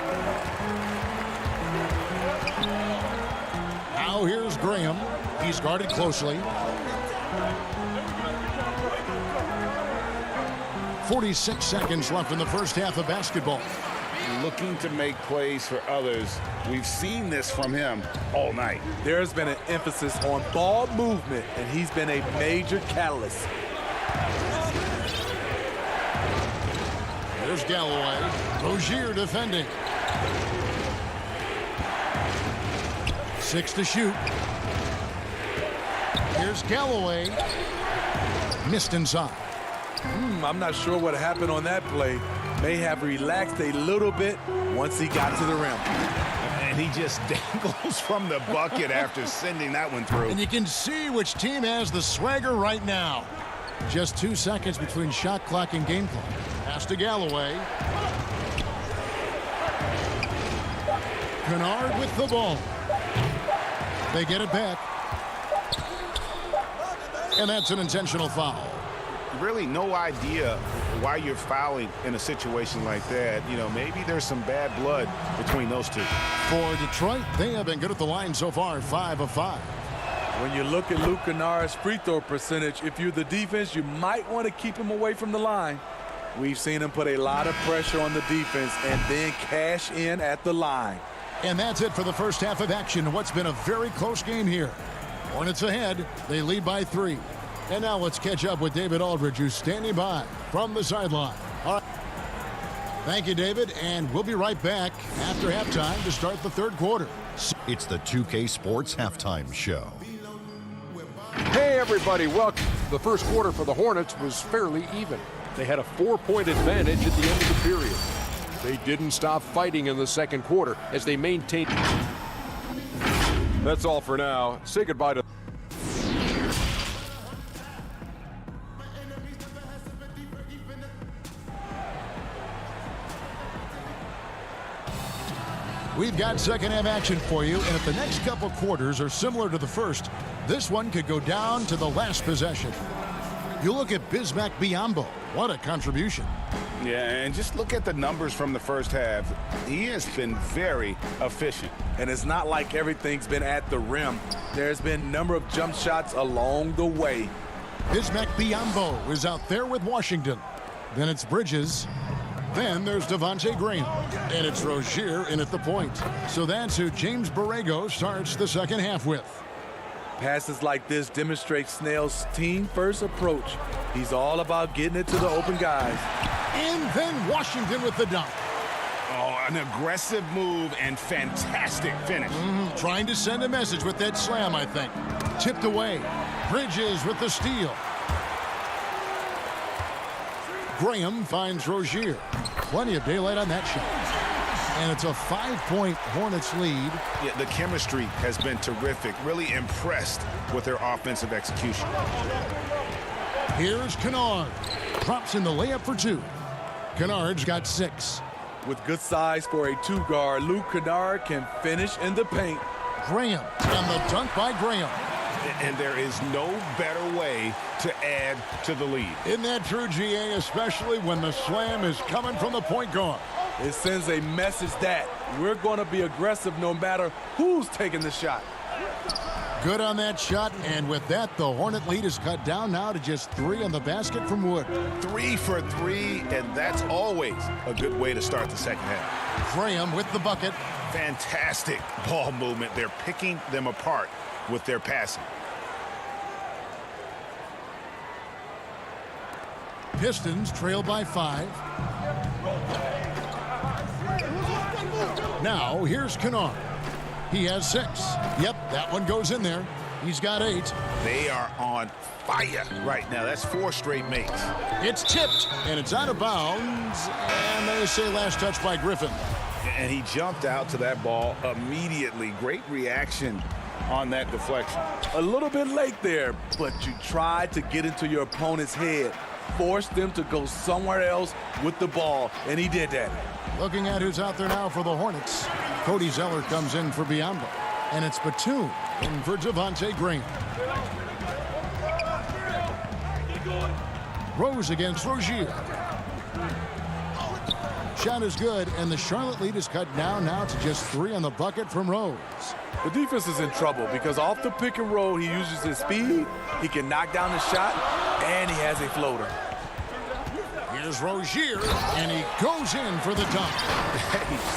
[SPEAKER 3] Now here's Graham. He's guarded closely. 46 seconds left in the first half of basketball.
[SPEAKER 6] Looking to make plays for others. We've seen this from him all night.
[SPEAKER 4] There's been an emphasis on ball movement, and he's been a major catalyst.
[SPEAKER 3] There's Galloway. Rozier defending. 6 to shoot. Here's Galloway. Missed inside.
[SPEAKER 4] I'm not sure what happened on that play. May have relaxed a little bit once he got to the rim.
[SPEAKER 6] And he just dangles from the bucket after sending that one through.
[SPEAKER 3] And you can see which team has the swagger right now. Just 2 seconds between shot clock and game clock. Pass to Galloway. Kennard with the ball. They get it back. And that's an intentional foul.
[SPEAKER 6] Really no idea why you're fouling in a situation like that. You know, maybe there's some bad blood between those two.
[SPEAKER 3] For Detroit, they have been good at the line so far, 5 of 5.
[SPEAKER 4] When you look at Luke Kennard's free throw percentage, if you're the defense, you might want to keep him away from the line. We've seen him put a lot of pressure on the defense and then cash in at the line.
[SPEAKER 3] And that's it for the first half of action. What's been a very close game here. Hornets ahead. They lead by 3. And now let's catch up with David Aldridge, who's standing by from the sideline. All right. Thank you, David, and we'll be right back after halftime to start the third quarter.
[SPEAKER 9] It's the 2K Sports Halftime Show.
[SPEAKER 10] Hey, everybody, welcome. The first quarter for the Hornets was fairly even. They had a 4-point advantage at the end of the period. They didn't stop fighting in the second quarter as they maintained. That's all for now. Say goodbye to...
[SPEAKER 3] We've got second half action for you, and if the next couple quarters are similar to the first, this one could go down to the last possession. You look at Bismack Biyombo. What a contribution.
[SPEAKER 6] Yeah, and just look at the numbers from the first half. He has been very efficient.
[SPEAKER 4] And it's not like everything's been at the rim. There's been a number of jump shots along the way.
[SPEAKER 3] Bismack Biyombo is out there with Washington. Then it's Bridges. Then there's Devontae Graham. And it's Rozier in at the point. So that's who James Borrego starts the second half with.
[SPEAKER 4] Passes like this demonstrate Snell's team-first approach. He's all about getting it to the open guys.
[SPEAKER 3] And then Washington with the dunk.
[SPEAKER 6] Oh, an aggressive move and fantastic finish.
[SPEAKER 3] Trying to send a message with that slam, I think. Tipped away. Bridges with the steal. Graham finds Rozier. Plenty of daylight on that shot. And it's a 5-point Hornets lead.
[SPEAKER 6] Yeah, the chemistry has been terrific. Really impressed with their offensive execution.
[SPEAKER 3] Here's Kennard. Drops in the layup for 2. Kennard's got 6.
[SPEAKER 4] With good size for a 2-guard, Luke Kennard can finish in the paint.
[SPEAKER 3] Graham, and the dunk by Graham.
[SPEAKER 6] And there is no better way to add to the lead.
[SPEAKER 3] Isn't that true, GA, especially when the slam is coming from the point guard?
[SPEAKER 4] It sends a message that we're going to be aggressive no matter who's taking the shot.
[SPEAKER 3] Good on that shot, and with that, the Hornet lead is cut down now to just 3 on the basket from Wood.
[SPEAKER 6] 3 for 3, and that's always a good way to start the second half.
[SPEAKER 3] Graham with the bucket.
[SPEAKER 6] Fantastic ball movement. They're picking them apart with their passing.
[SPEAKER 3] Pistons trail by 5. Now, here's Kennard. He has 6. Yep, that one goes in there. He's got 8.
[SPEAKER 6] They are on fire right now. That's 4 straight makes.
[SPEAKER 3] It's tipped, and it's out of bounds. And they say last touch by Griffin.
[SPEAKER 6] And he jumped out to that ball immediately. Great reaction on that deflection.
[SPEAKER 4] A little bit late there, but you tried to get into your opponent's head. Force them to go somewhere else with the ball, and he did that.
[SPEAKER 3] Looking at who's out there now for the Hornets. Cody Zeller comes in for Biombo. And it's Batum in for Devontae Graham. Rose against Rozier. Shot is good, and the Charlotte lead is cut down now to just 3 on the bucket from Rose.
[SPEAKER 4] The defense is in trouble because off the pick and roll, he uses his speed, he can knock down the shot, and he has a floater.
[SPEAKER 3] Here's Rozier, and he goes in for the dunk.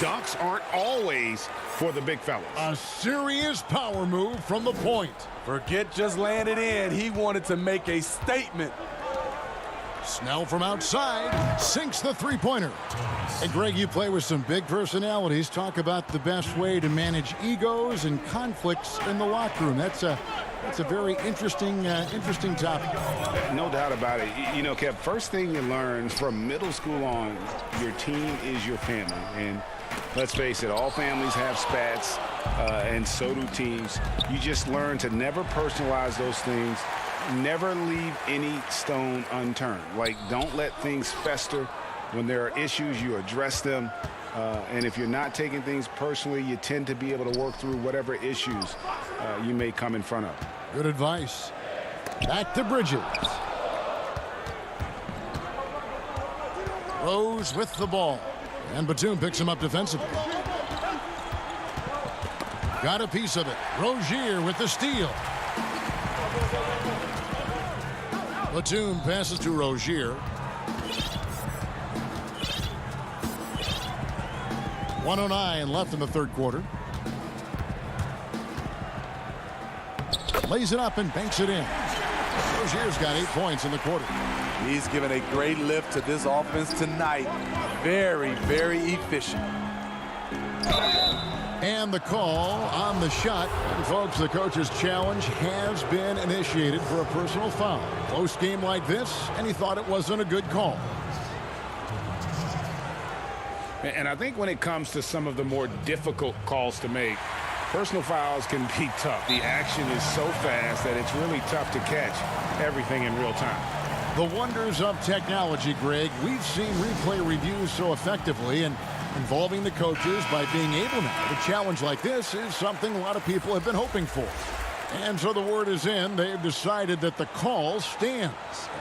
[SPEAKER 5] Dunks aren't always for the big fellas.
[SPEAKER 3] A serious power move from the point.
[SPEAKER 4] Forget just laying it in. He wanted to make a statement.
[SPEAKER 3] Snell from outside sinks the three-pointer. And Greg, you play with some big personalities. Talk about the best way to manage egos and conflicts in the locker room. That's a very interesting topic.
[SPEAKER 6] No doubt about it. You know, Kev, first thing you learn from middle school on, your team is your family. And let's face it, all families have spats, and so do teams. You just learn to never personalize those things. Never leave any stone unturned. Like, don't let things fester. When there are issues, you address them. And if you're not taking things personally, you tend to be able to work through whatever issues you may come in front of.
[SPEAKER 3] Good advice. Back to Bridges. Rose with the ball. And Batum picks him up defensively. Got a piece of it. Rozier with the steal. Batum passes to Rozier. 1:09 left in the third quarter. Lays it up and banks it in. Rozier's got 8 points in the quarter.
[SPEAKER 4] He's given a great lift to this offense tonight. Very, very efficient.
[SPEAKER 3] And the call on the shot. And folks, the coach's challenge has been initiated for a personal foul. Close game like this, and he thought it wasn't a good call.
[SPEAKER 5] And I think when it comes to some of the more difficult calls to make, personal fouls can be tough. The action is so fast that it's really tough to catch everything in real time.
[SPEAKER 3] The wonders of technology, Greg. We've seen replay reviews so effectively, and involving the coaches by being able now to challenge like this is something a lot of people have been hoping for. And so the word is in. They've decided that the call stands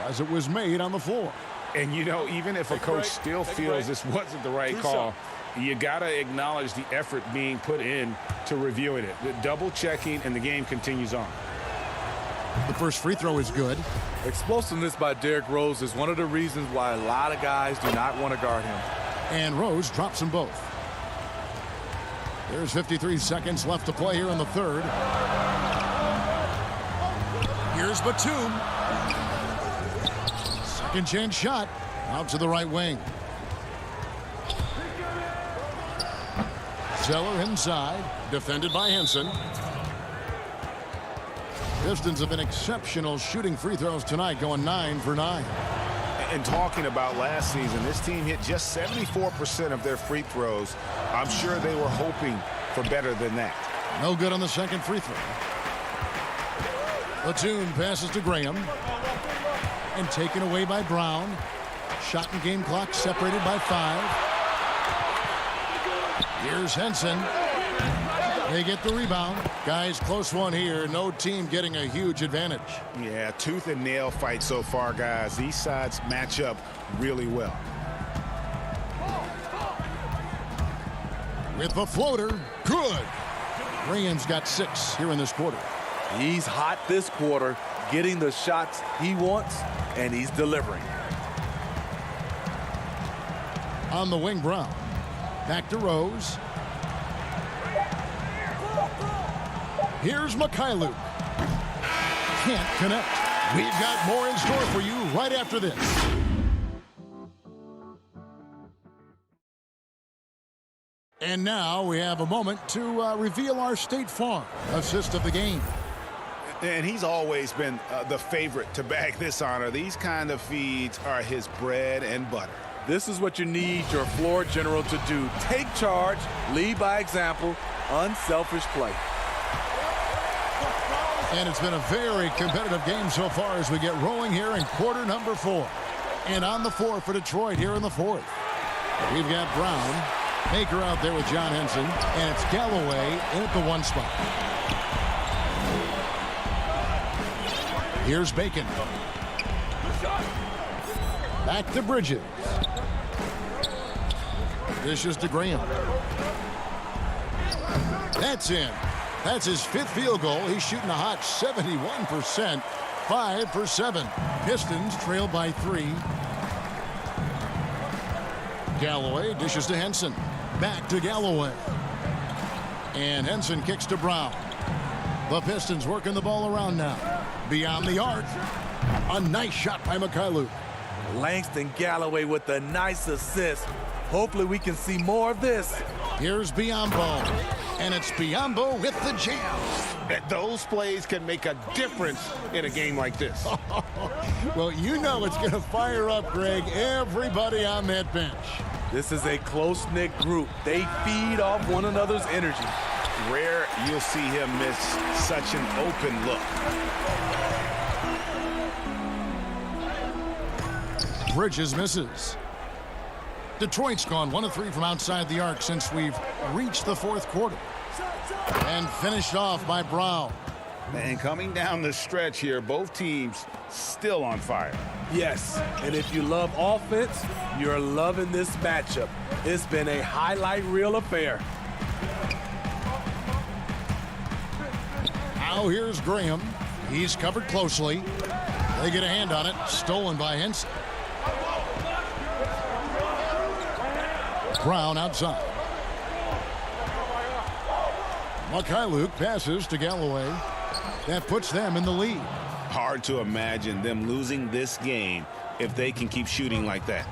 [SPEAKER 3] as it was made on the floor.
[SPEAKER 5] And, you know, even if a coach still feels this wasn't the right call, you got to acknowledge the effort being put in to reviewing it. The double checking, and the game continues on.
[SPEAKER 3] The first free throw is good.
[SPEAKER 4] Explosiveness by Derrick Rose is one of the reasons why a lot of guys do not want to guard him.
[SPEAKER 3] And Rose drops them both. There's 53 seconds left to play here in the third. Here's Batum. Second chance shot. Out to the right wing. Zeller inside. Defended by Henson. Pistons have been exceptional shooting free throws tonight, going 9 for 9.
[SPEAKER 5] And talking about last season, this team hit just 74% of their free throws. I'm sure they were hoping for better than that.
[SPEAKER 3] No good on the second free throw. Batum passes to Graham. And taken away by Brown. Shot and game clock separated by 5. Here's Henson. They get the rebound. Guys, close one here. No team getting a huge advantage.
[SPEAKER 5] Yeah, tooth and nail fight so far, guys. These sides match up really well.
[SPEAKER 3] With the floater, good. Graham's got 6 here in this quarter.
[SPEAKER 4] He's hot this quarter, getting the shots he wants, and he's delivering.
[SPEAKER 3] On the wing, Brown. Back to Rose. Here's Mikhailuk. Can't connect. We've got more in store for you right after this. And now we have a moment to reveal our State Farm assist of the game.
[SPEAKER 5] And he's always been the favorite to bag this honor. These kind of feeds are his bread and butter.
[SPEAKER 4] This is what you need your floor general to do. Take charge, lead by example, unselfish play.
[SPEAKER 3] And it's been a very competitive game so far as we get rolling here in quarter number 4. And on the floor for Detroit here in the fourth. We've got Brown. Maker out there with John Henson. And it's Galloway in at the 1 spot. Here's Bacon. Back to Bridges. Dishes to Graham. That's in. That's his 5th field goal. He's shooting a hot 71%. 5 for 7. Pistons trail by 3. Galloway dishes to Henson. Back to Galloway. And Henson kicks to Brown. The Pistons working the ball around now. Beyond the arc. A nice shot by Mikhailuk.
[SPEAKER 4] Langston Galloway with a nice assist. Hopefully we can see more of this.
[SPEAKER 3] Here's Biyombo. And it's Biyombo with the jam.
[SPEAKER 5] Those plays can make a difference in a game like this.
[SPEAKER 3] Well, you know it's going to fire up, Greg, everybody on that bench.
[SPEAKER 4] This is a close-knit group. They feed off one another's energy.
[SPEAKER 5] Rare you'll see him miss such an open look.
[SPEAKER 3] Bridges misses. Detroit's gone 1 of 3 from outside the arc since we've reached the 4th quarter. And finished off by Brown.
[SPEAKER 6] And coming down the stretch here, both teams still on fire.
[SPEAKER 4] Yes, and if you love offense, you're loving this matchup. It's been a highlight reel affair.
[SPEAKER 3] Now here's Graham. He's covered closely. They get a hand on it. Stolen by Henson. Brown outside. Mikhailuk passes to Galloway. That puts them in the lead.
[SPEAKER 5] Hard to imagine them losing this game if they can keep shooting like that.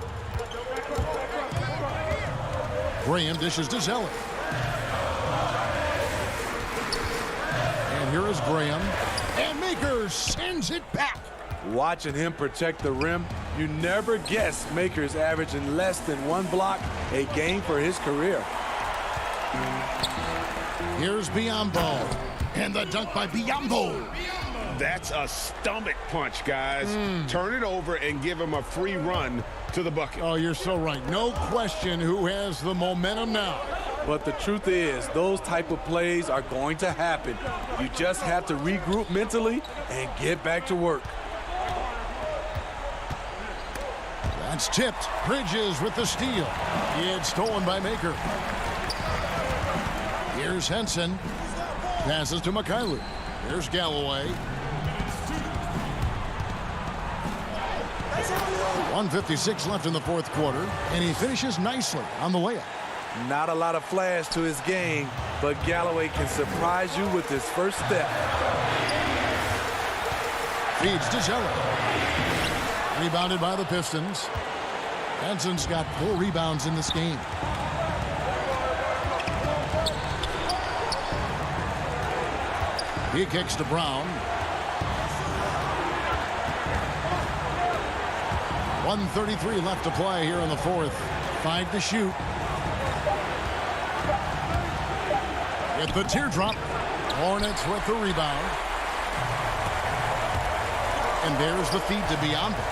[SPEAKER 3] Graham dishes to Zeller. And here is Graham. And Maker sends it back.
[SPEAKER 4] Watching him protect the rim, you never guess Maker's averaging less than 1 block a game for his career.
[SPEAKER 3] Here's Biyombo. And the dunk by Biyombo.
[SPEAKER 5] That's a stomach punch, guys. Turn it over and give him a free run to the bucket.
[SPEAKER 3] Oh, you're so right. No question who has the momentum now.
[SPEAKER 4] But the truth is, those type of plays are going to happen. You just have to regroup mentally and get back to work.
[SPEAKER 3] That's tipped. Bridges with the steal. It's stolen by Maker. Here's Henson. Passes to Mikhailuk. Here's Galloway. 1:56 left in the 4th quarter, and he finishes nicely on the layup.
[SPEAKER 4] Not a lot of flash to his game, but Galloway can surprise you with his first step.
[SPEAKER 3] Feeds to Zeller. Rebounded by the Pistons. Henson's got 4 rebounds in this game. He kicks to Brown. 1:33 left to play here in the 4th. 5 to shoot. With the teardrop. Hornets with the rebound. And there's the feed to Biyombo.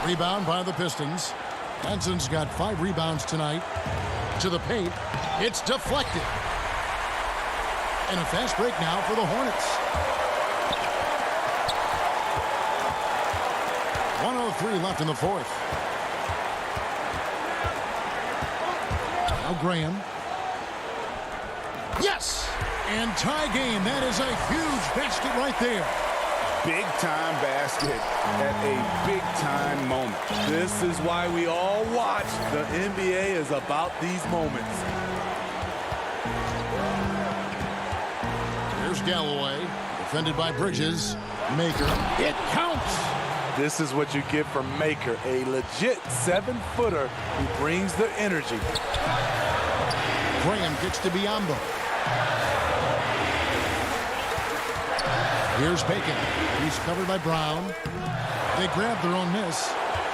[SPEAKER 3] Rebound by the Pistons. Henson's got 5 rebounds tonight. To the paint. It's deflected. And a fast break now for the Hornets. 1:03 left in the 4th. Now Graham. Yes! And tie game. That is a huge basket right there.
[SPEAKER 6] Big-time basket at a big-time moment.
[SPEAKER 4] This is why we all watch. The NBA is about these moments.
[SPEAKER 3] Here's Galloway, defended by Bridges. Maker. It counts!
[SPEAKER 4] This is what you get from Maker, a legit 7-footer who brings the energy.
[SPEAKER 3] Graham kicks to Biyombo. Here's Bacon. He's covered by Brown. They grab their own miss.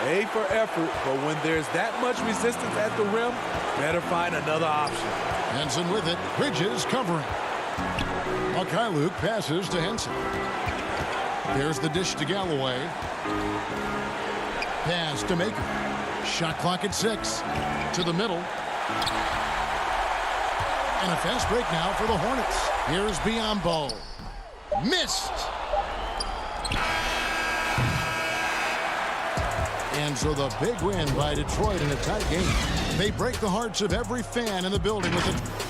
[SPEAKER 4] A for effort, but when there's that much resistance at the rim, better find another option.
[SPEAKER 3] Henson with it. Bridges covering. Mikhailuk passes to Henson. Here's the dish to Galloway. Pass to Maker. Shot clock at 6. To the middle. And a fast break now for the Hornets. Here's Biyombo. Missed. And so the big win by Detroit in a tight game. They break the hearts of every fan in the building with it.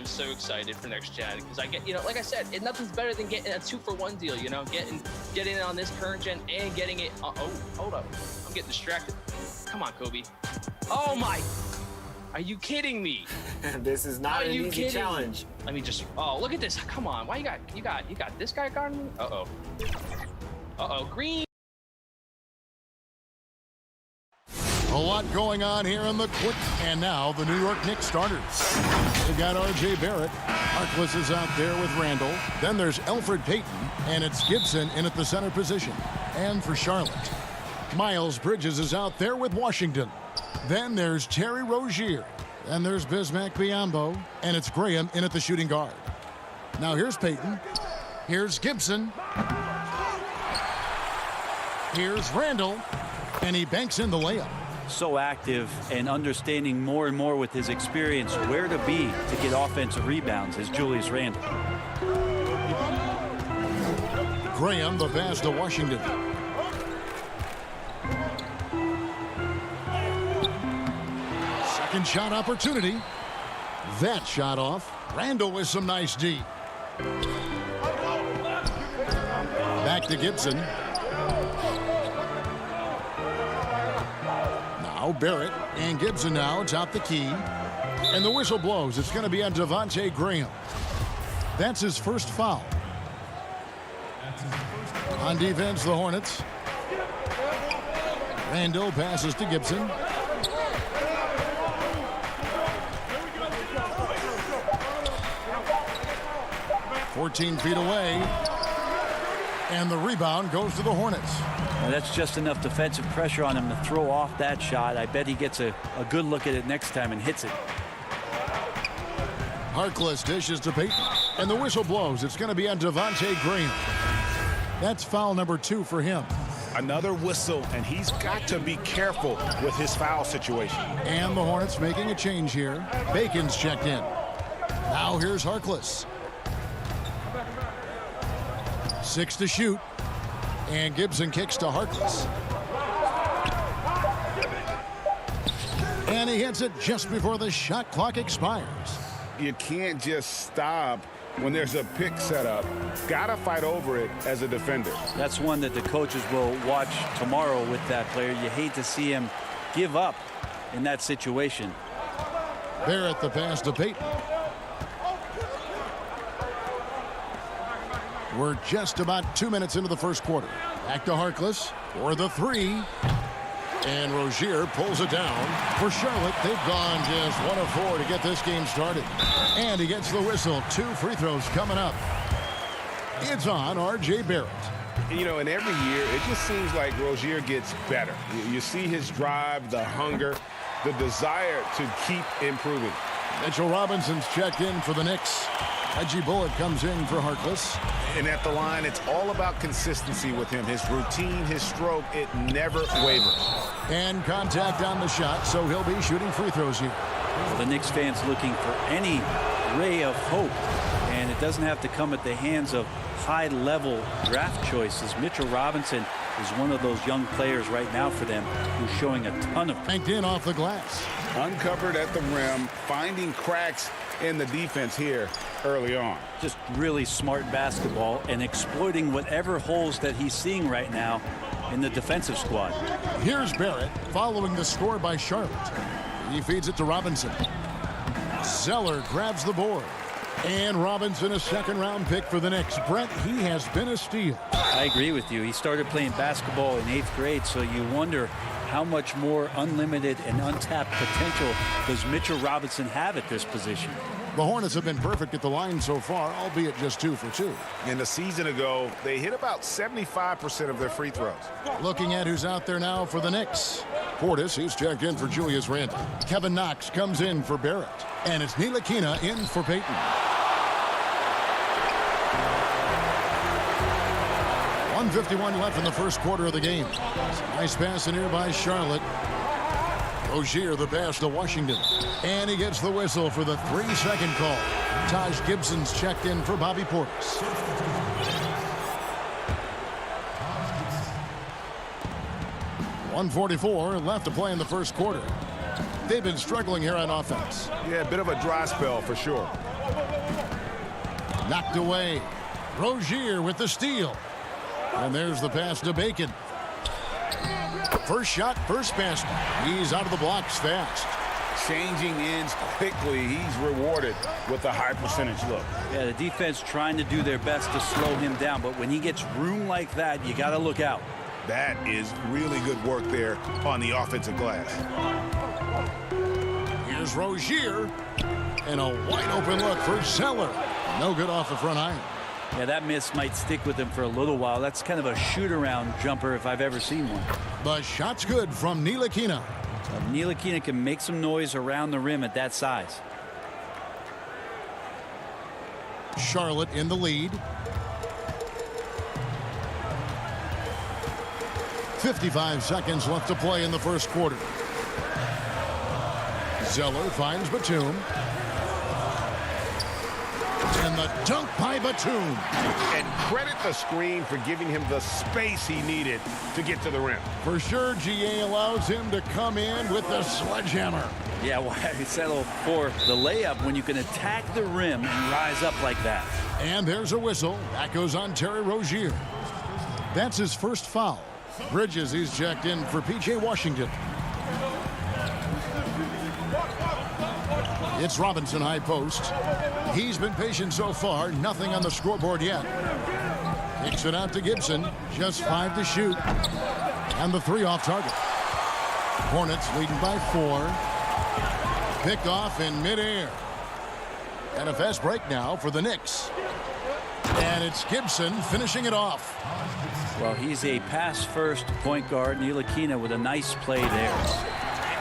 [SPEAKER 16] am so excited for next gen because I get, like I said, nothing's better than getting a 2-for-1 deal. Getting it on this current gen and getting it. Oh, hold up, I'm getting distracted. Come on, Kobe. Oh my! Are you kidding me?
[SPEAKER 17] This is not an easy challenge.
[SPEAKER 16] Let me just. Oh, look at this! Come on, why you got this guy guarding me? Green.
[SPEAKER 3] A lot going on here in the quick. And now the New York Knicks starters. They've got R.J. Barrett. Harkless is out there with Randall. Then there's Elfrid Payton. And it's Gibson in at the center position. And for Charlotte, Miles Bridges is out there with Washington. Then there's Terry Rozier. And there's Bismack Biyombo. And it's Graham in at the shooting guard. Now here's Payton. Here's Gibson. Here's Randall. And he banks in the layup.
[SPEAKER 13] So active and understanding more and more with his experience where to be to get offensive rebounds is Julius Randle.
[SPEAKER 3] Graham, the pass to Washington. Second shot opportunity. That shot off. Randle with some nice D. Back to Gibson. Barrett and Gibson now top the key, and the whistle blows. It's going to be on Devontae Graham. That's his first foul. On defense, the Hornets. Randall passes to Gibson. "14 feet away, and the rebound goes to the Hornets."
[SPEAKER 13] Well, that's just enough defensive pressure on him to throw off that shot. I bet he gets a good look at it next time and hits it.
[SPEAKER 3] Harkless dishes to Payton, and the whistle blows. It's going to be on Devontae Graham. That's foul number 2 for him.
[SPEAKER 5] Another whistle, and he's got to be careful with his foul situation.
[SPEAKER 3] And the Hornets making a change here. Bacon's checked in. Now here's Harkless. 6 to shoot. And Gibson kicks to Harkless. And he hits it just before the shot clock expires.
[SPEAKER 6] You can't just stop when there's a pick set up. Gotta fight over it as a defender.
[SPEAKER 13] That's one that the coaches will watch tomorrow with that player. You hate to see him give up in that situation.
[SPEAKER 3] Barrett the pass to Payton. We're just about 2 minutes into the first quarter. Back to Harkless for the 3. And Rozier pulls it down. For Charlotte, they've gone just 1 of 4 to get this game started. And he gets the whistle. 2 free throws coming up. It's on R.J. Barrett.
[SPEAKER 5] And every year, it just seems like Rozier gets better. You see his drive, the hunger, the desire to keep improving.
[SPEAKER 3] Mitchell Robinson's checked in for the Knicks. Reggie Bullock comes in for Harkless.
[SPEAKER 5] And at the line, it's all about consistency with him. His routine, his stroke, it never wavers.
[SPEAKER 3] And contact on the shot, so he'll be shooting free throws here.
[SPEAKER 13] Well, the Knicks fans looking for any ray of hope. And it doesn't have to come at the hands of high-level draft choices. Mitchell Robinson is one of those young players right now for them who's showing a ton of...
[SPEAKER 3] Banked in off the glass.
[SPEAKER 6] Uncovered at the rim, finding cracks in the defense here early on.
[SPEAKER 13] Just really smart basketball and exploiting whatever holes that he's seeing right now in the defensive squad.
[SPEAKER 3] Here's Barrett following the score by Charlotte. He feeds it to Robinson. Zeller grabs the board. And Robinson, a second-round pick for the Knicks. Brent, he has been a steal.
[SPEAKER 13] I agree with you. He started playing basketball in 8th grade, so you wonder how much more unlimited and untapped potential does Mitchell Robinson have at this position.
[SPEAKER 3] The Hornets have been perfect at the line so far, albeit just 2 for 2.
[SPEAKER 5] And a season ago, they hit about 75% of their free throws.
[SPEAKER 3] Looking at who's out there now for the Knicks. Portis, he's checked in for Julius Randle. Kevin Knox comes in for Barrett. And it's Ntilikina in for Payton. 1:51 left in the first quarter of the game. Nice pass in here by Charlotte. Rozier the pass to Washington. And he gets the whistle for the 3-second call. Taj Gibson's checked in for Bobby Portis. .144 left to play in the first quarter. They've been struggling here on offense.
[SPEAKER 5] Yeah, a bit of a dry spell for sure.
[SPEAKER 3] Knocked away. Rozier with the steal. And there's the pass to Bacon. First shot, first basket. He's out of the blocks fast.
[SPEAKER 6] Changing ends quickly. He's rewarded with a high percentage look.
[SPEAKER 13] Yeah, the defense trying to do their best to slow him down, but when he gets room like that, you got to look out.
[SPEAKER 6] That is really good work there on the offensive glass.
[SPEAKER 3] Here's Rozier. And a wide open look for Zeller. No good off the front iron.
[SPEAKER 13] Yeah, that miss might stick with him for a little while. That's kind of a shoot-around jumper if I've ever seen one.
[SPEAKER 3] The shot's good from Ntilikina.
[SPEAKER 13] Ntilikina can make some noise around the rim at that size.
[SPEAKER 3] Charlotte in the lead. 55 seconds left to play in the first quarter. Zeller finds Batum. And the dunk by Batum.
[SPEAKER 5] And credit the screen for giving him the space he needed to get to the rim.
[SPEAKER 3] For sure, GA allows him to come in with the sledgehammer.
[SPEAKER 13] Yeah, why settle for the layup when you can attack the rim and rise up like that?
[SPEAKER 3] And there's a whistle. That goes on Terry Rozier. That's his first foul. Bridges, he's checked in for P.J. Washington. It's Robinson high post. He's been patient so far. Nothing on the scoreboard yet. Kicks it out to Gibson. Just 5 to shoot. And the 3 off target. Hornets leading by 4. Picked off in midair. And a fast break now for the Knicks. And it's Gibson finishing it off.
[SPEAKER 13] Well, he's a pass-first point guard. Ntilikina with a nice play there.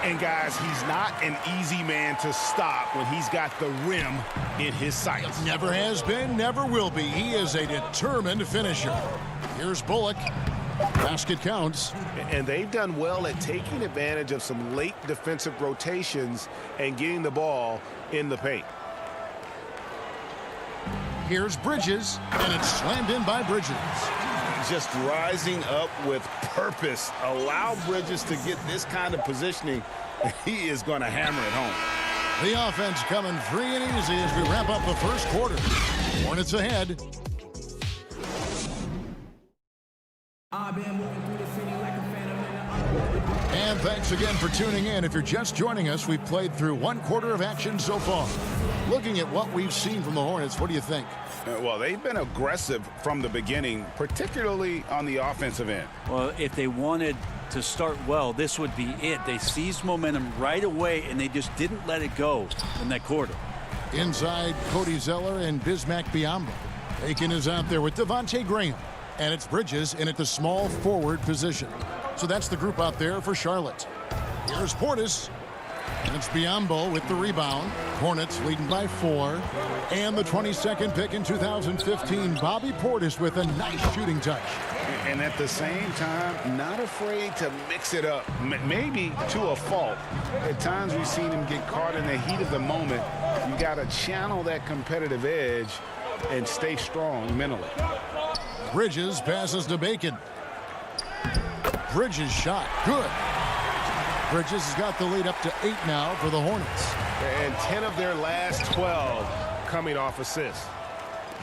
[SPEAKER 5] And guys, he's not an easy man to stop when he's got the rim in his sights.
[SPEAKER 3] Never has been, never will be. He is a determined finisher. Here's Bullock. Basket counts.
[SPEAKER 5] And they've done well at taking advantage of some late defensive rotations and getting the ball in the paint.
[SPEAKER 3] Here's Bridges, and it's slammed in by Bridges.
[SPEAKER 5] Just rising up with purpose. Allow Bridges to get this kind of positioning. He is going to hammer it home.
[SPEAKER 3] The offense coming free and easy as we wrap up the first quarter. Hornets ahead. And thanks again for tuning in. If you're just joining us, we've played through 1 quarter of action so far. Looking at what we've seen from the Hornets, what do you think?
[SPEAKER 6] Well, they've been aggressive from the beginning, particularly on the offensive end.
[SPEAKER 13] Well, if they wanted to start well, this would be it. They seized momentum right away, and they just didn't let it go in that quarter.
[SPEAKER 3] Inside, Cody Zeller and Bismack Biyombo. Bacon is out there with Devontae Graham. And it's Bridges in at the small forward position. So that's the group out there for Charlotte. Here's Portis. And it's Biyombo with the rebound. Hornets leading by 4. And the 22nd pick in 2015, Bobby Portis with a nice shooting touch.
[SPEAKER 6] And at the same time, not afraid to mix it up, maybe to a fault. At times we've seen him get caught in the heat of the moment. You got to channel that competitive edge and stay strong mentally.
[SPEAKER 3] Bridges passes to Bacon. Bridges shot, good. Bridges has got the lead up to 8 now for the Hornets.
[SPEAKER 5] And 10 of their last 12 coming off assists.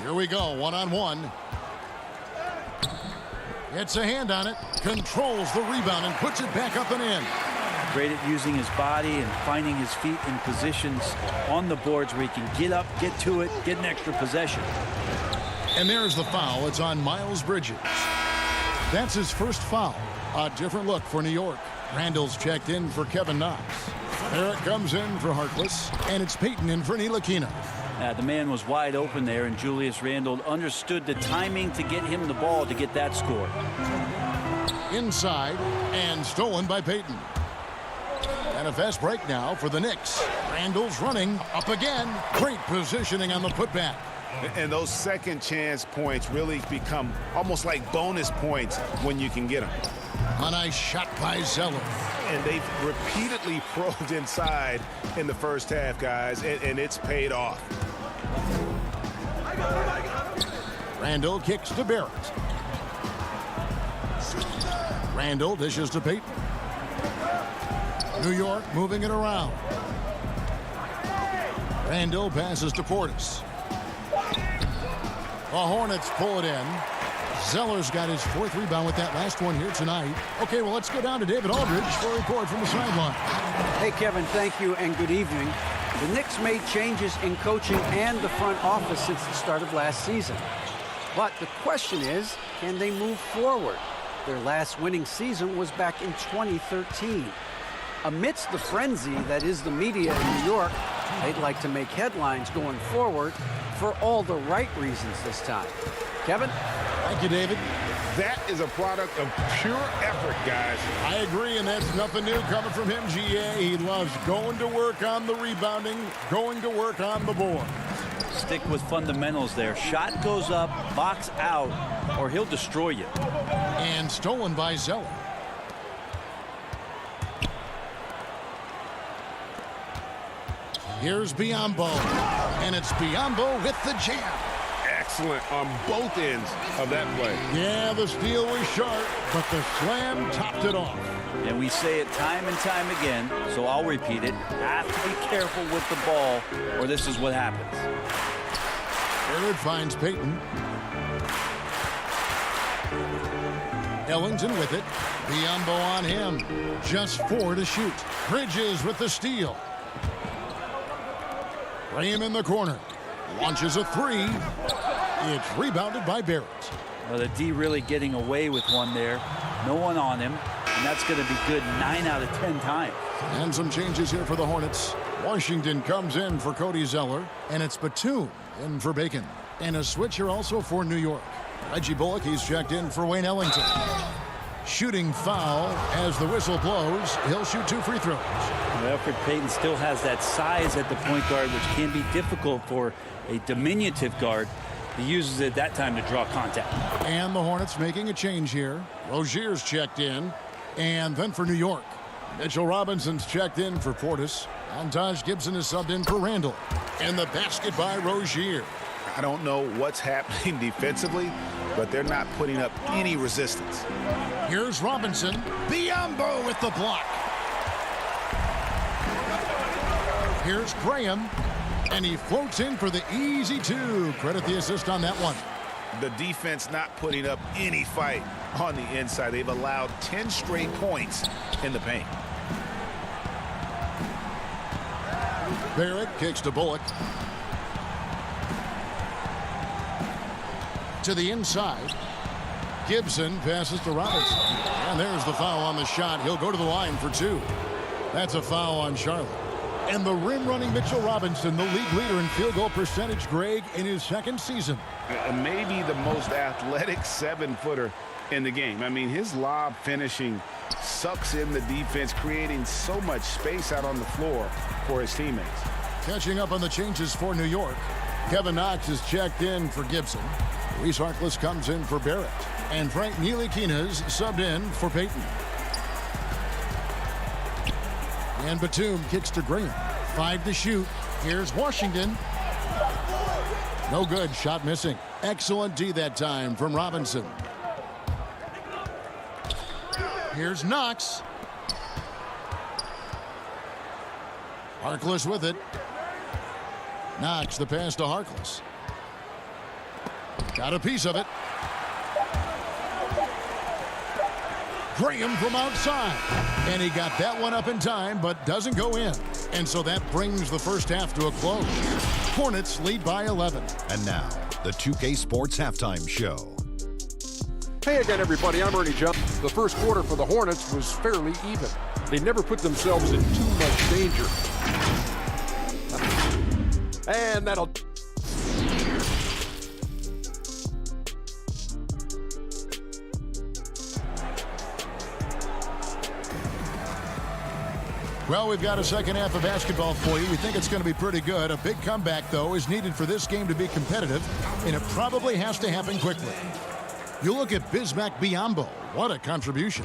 [SPEAKER 3] Here we go, one-on-one. Gets a hand on it, controls the rebound, and puts it back up and in.
[SPEAKER 13] Great at using his body and finding his feet in positions on the boards where he can get up, get to it, get an extra possession.
[SPEAKER 3] And there's the foul. It's on Miles Bridges. That's his first foul. A different look for New York. Randall's checked in for Kevin Knox. Barrett comes in for Harkless, and it's Payton in for Ntilikina.
[SPEAKER 13] The man was wide open there, and Julius Randle understood the timing to get him the ball to get that score.
[SPEAKER 3] Inside, and stolen by Payton. And a fast break now for the Knicks. Randall's running up again. Great positioning on the putback.
[SPEAKER 6] And those second chance points really become almost like bonus points when you can get them.
[SPEAKER 3] A nice shot by Zeller.
[SPEAKER 5] And they've repeatedly probed inside in the first half, guys, and it's paid off.
[SPEAKER 3] Randall kicks to Barrett. Randall dishes to Payton. New York moving it around. Randall passes to Portis. The Hornets pull it in. Zeller's got his 4th rebound with that last one here tonight. Okay, well, let's go down to David Aldridge for a report from the sideline.
[SPEAKER 8] Hey, Kevin, thank you and good evening. The Knicks made changes in coaching and the front office since the start of last season. But the question is, can they move forward? Their last winning season was back in 2013. Amidst the frenzy that is the media in New York, they'd like to make headlines going forward for all the right reasons this time. Kevin?
[SPEAKER 3] Thank you, David.
[SPEAKER 5] That is a product of pure effort, guys.
[SPEAKER 3] I agree, and that's nothing new coming from him, GA. He loves going to work on the rebounding, going to work on the board.
[SPEAKER 13] Stick with fundamentals there. Shot goes up, box out, or he'll destroy you.
[SPEAKER 3] And stolen by Zeller. Here's Biyombo, and it's Biyombo with the jam.
[SPEAKER 5] Excellent on both ends of that play.
[SPEAKER 3] Yeah, the steal was sharp, but the slam topped it off.
[SPEAKER 13] And we say it time and time again, so I'll repeat it. Have to be careful with the ball, or this is what happens.
[SPEAKER 3] Barrett finds Payton. Ellington with it. Biyombo on him. Just 4 to shoot. Bridges with the steal. Graham in the corner. Launches a 3. It's rebounded by Barrett.
[SPEAKER 13] Well, the D really getting away with one there. No one on him. And that's going to be good 9 out of 10 times.
[SPEAKER 3] And some changes here for the Hornets. Washington comes in for Cody Zeller. And it's Batum in for Bacon. And a switch here also for New York. Reggie Bullock, he's checked in for Wayne Ellington. Shooting foul as the whistle blows. He'll shoot 2 free throws.
[SPEAKER 13] Well, Elfrid Payton still has that size at the point guard, which can be difficult for a diminutive guard. He uses it that time to draw contact.
[SPEAKER 3] And the Hornets making a change here. Rozier's checked in. And then for New York, Mitchell Robinson's checked in for Portis. And Taj Gibson is subbed in for Randall. And the basket by Rozier.
[SPEAKER 6] I don't know what's happening defensively, but they're not putting up any resistance.
[SPEAKER 3] Here's Robinson. Biyombo with the block. Here's Graham. And he floats in for the easy 2. Credit the assist on that one.
[SPEAKER 6] The defense not putting up any fight on the inside. They've allowed 10 straight points in the paint.
[SPEAKER 3] Barrett kicks to Bullock. To the inside. Gibson passes to Robinson. And there's the foul on the shot. He'll go to the line for 2. That's a foul on Charlotte. And the rim-running Mitchell Robinson, the league leader in field goal percentage, Greg, in his 2nd season.
[SPEAKER 6] Maybe the most athletic 7-footer in the game. I mean, his lob finishing sucks in the defense, creating so much space out on the floor for his teammates.
[SPEAKER 3] Catching up on the changes for New York. Kevin Knox is checked in for Gibson. Reese Harkless comes in for Barrett. And Frank Ntilikina's subbed in for Payton. And Batum kicks to Graham. 5 to shoot. Here's Washington. No good. Shot missing. Excellent D that time from Robinson. Here's Knox. Harkless with it. Knox the pass to Harkless. Got a piece of it. Graham from outside. And he got that one up in time, but doesn't go in. And so that brings the first half to a close. Hornets lead by 11.
[SPEAKER 9] And now, the 2K Sports Halftime Show.
[SPEAKER 10] Hey again, everybody. I'm Ernie Johnson. The first quarter for the Hornets was fairly even. They never put themselves in too much danger. And that'll...
[SPEAKER 3] Well, we've got a second half of basketball for you. We think it's going to be pretty good. A big comeback, though, is needed for this game to be competitive, and it probably has to happen quickly. You look at Bismack Biyombo. What a contribution.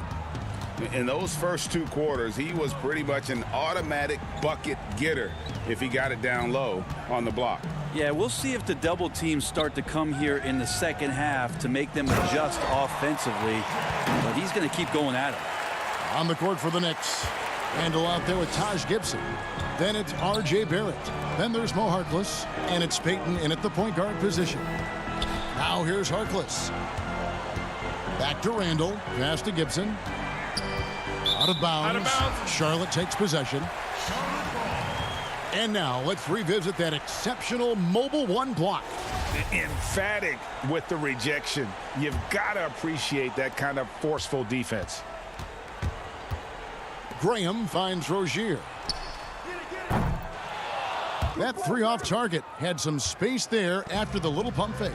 [SPEAKER 6] In those first 2 quarters, he was pretty much an automatic bucket getter if he got it down low on the block.
[SPEAKER 13] Yeah, we'll see if the double teams start to come here in the second half to make them adjust offensively, but he's going to keep going at it.
[SPEAKER 3] On the court for the Knicks. Handle out there with Taj Gibson. Then it's R.J. Barrett. Then there's Mo Harkless. And it's Payton in at the point guard position. Now here's Harkless. Back to Randall. Pass to Gibson. Out of bounds. Charlotte takes possession. And now let's revisit that exceptional Mobile One block.
[SPEAKER 5] Emphatic with the rejection. You've got to appreciate that kind of forceful defense.
[SPEAKER 3] Graham finds Rozier. That three off target had some space there after the little pump fake.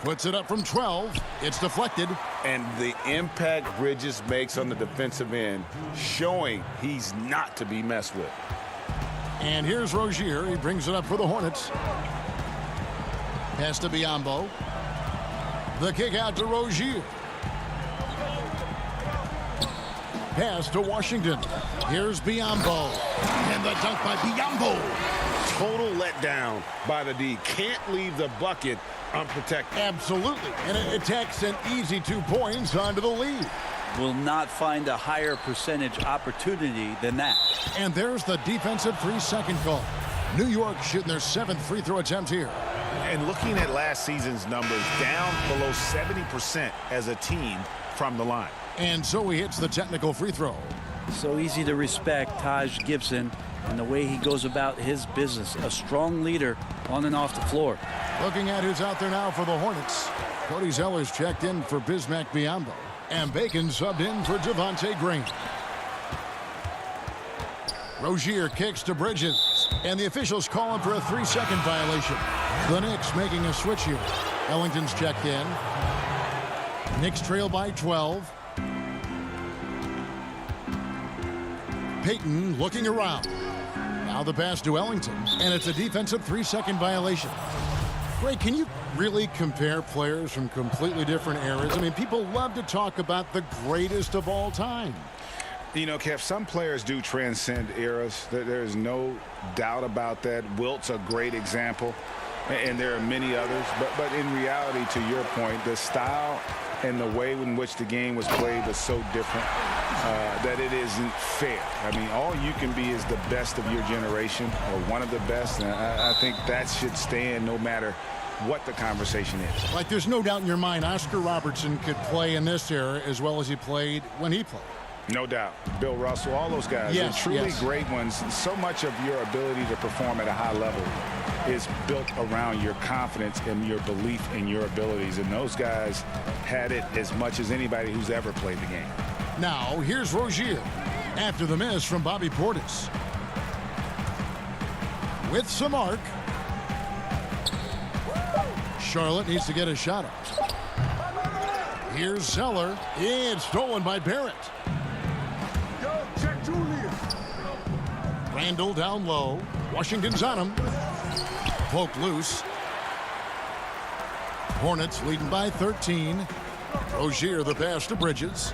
[SPEAKER 3] Puts it up from 12. It's deflected.
[SPEAKER 5] And the impact Bridges makes on the defensive end, showing he's not to be messed with.
[SPEAKER 3] And here's Rozier. He brings it up for the Hornets. Pass to Biyombo. The kick out to Rozier. Pass to Washington. Here's Biyombo. And the dunk by Biyombo.
[SPEAKER 5] Total letdown by the D. Can't leave the bucket unprotected.
[SPEAKER 3] Absolutely. And it takes an easy 2 points onto the lead.
[SPEAKER 13] Will not find a higher percentage opportunity than that.
[SPEAKER 3] And there's the defensive 3-second call. New York shooting their 7th free throw attempt here.
[SPEAKER 5] And looking at last season's numbers, down below 70% as a team from the line.
[SPEAKER 3] And so he hits the technical free throw.
[SPEAKER 13] So easy to respect Taj Gibson and the way he goes about his business. A strong leader on and off the floor.
[SPEAKER 3] Looking at who's out there now for the Hornets. Cody Zeller's checked in for Bismack Biyombo. And Bacon subbed in for Devontae Green. Rozier kicks to Bridges. And the officials call him for a 3-second violation. The Knicks making a switch here. Ellington's checked in. Knicks trail by 12. Payton looking around. Now the pass to Ellington. And it's a defensive 3-second violation. Ray, can you really compare players from completely different eras? I mean, people love to talk about the greatest of all time.
[SPEAKER 5] You know, Kev, some players do transcend eras. There's no doubt about that. Wilt's a great example, and there are many others. But in reality, to your point, the style and the way in which the game was played was so different that it isn't fair. I mean, all you can be is the best of your generation, or one of the best, and I think that should stand no matter what the conversation is.
[SPEAKER 3] Like, there's no doubt in your mind Oscar Robertson could play in this era as well as he played when he played.
[SPEAKER 5] No doubt. Bill Russell, all those guys,
[SPEAKER 3] yes,
[SPEAKER 5] they're truly
[SPEAKER 3] yes.
[SPEAKER 5] great ones. So much of your ability to perform at a high level is built around your confidence and your belief in your abilities. And those guys had it as much as anybody who's ever played the game.
[SPEAKER 3] Now, here's Rozier after the miss from Bobby Portis. With some arc. Charlotte needs to get a shot up. Here's Zeller. It's stolen by Barrett. Randall down low. Washington's on him. Poke loose. Hornets leading by 13. Rozier the pass to Bridges.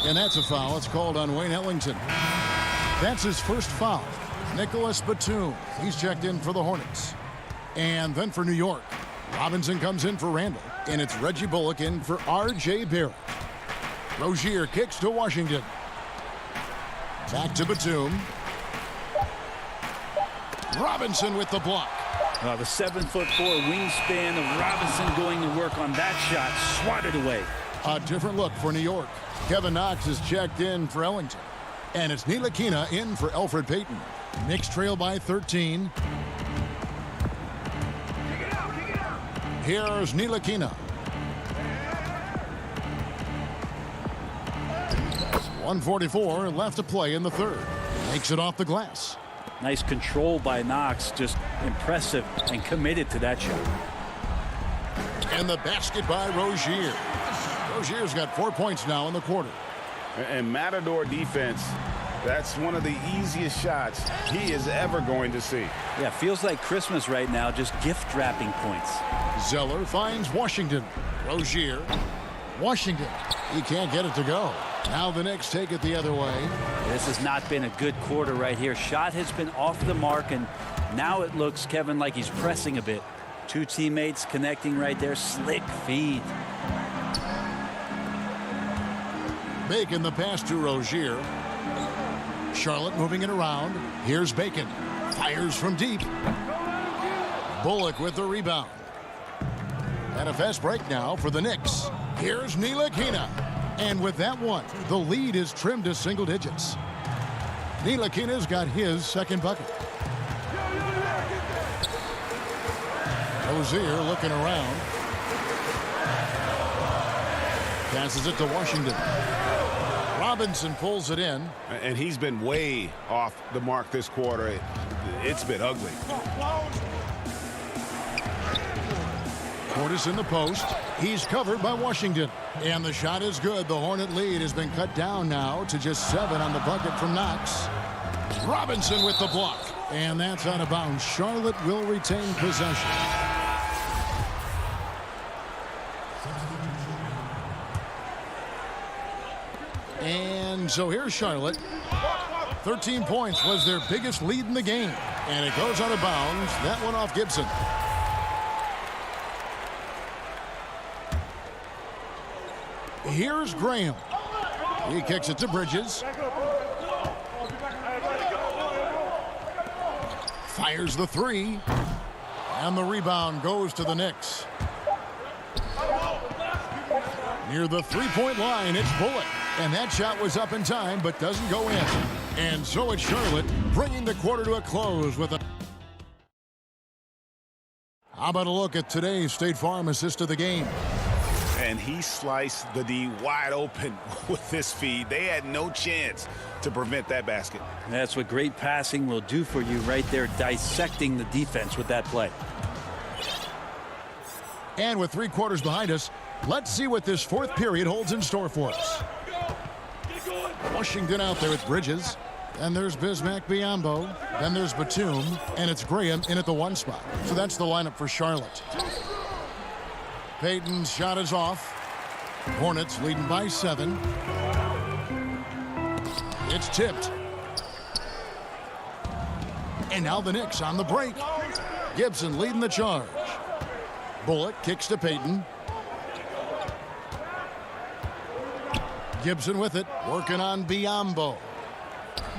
[SPEAKER 3] And that's a foul. It's called on Wayne Ellington. That's his first foul. Nicholas Batum. He's checked in for the Hornets. And then for New York, Robinson comes in for Randall. And it's Reggie Bullock in for R.J. Barrett. Rozier kicks to Washington. Back to Batum. Robinson with the block.
[SPEAKER 13] The 7'4" wingspan of Robinson going to work on that shot. Swatted away.
[SPEAKER 3] A different look for New York. Kevin Knox is checked in for Ellington. And it's Ntilikina in for Elfrid Payton. Knicks trail by 13. Here's Ntilikina. 1:44 left to play in the third. Makes it off the glass.
[SPEAKER 13] Nice control by Knox. Just impressive and committed to that shot.
[SPEAKER 3] And the basket by Rozier. Rozier's got 4 points now in the quarter.
[SPEAKER 5] And Matador defense, that's one of the easiest shots he is ever going to see.
[SPEAKER 13] Yeah, feels like Christmas right now, just gift wrapping points.
[SPEAKER 3] Zeller finds Washington. Rozier. Washington. He can't get it to go. Now the Knicks take it the other way.
[SPEAKER 13] This has not been a good quarter right here. Shot has been off the mark, and now it looks, Kevin, like he's pressing a bit. Two teammates connecting right there. Slick feed.
[SPEAKER 3] Bacon the pass to Rozier. Charlotte moving it around. Here's Bacon. Fires from deep. Bullock with the rebound. And a fast break now for the Knicks. Here's Ntilikina. And with that one, the lead is trimmed to single digits. Ntilikina's got his second bucket. Rozier looking around. Passes it to Washington. Robinson pulls it in.
[SPEAKER 5] And he's been way off the mark this quarter. It's been ugly.
[SPEAKER 3] Portis in the post. He's covered by Washington. And the shot is good. The Hornet lead has been cut down now to just 7 on the bucket from Knox. Robinson with the block. And that's out of bounds. Charlotte will retain possession. And so here's Charlotte. 13 points was their biggest lead in the game. And it goes out of bounds. That one off Gibson. Here's Graham. He kicks it to Bridges. Fires the three. And the rebound goes to the Knicks. Near the three-point line, it's Bullock. And that shot was up in time, but doesn't go in. And so it's Charlotte, bringing the quarter to a close with a... How about a look at today's State Farm assist of the game?
[SPEAKER 5] And he sliced the D wide open with this feed. They had no chance to prevent that basket.
[SPEAKER 13] That's what great passing will do for you right there, dissecting the defense with that play.
[SPEAKER 3] And with 3 quarters behind us, let's see what this fourth period holds in store for us. Washington out there with Bridges. Then there's Bismack Biyombo. Then there's Batum. And it's Graham in at the 1 spot. So that's the lineup for Charlotte. Payton's shot is off. Hornets leading by 7. It's tipped. And now the Knicks on the break. Gibson leading the charge. Bullock kicks to Payton. Gibson with it, working on Biyombo.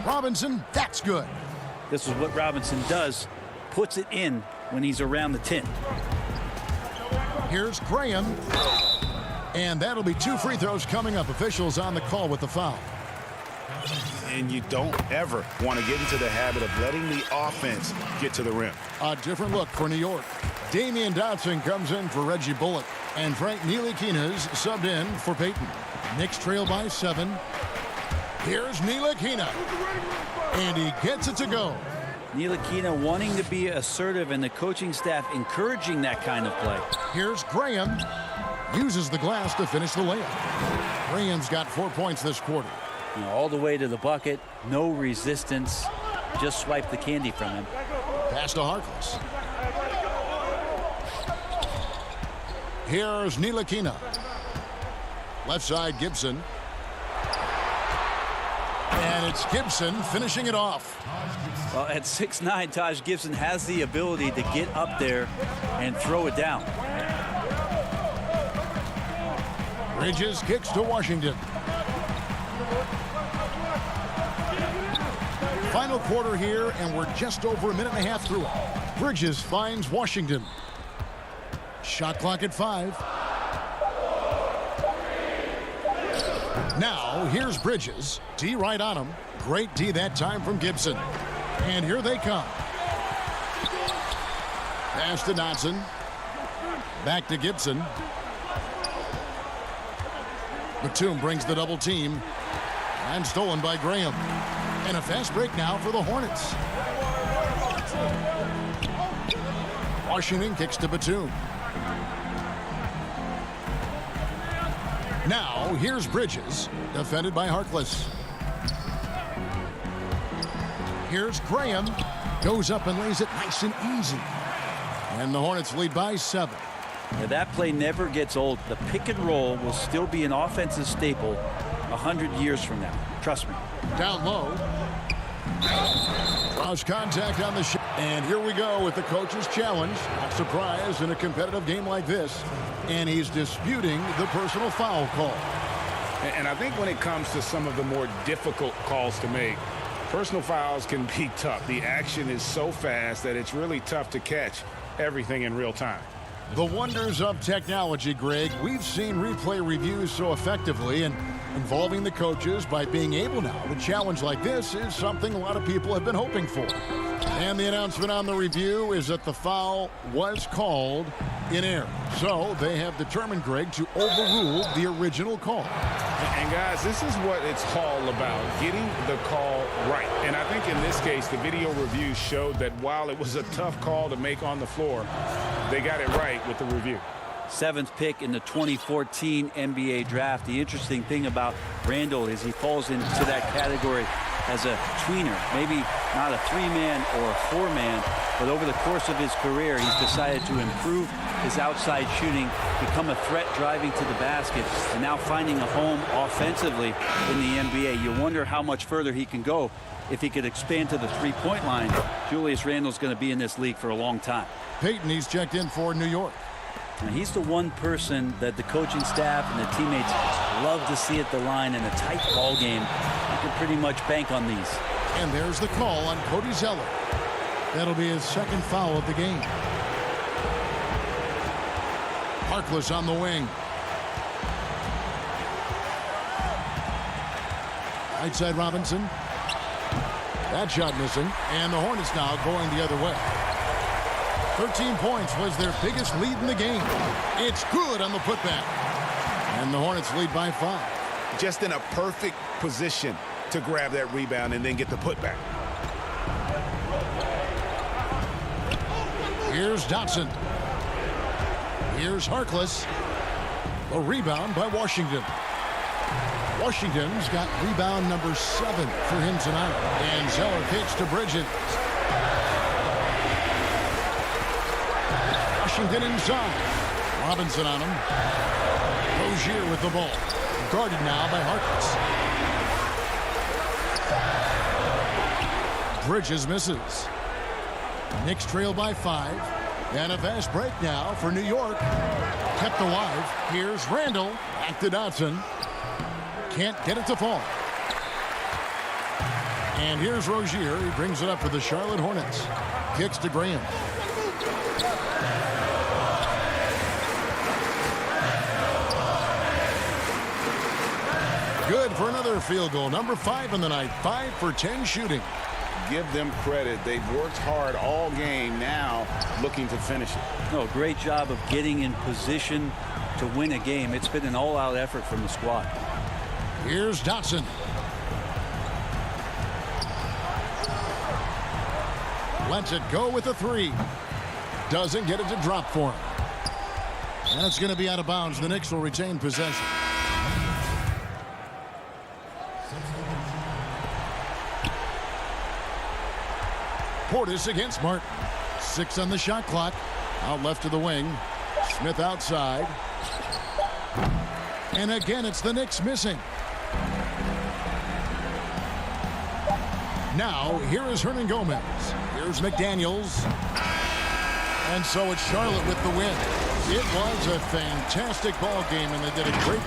[SPEAKER 3] Robinson, that's good.
[SPEAKER 13] This is what Robinson does, puts it in when he's around the 10.
[SPEAKER 3] Here's Graham. And that'll be 2 free throws coming up. Officials on the call with the foul.
[SPEAKER 5] And you don't ever want to get into the habit of letting the offense get to the rim.
[SPEAKER 3] A different look for New York. Damian Dotson comes in for Reggie Bullock. And Frank Ntilikina's subbed in for Payton. Knicks trail by 7. Here's Ntilikina. And he gets it to go.
[SPEAKER 13] Ntilikina wanting to be assertive and the coaching staff encouraging that kind of play.
[SPEAKER 3] Here's Graham. Uses the glass to finish the layup. Graham's got 4 points this quarter.
[SPEAKER 13] You know, all the way to the bucket. No resistance. Just swipe the candy from him.
[SPEAKER 3] Pass to Harkless. Here's Ntilikina. Left side, Gibson. And it's Gibson finishing it off.
[SPEAKER 13] Well, at 6'9", Taj Gibson has the ability to get up there and throw it down.
[SPEAKER 3] Bridges kicks to Washington. Final quarter here, and we're just over a minute and a half through it. Bridges finds Washington. Shot clock at 5. Now, here's Bridges. D right on him. Great D that time from Gibson. And here they come. Pass to Dotson. Back to Gibson. Batum brings the double team. And stolen by Graham. And a fast break now for the Hornets. Washington kicks to Batum. Now, here's Bridges, defended by Harkless. Here's Graham, goes up and lays it nice and easy. And the Hornets lead by 7.
[SPEAKER 13] Yeah, that play never gets old. The pick and roll will still be an offensive staple 100 years from now. Trust me.
[SPEAKER 3] Down low. Cross contact on the shot. And here we go with the coach's challenge. Not surprised in a competitive game like this. And he's disputing the personal foul call.
[SPEAKER 5] And I think when it comes to some of the more difficult calls to make, personal fouls can be tough. The action is so fast that it's really tough to catch. everything in real time.
[SPEAKER 3] The wonders of technology, Greg. We've seen replay reviews so effectively, and involving the coaches by being able now to challenge like this is something a lot of people have been hoping for. And the announcement on the review is that the foul was called in error. So they have determined, Greg, to overrule the original call.
[SPEAKER 5] And guys, this is what it's all about, getting the call right. And I think in this case, the video review showed that while it was a tough call to make on the floor, they got it right with the review.
[SPEAKER 13] 7th pick in the 2014 NBA draft. The interesting thing about Randall is he falls into that category as a tweener, maybe not a 3-man or a 4-man, but over the course of his career, he's decided to improve his outside shooting, become a threat driving to the basket, and now finding a home offensively in the NBA. You wonder how much further he can go if he could expand to the three-point line. Julius Randle's going to be in this league for a long time.
[SPEAKER 3] Peyton, he's checked in for New York.
[SPEAKER 13] And he's the one person that the coaching staff and the teammates love to see at the line in a tight ball game. You can pretty much bank on these.
[SPEAKER 3] And there's the call on Cody Zeller. That'll be his second foul of the game. Harkless on the wing. Right side Robinson. That shot missing. And the Hornets now going the other way. 13 points was their biggest lead in the game. It's good on the putback. And the Hornets lead by 5.
[SPEAKER 5] Just in a perfect position to grab that rebound and then get the putback.
[SPEAKER 3] Here's Dotson. Here's Harkless. A rebound by Washington. Washington's got rebound number 7 for him tonight. And Zeller kicks to Bridges. Washington inside. Robinson on him. Rozier with the ball. Guarded now by Harkless. Bridges misses. Knicks trail by 5. And a fast break now for New York. Kept alive. Here's Randle. Back to Dotson. Can't get it to fall. And here's Rozier. He brings it up for the Charlotte Hornets. Kicks to Graham. Good for another field goal. Number 5 in the night. 5 for 10 shooting.
[SPEAKER 6] Give them credit. They've worked hard all game, now looking to finish it.
[SPEAKER 13] No, great job of getting in position to win a game. It's been an all-out effort from the squad.
[SPEAKER 3] Here's Dotson. Lets it go with a 3. Doesn't get it to drop for him. And it's going to be out of bounds. The Knicks will retain possession. Portis against Martin. 6 on the shot clock. Out left of the wing. Smith outside. And again, it's the Knicks missing. Now, here is Hernan Gomez. Here's McDaniels. And so it's Charlotte with the win. It was a fantastic ball game, and they did a great...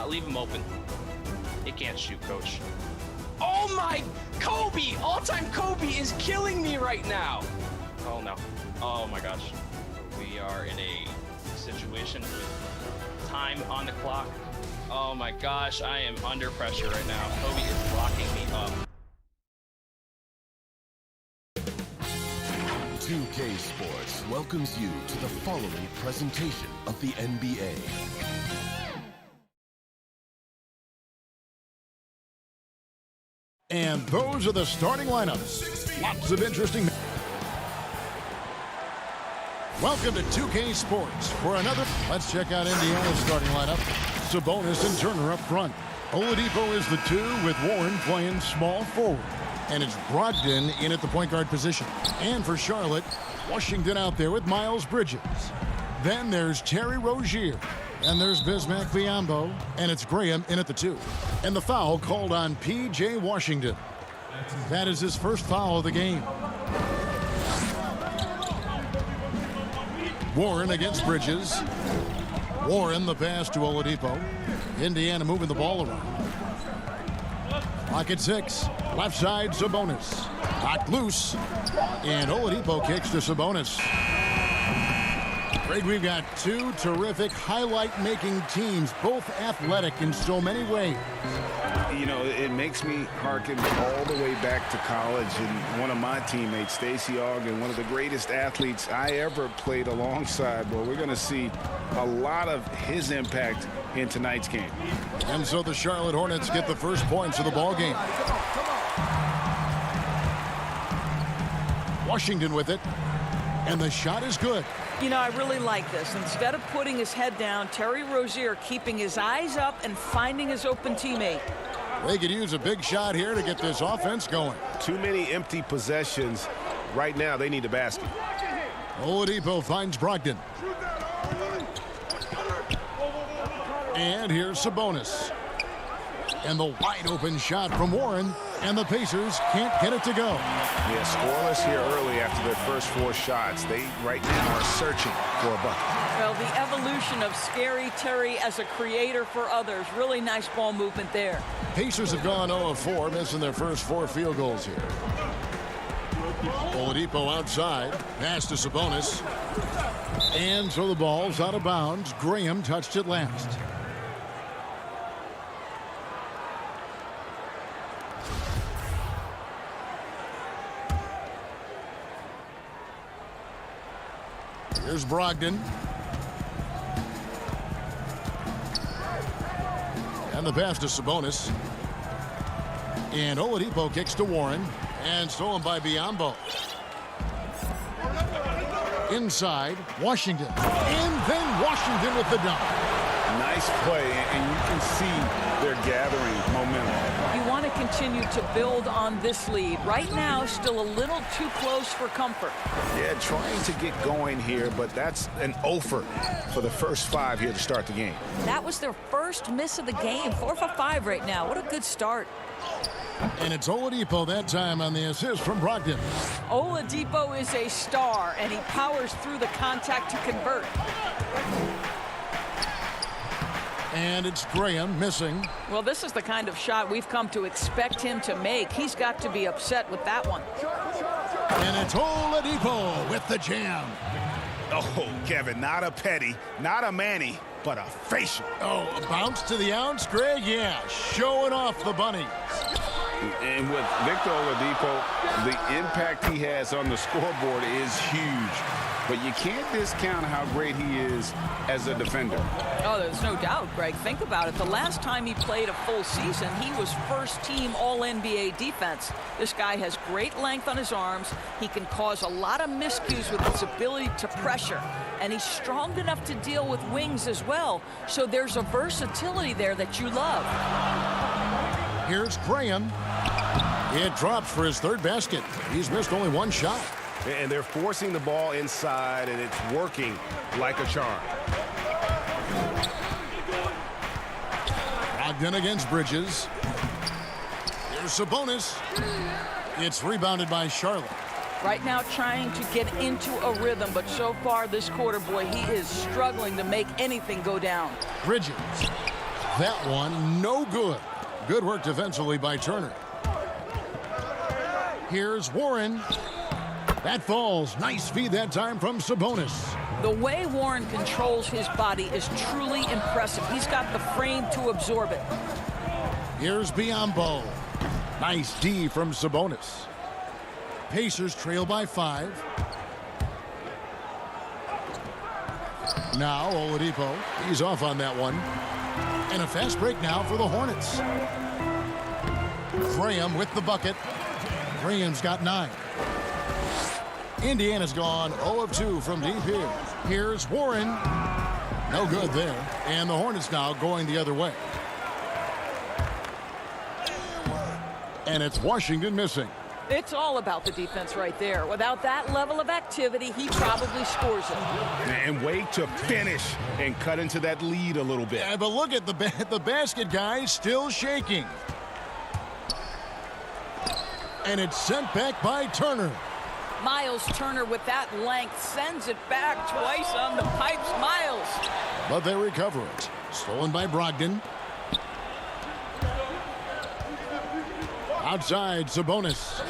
[SPEAKER 16] Leave him open. He can't shoot, coach. Oh my, Kobe! All-time Kobe is killing me right now. Oh no. Oh my gosh. We are in a situation with time on the clock. Oh my gosh, I am under pressure right now. Kobe is locking me up.
[SPEAKER 12] 2K Sports welcomes you to the following presentation of the NBA.
[SPEAKER 3] And those are the starting lineups. Lots of interesting. Welcome to 2K Sports for another. Let's check out Indiana's starting lineup. Sabonis and Turner up front. Oladipo is the 2 with Warren playing small forward. And it's Brogdon in at the point guard position. And for Charlotte, Washington out there with Miles Bridges. Then there's Terry Rozier. And there's Bismack Biyombo. And it's Graham in at the 2. And the foul called on P.J. Washington. That is his first foul of the game. Warren against Bridges. Warren the pass to Oladipo. Indiana moving the ball around. Pocket 6. Left side, Sabonis. Knocked loose. And Oladipo kicks to Sabonis. Greg, we've got 2 terrific highlight-making teams, both athletic in so many ways.
[SPEAKER 6] You know, it makes me hearken all the way back to college, and one of my teammates, Stacey Ogden, one of the greatest athletes I ever played alongside. Well, we're going to see a lot of his impact in tonight's game.
[SPEAKER 3] And so the Charlotte Hornets get the first points of the ball game. Washington with it, and the shot is good.
[SPEAKER 15] You know, I really like this. Instead of putting his head down, Terry Rozier keeping his eyes up and finding his open teammate.
[SPEAKER 3] They could use a big shot here to get this offense going.
[SPEAKER 5] Too many empty possessions. Right now, they need a basket.
[SPEAKER 3] Oladipo finds Brogdon. And here's Sabonis. And the wide open shot from Warren. And the Pacers can't get it to go.
[SPEAKER 5] Yeah, scoreless here early after their first 4 shots. They right now are searching for a bucket.
[SPEAKER 15] Well, the evolution of Scary Terry as a creator for others. Really nice ball movement there.
[SPEAKER 3] Pacers have gone 0 of 4, missing their first 4 field goals here. Oladipo outside. Pass to Sabonis. And so the ball's out of bounds. Graham touched it last. Here's Brogdon. And the pass to Sabonis. And Oladipo kicks to Warren. And stolen by Biyombo. Inside, Washington. And then Washington with the dunk.
[SPEAKER 6] Nice play, and you can see they're gathering momentum.
[SPEAKER 15] You want to continue to build on this lead. Right now, still a little too close for comfort.
[SPEAKER 6] Yeah, trying to get going here, but that's an offer for the first 5 here to start the game.
[SPEAKER 15] That was their first miss of the game. 4 for 5 right now. What a good start.
[SPEAKER 3] And it's Oladipo that time on the assist from Brogdon.
[SPEAKER 15] Oladipo is a star, and he powers through the contact to convert.
[SPEAKER 3] And it's Graham missing.
[SPEAKER 15] Well, this is the kind of shot we've come to expect him to make. He's got to be upset with that one.
[SPEAKER 3] And it's Oladipo with the jam.
[SPEAKER 6] Oh, Kevin, not a petty, not a Manny, but a facial.
[SPEAKER 3] Oh, a bounce to the ounce, Greg? Yeah, showing off the bunny.
[SPEAKER 6] And with Victor Oladipo, the impact he has on the scoreboard is huge. But you can't discount how great he is as a defender.
[SPEAKER 15] Oh, there's no doubt, Greg. Think about it. The last time he played a full season, he was first-team All-NBA defense. This guy has great length on his arms. He can cause a lot of miscues with his ability to pressure. And he's strong enough to deal with wings as well. So there's a versatility there that you love.
[SPEAKER 3] Here's Graham. It drops for his 3rd basket. He's missed only 1 shot.
[SPEAKER 5] And they're forcing the ball inside, and it's working like a charm.
[SPEAKER 3] Brogdon against Bridges. Here's Sabonis. It's rebounded by Charlotte.
[SPEAKER 15] Right now trying to get into a rhythm, but so far this quarter, boy, he is struggling to make anything go down.
[SPEAKER 3] Bridges. That one, no good. Good work defensively by Turner. Here's Warren. That falls. Nice feed that time from Sabonis.
[SPEAKER 15] The way Warren controls his body is truly impressive. He's got the frame to absorb it.
[SPEAKER 3] Here's Biyombo. Nice D from Sabonis. Pacers trail by 5. Now Oladipo. He's off on that one. And a fast break now for the Hornets. Graham with the bucket. Graham's got 9. Indiana's gone 0 of 2 from deep here. Here's Warren. No good there. And the Hornets now going the other way. And it's Washington missing.
[SPEAKER 15] It's all about the defense right there. Without that level of activity, he probably scores it.
[SPEAKER 5] And wait to finish and cut into that lead a little bit.
[SPEAKER 3] Yeah, but look at the basket, guys, still shaking. And it's sent back by Turner.
[SPEAKER 15] Miles Turner with that length sends it back twice on the pipes. Miles.
[SPEAKER 3] But they recover it. Stolen by Brogdon. Outside, Sabonis.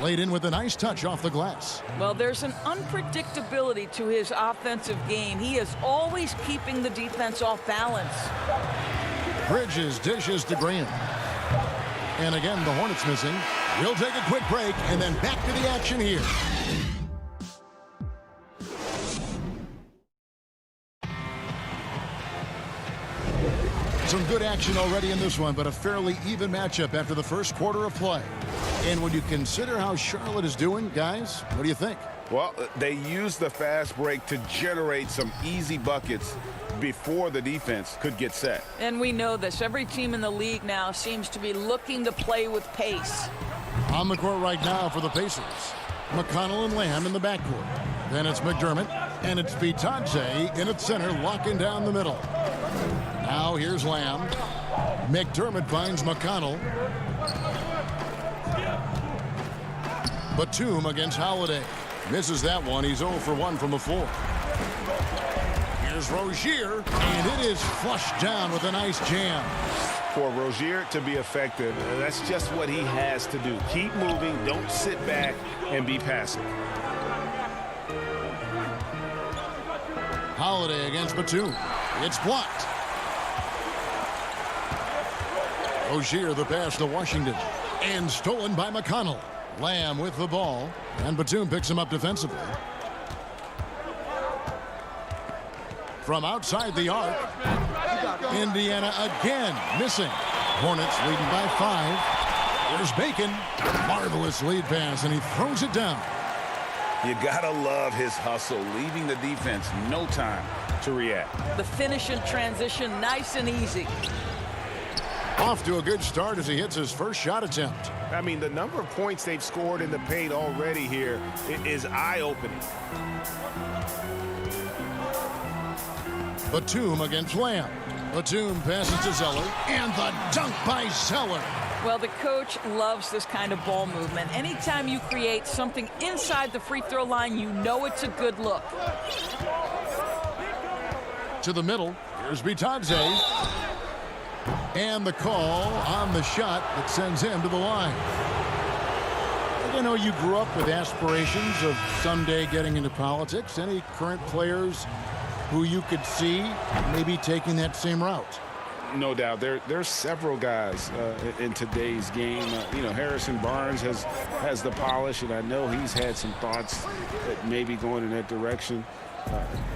[SPEAKER 3] Laid in with a nice touch off the glass.
[SPEAKER 15] Well, there's an unpredictability to his offensive game. He is always keeping the defense off balance.
[SPEAKER 3] Bridges dishes to Graham. And again, the Hornets missing. We'll take a quick break and then back to the action here. Some good action already in this one, but a fairly even matchup after the first quarter of play. And when you consider how Charlotte is doing, guys, what do you think?
[SPEAKER 5] Well, they used the fast break to generate some easy buckets before the defense could get set.
[SPEAKER 15] And we know this. Every team in the league now seems to be looking to play with pace.
[SPEAKER 3] On the court right now for the Pacers. McConnell and Lamb in the backcourt. Then it's McDermott, and it's Bitadze in its center, locking down the middle. Now here's Lamb. McDermott finds McConnell. Batum against Holiday. Misses that one. He's 0 for 1 from the floor. Here's Rozier, and it is flushed down with a nice jam.
[SPEAKER 5] For Rozier to be effective, that's just what he has to do. Keep moving, don't sit back and be passive.
[SPEAKER 3] Holiday against Batum. It's blocked. Rozier the pass to Washington. And stolen by McConnell. Lamb with the ball. And Batum picks him up defensively. From outside the arc. Indiana again missing. Hornets leading by 5. There's Bacon. Marvelous lead pass, and he throws it down.
[SPEAKER 6] You gotta love his hustle, leaving the defense no time to react.
[SPEAKER 15] The finish in transition, nice and easy.
[SPEAKER 3] Off to a good start as he hits his first shot attempt.
[SPEAKER 5] I mean, the number of points they've scored in the paint already here is eye-opening.
[SPEAKER 3] Batum against Lamb. Batum passes to Zeller, and the dunk by Zeller.
[SPEAKER 15] Well, the coach loves this kind of ball movement. Anytime you create something inside the free throw line, you know it's a good look.
[SPEAKER 3] To the middle, here's Bitadze. And the call on the shot that sends him to the line. I know you grew up with aspirations of someday getting into politics. Any current players who you could see maybe taking that same route?
[SPEAKER 6] No doubt. There's several guys in today's game. Harrison Barnes has the polish, and I know he's had some thoughts that maybe going in that direction.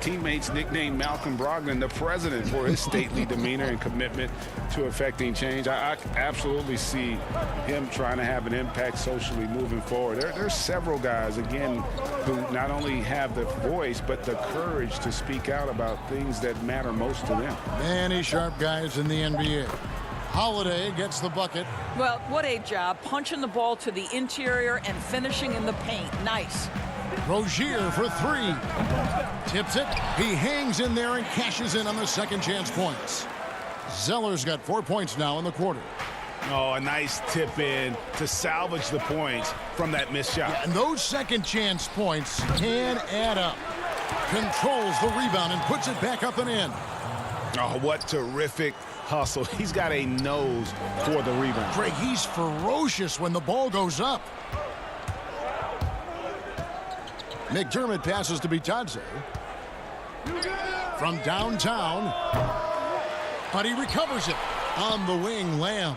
[SPEAKER 6] Teammates nicknamed Malcolm Brogdon the president for his stately demeanor and commitment to affecting change. I absolutely see him trying to have an impact socially moving forward. There's several guys, again, who not only have the voice but the courage to speak out about things that matter most to them.
[SPEAKER 3] Many sharp guys in the NBA. Holiday gets the bucket.
[SPEAKER 15] Well, what a job. Punching the ball to the interior and finishing in the paint. Nice.
[SPEAKER 3] Rozier for 3. Tips it. He hangs in there and cashes in on the second chance points. Zeller's got 4 points now in the quarter.
[SPEAKER 5] Oh, a nice tip in to salvage the points from that missed shot.
[SPEAKER 3] Yeah, and those second chance points can add up. Controls the rebound and puts it back up and in.
[SPEAKER 5] Oh, what terrific hustle. He's got a nose for the rebound.
[SPEAKER 3] Greg, he's ferocious when the ball goes up. McDermott passes to Bitadze. From downtown. But he recovers it. On the wing, Lamb.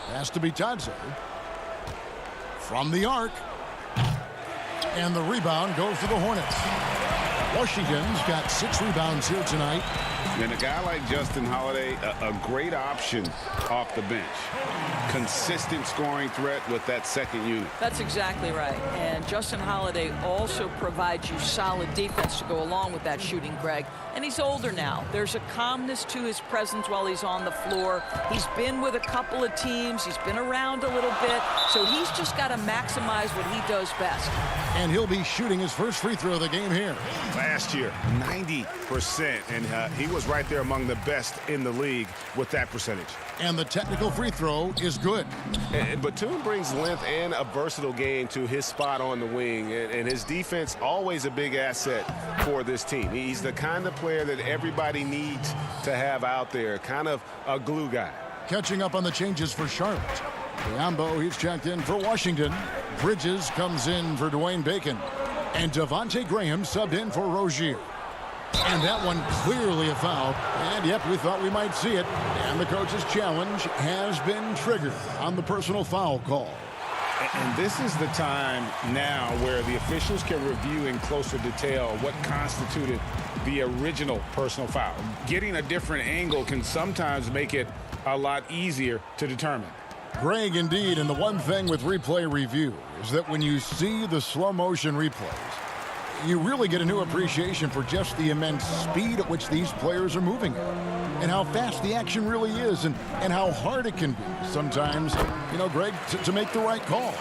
[SPEAKER 3] Pass to Bitadze. From the arc. And the rebound goes to the Hornets. Washington's got 6 rebounds here tonight.
[SPEAKER 6] And a guy like Justin Holiday, a great option off the bench. Consistent scoring threat with that second unit.
[SPEAKER 15] That's exactly right. And Justin Holiday also provides you solid defense to go along with that shooting, Greg. And he's older now. There's a calmness to his presence while he's on the floor. He's been with a couple of teams. He's been around a little bit. So he's just got to maximize what he does best.
[SPEAKER 3] And he'll be shooting his first free throw of the game here.
[SPEAKER 5] Last year, 90%. And he was right there among the best in the league with that percentage.
[SPEAKER 3] And the technical free throw is good.
[SPEAKER 5] Batum brings length and a versatile game to his spot on the wing. And his defense, always a big asset for this team. He's the kind of player that everybody needs to have out there. Kind of a glue guy.
[SPEAKER 3] Catching up on the changes for Charlotte. Biombo, he's checked in for Washington. Bridges comes in for Dwayne Bacon. And Devontae Graham subbed in for Rozier. And that one clearly a foul. And yep, we thought we might see it. And the coach's challenge has been triggered on the personal foul call.
[SPEAKER 6] And this is the time now where the officials can review in closer detail what constituted the original personal foul. Getting a different angle can sometimes make it a lot easier to determine.
[SPEAKER 3] Greg, indeed, and the one thing with replay review is that when you see the slow motion replays, you really get a new appreciation for just the immense speed at which these players are moving at, and how fast the action really is, and how hard it can be sometimes, you know, Greg, to make the right call.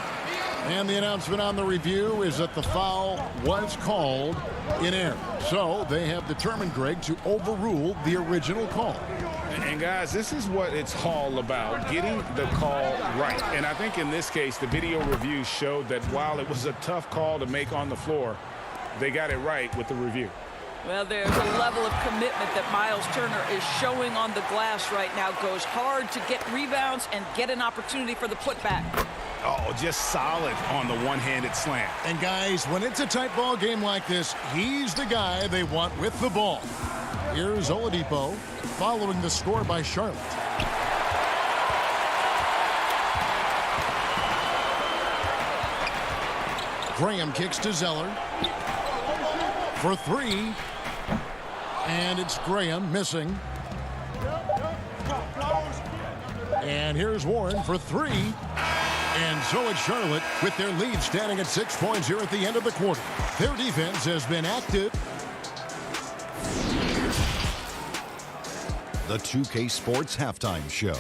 [SPEAKER 3] And the announcement on the review is that the foul was called in error. So they have determined, Greg, to overrule the original call.
[SPEAKER 6] And guys, this is what it's all about, getting the call right. And I think in this case, the video review showed that while it was a tough call to make on the floor, they got it right with the review.
[SPEAKER 15] Well, there's a level of commitment that Miles Turner is showing on the glass right now. Goes hard to get rebounds and get an opportunity for the putback.
[SPEAKER 5] Oh, just solid on the one-handed slam.
[SPEAKER 3] And guys, when it's a tight ball game like this, he's the guy they want with the ball. Here's Oladipo following the score by Charlotte. Graham kicks to Zeller for 3. And it's Graham missing. And here's Warren for 3. And so it's Charlotte with their lead standing at 6 points here at the end of the quarter. Their defense has been active.
[SPEAKER 9] The 2K Sports Halftime Show.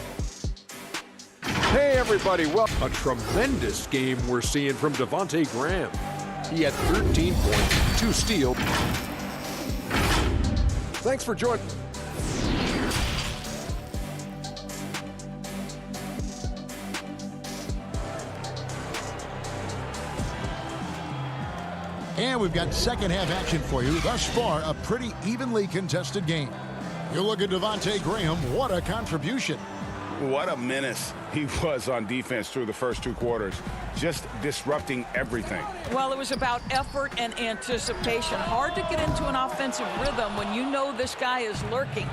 [SPEAKER 10] Hey, everybody. Well, a tremendous game we're seeing from Devontae Graham. He had 13 points, 2 steals. Thanks for joining.
[SPEAKER 3] And we've got second half action for you. Thus far, a pretty evenly contested game. You look at Devontae Graham, what a contribution.
[SPEAKER 6] What a menace he was on defense through the first 2 quarters, just disrupting everything.
[SPEAKER 15] Well, it was about effort and anticipation. Hard to get into an offensive rhythm when you know this guy is lurking.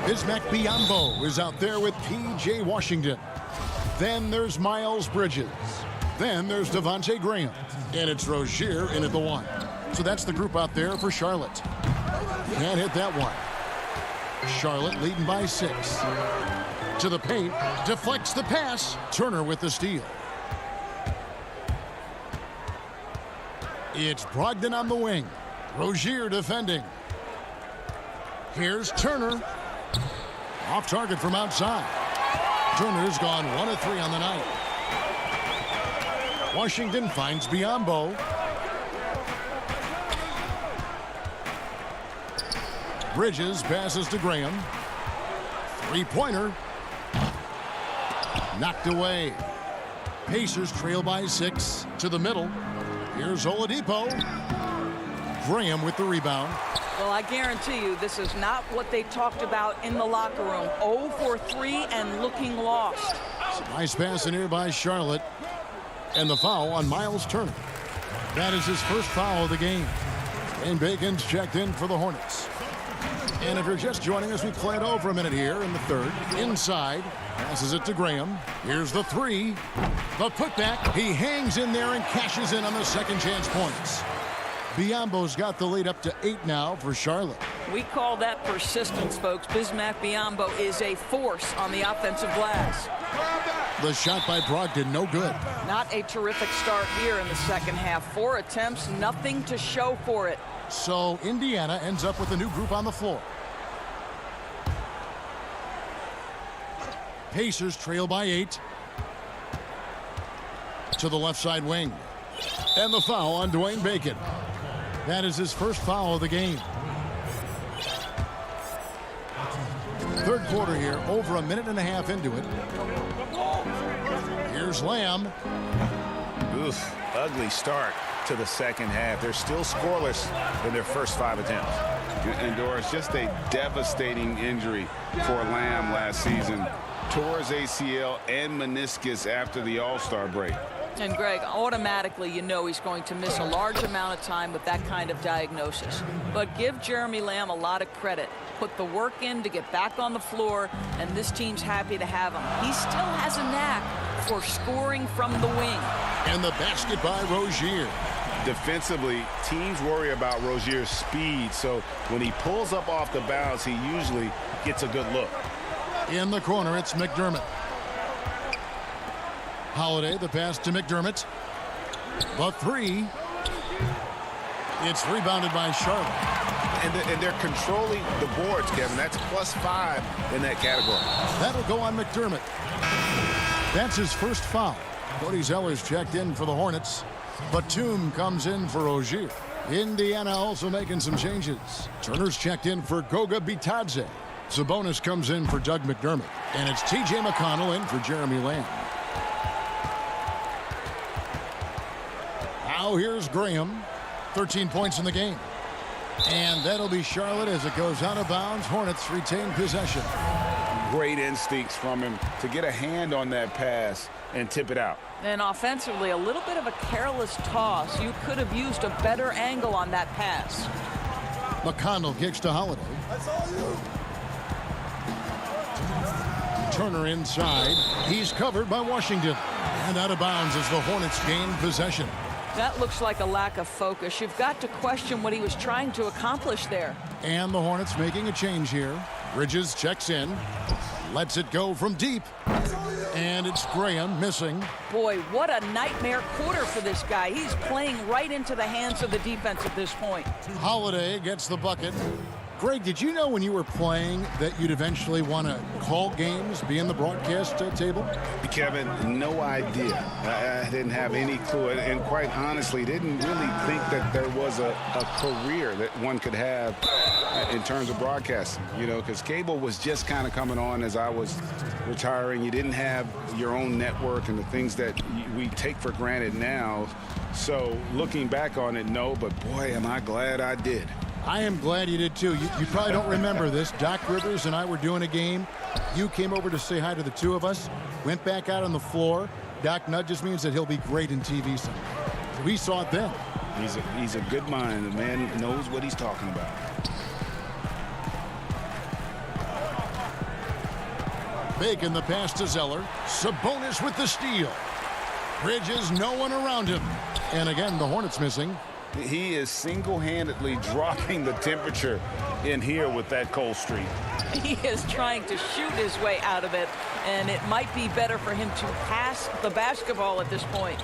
[SPEAKER 3] Bismack Biyombo is out there with P.J. Washington. Then there's Miles Bridges. Then there's Devontae Graham. And it's Rozier in at the 1. So that's the group out there for Charlotte. Can't hit that one. Charlotte leading by 6. To the paint, deflects the pass. Turner with the steal. It's Brogdon on the wing. Rozier defending. Here's Turner. Off target from outside. Turner's gone 1 of 3 on the night. Washington finds Biyombo. Bridges passes to Graham. 3-pointer. Knocked away. Pacers trail by 6 to the middle. Here's Oladipo. Graham with the rebound.
[SPEAKER 15] Well, I guarantee you this is not what they talked about in the locker room. 0 for 3 and looking lost.
[SPEAKER 3] Nice pass in here by Charlotte. And the foul on Miles Turner. That is his first foul of the game. And Bacon's checked in for the Hornets. And if you're just joining us, we play it over a minute here in the third. Inside, passes it to Graham. Here's the three. The putback. He hangs in there and cashes in on the second chance points. Biyombo's got the lead up to 8 now for Charlotte.
[SPEAKER 15] We call that persistence, folks. Bismack Biyombo is a force on the offensive glass.
[SPEAKER 3] The shot by Brogdon, no good.
[SPEAKER 15] Not a terrific start here in the second half. 4 attempts, nothing to show for it.
[SPEAKER 3] So Indiana ends up with a new group on the floor. Pacers trail by 8. To the left side wing. And the foul on Dwayne Bacon. That is his first foul of the game. Third quarter here, over a minute and a half into it. Here's Lamb.
[SPEAKER 5] Oof, ugly start to the second half. They're still scoreless in their first 5 attempts. And Doris, just a devastating injury for Lamb last season. Tore his ACL and meniscus after the All-Star break.
[SPEAKER 15] And Greg, automatically you know he's going to miss a large amount of time with that kind of diagnosis. But give Jeremy Lamb a lot of credit. Put the work in to get back on the floor, and this team's happy to have him. He still has a knack for scoring from the wing.
[SPEAKER 3] And the basket by Rozier.
[SPEAKER 5] Defensively, teams worry about Rozier's speed, so when he pulls up off the bounce, he usually gets a good look.
[SPEAKER 3] In the corner, it's McDermott. Holiday, the pass to McDermott. The three. It's rebounded by Charlotte.
[SPEAKER 5] And they're controlling the boards, Kevin. That's +5 in that category.
[SPEAKER 3] That'll go on McDermott. That's his first foul. Cody Zeller's checked in for the Hornets. Batum comes in for Rozier. Indiana also making some changes. Turner's checked in for Goga Bitadze. Sabonis comes in for Doug McDermott. And it's T.J. McConnell in for Jeremy Lamb. Now here's Graham. 13 points in the game. And that'll be Charlotte as it goes out of bounds. Hornets retain possession.
[SPEAKER 5] Great instincts from him to get a hand on that pass and tip it out.
[SPEAKER 15] And offensively, a little bit of a careless toss. You could have used a better angle on that pass.
[SPEAKER 3] McConnell kicks to Holiday.
[SPEAKER 18] That's all you.
[SPEAKER 3] Turner inside. He's covered by Washington. And out of bounds as the Hornets gain possession.
[SPEAKER 15] That looks like a lack of focus. You've got to question what he was trying to accomplish there.
[SPEAKER 3] And the Hornets making a change here. Bridges checks in. Lets it go from deep. And it's Graham missing.
[SPEAKER 15] Boy, what a nightmare quarter for this guy. He's playing right into the hands of the defense at this point.
[SPEAKER 3] Holiday gets the bucket. Greg, did you know when you were playing that you'd eventually want to call games, be in the broadcast table?
[SPEAKER 5] Kevin, no idea. I didn't have any clue, and quite honestly, didn't really think that there was a career that one could have in terms of broadcasting, you know, because cable was just kind of coming on as I was retiring. You didn't have your own network and the things that we take for granted now. So looking back on it, no, but boy, am I glad I did.
[SPEAKER 3] I am glad you did too. You probably don't remember this. Doc Rivers and I were doing a game. You came over to say hi to the two of us, went back out on the floor. Doc nudges me and said he'll be great in TV someday. So we saw it then.
[SPEAKER 5] He's a good mind. The man knows what he's talking about.
[SPEAKER 3] Bacon the pass to Zeller. Sabonis with the steal. Bridges, no one around him. And again, the Hornets missing.
[SPEAKER 5] He is single-handedly dropping the temperature in here with that cold streak.
[SPEAKER 15] He is trying to shoot his way out of it, and it might be better for him to pass the basketball at this point.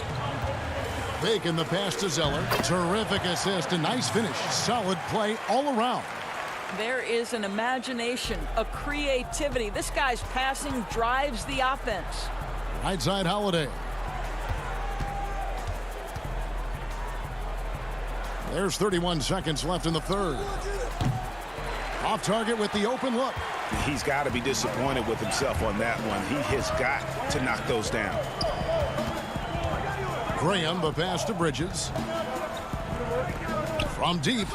[SPEAKER 3] Bacon the pass to Zeller. Terrific assist, a nice finish. Solid play all around.
[SPEAKER 15] There is an imagination, a creativity. This guy's passing drives the offense.
[SPEAKER 3] Right side Holiday. There's 31 seconds left in the third. Off target with the open look.
[SPEAKER 5] He's got to be disappointed with himself on that one. He has got to knock those down.
[SPEAKER 3] Graham, the pass to Bridges. From deep.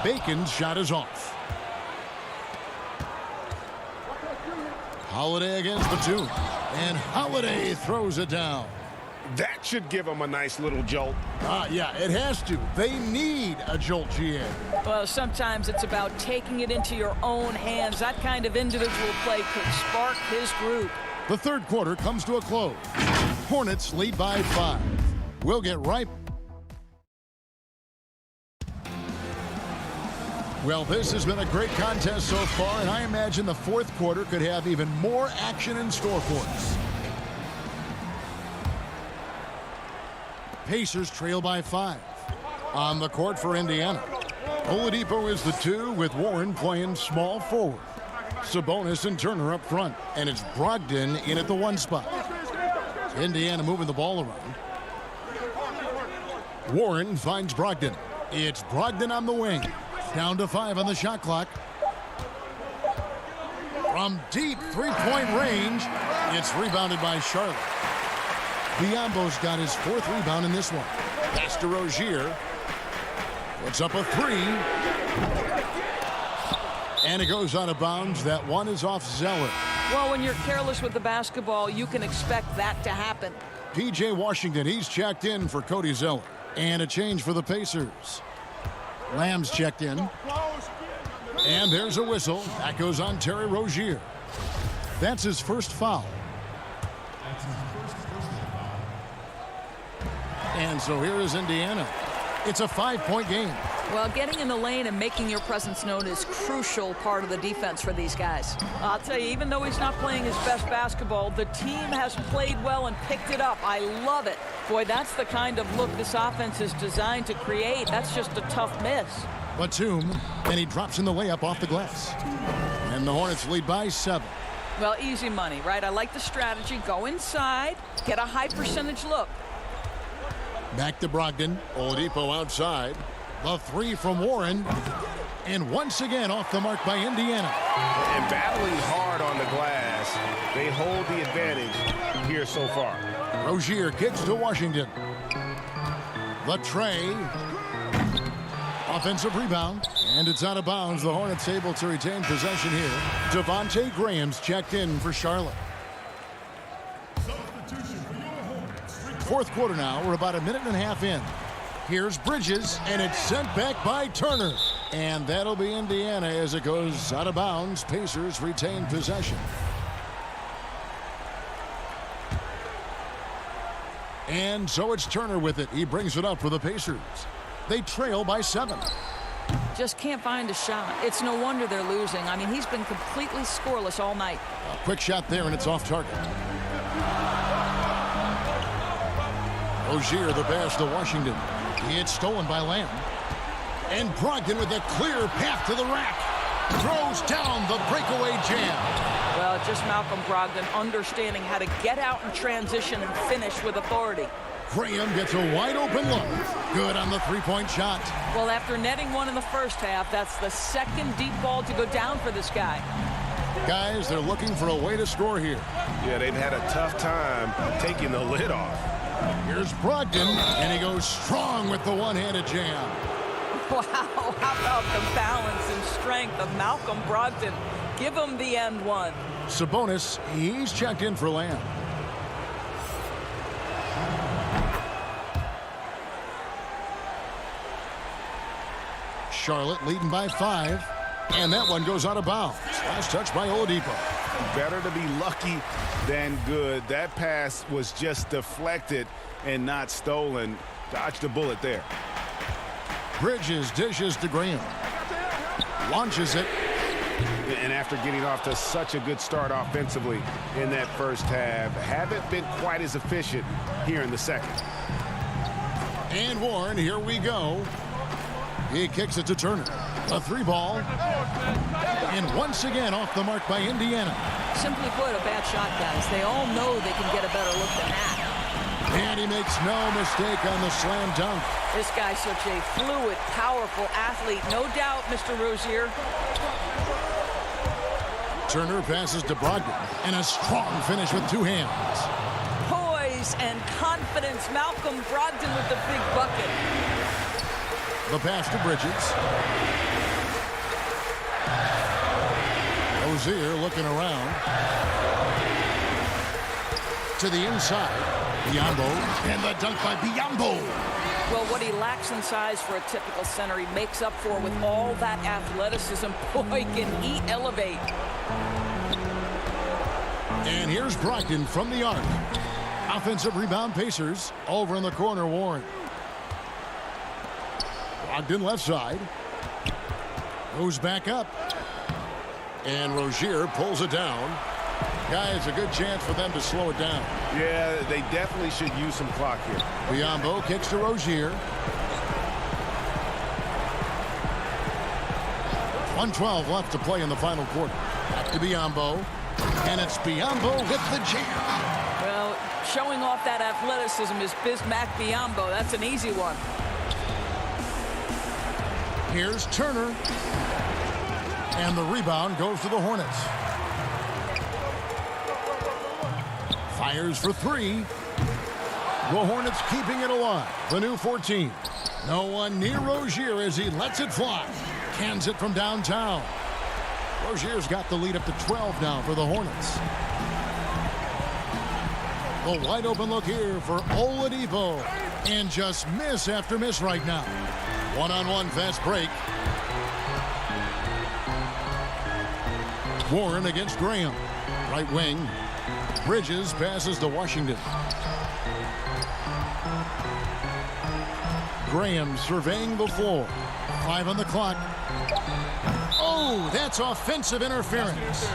[SPEAKER 3] Bacon's shot is off. Holiday against Batum. And Holiday throws it down.
[SPEAKER 5] That should give them a nice little jolt.
[SPEAKER 3] Yeah, it has to. They need a jolt, GA.
[SPEAKER 15] Well, sometimes it's about taking it into your own hands. That kind of individual play could spark his group.
[SPEAKER 3] The third quarter comes to a close. Hornets lead by 5. We'll get right. Well, this has been a great contest so far, and I imagine the fourth quarter could have even more action in store for us. Pacers trail by 5. On the court for Indiana, Oladipo is the 2 with Warren playing small forward. Sabonis and Turner up front, and it's Brogdon in at the 1 spot. Indiana moving the ball around. Warren finds Brogdon. It's Brogdon on the wing. Down to 5 on the shot clock. From deep three-point range, it's rebounded by Charlotte. Biyombo's got his 4th rebound in this one. Pass to Rozier. Puts up a 3. And it goes out of bounds. That one is off Zeller.
[SPEAKER 15] Well, when you're careless with the basketball, you can expect that to happen.
[SPEAKER 3] P.J. Washington, he's checked in for Cody Zeller. And a change for the Pacers. Lamb's checked in. And there's a whistle. That goes on Terry Rozier. That's his first foul. And so here is Indiana. It's a 5-point game.
[SPEAKER 15] Well, getting in the lane and making your presence known is crucial part of the defense for these guys. I'll tell you, even though he's not playing his best basketball, the team has played well and picked it up. I love it. Boy, that's the kind of look this offense is designed to create. That's just a tough miss.
[SPEAKER 3] Batum, and he drops in the layup off the glass. And the Hornets lead by 7.
[SPEAKER 15] Well, easy money, right? I like the strategy. Go inside, get a high percentage look.
[SPEAKER 3] Back to Brogdon. Oladipo outside. The 3 from Warren. And once again off the mark by Indiana.
[SPEAKER 5] And battling hard on the glass, they hold the advantage here so far.
[SPEAKER 3] Rozier kicks to Washington. The tray. Offensive rebound. And it's out of bounds. The Hornets able to retain possession here. Devontae Graham's checked in for Charlotte. Fourth quarter now. We're about a minute and a half in. Here's Bridges, and it's sent back by Turner. And that'll be Indiana as it goes out of bounds. Pacers retain possession. And so it's Turner with it. He brings it up for the Pacers. They trail by 7.
[SPEAKER 15] Just can't find a shot. It's no wonder they're losing. I mean, he's been completely scoreless all night.
[SPEAKER 3] A quick shot there, and it's off target. Rozier, the pass to Washington. It's stolen by Lamb. And Brogdon with a clear path to the rack. Throws down the breakaway jam.
[SPEAKER 15] Well, just Malcolm Brogdon understanding how to get out in transition and finish with authority.
[SPEAKER 3] Graham gets a wide open look. Good on the 3-point shot.
[SPEAKER 15] Well, after netting one in the first half, that's the second deep ball to go down for this guy.
[SPEAKER 3] Guys, they're looking for a way to score here.
[SPEAKER 5] Yeah, they've had a tough time taking the lid off.
[SPEAKER 3] Here's Brogdon, and he goes strong with the one-handed jam.
[SPEAKER 15] Wow, how about the balance and strength of Malcolm Brogdon? Give him the end one.
[SPEAKER 3] Sabonis, he's checked in for Lamb. Charlotte leading by 5, and that one goes out of bounds. Last touch by Oladipo.
[SPEAKER 5] Better to be lucky than good. That pass was just deflected and not stolen. Dodged a bullet there.
[SPEAKER 3] Bridges dishes to Graham. Launches it.
[SPEAKER 5] And after getting off to such a good start offensively in that first half, haven't been quite as efficient here in the second.
[SPEAKER 3] And Warren, here we go. He kicks it to Turner. A 3-ball. And once again off the mark by Indiana.
[SPEAKER 15] Simply put, a bad shot, guys. They all know they can get a better look than that.
[SPEAKER 3] And he makes no mistake on the slam dunk.
[SPEAKER 15] This guy's such a fluid, powerful athlete. No doubt, Mr. Rozier.
[SPEAKER 3] Turner passes to Brogdon. And a strong finish with 2 hands.
[SPEAKER 15] Poise and confidence. Malcolm Brogdon with the big bucket.
[SPEAKER 3] The pass to Bridges. Rozier looking around. To the inside. Biyombo. And the dunk by Biyombo.
[SPEAKER 15] Well, what he lacks in size for a typical center, he makes up for with all that athleticism. Boy, can he elevate.
[SPEAKER 3] And here's Brogdon from the arc. Offensive rebound, Pacers. Over in the corner, Warren. Brogdon left side. Goes back up. And Rozier pulls it down. Guys, a good chance for them to slow it down.
[SPEAKER 5] Yeah, they definitely should use some clock here.
[SPEAKER 3] Biyombo kicks to Rozier. 1:12 left to play in the final quarter. Back to Biyombo. And it's Biyombo with the jam.
[SPEAKER 15] Well, showing off that athleticism is Bismack Biyombo. That's an easy one.
[SPEAKER 3] Here's Turner. And the rebound goes to the Hornets. Fires for three. The Hornets keeping it alive. The new 14. No one near Rozier as he lets it fly. Cans it from downtown. Rozier's got the lead up to 12 now for the Hornets. The wide open look here for Oladipo. And just miss after miss right now. One-on-one fast break. Warren against Graham. Right wing. Bridges passes to Washington. Graham surveying the floor. 5 on the clock. Oh, that's offensive interference.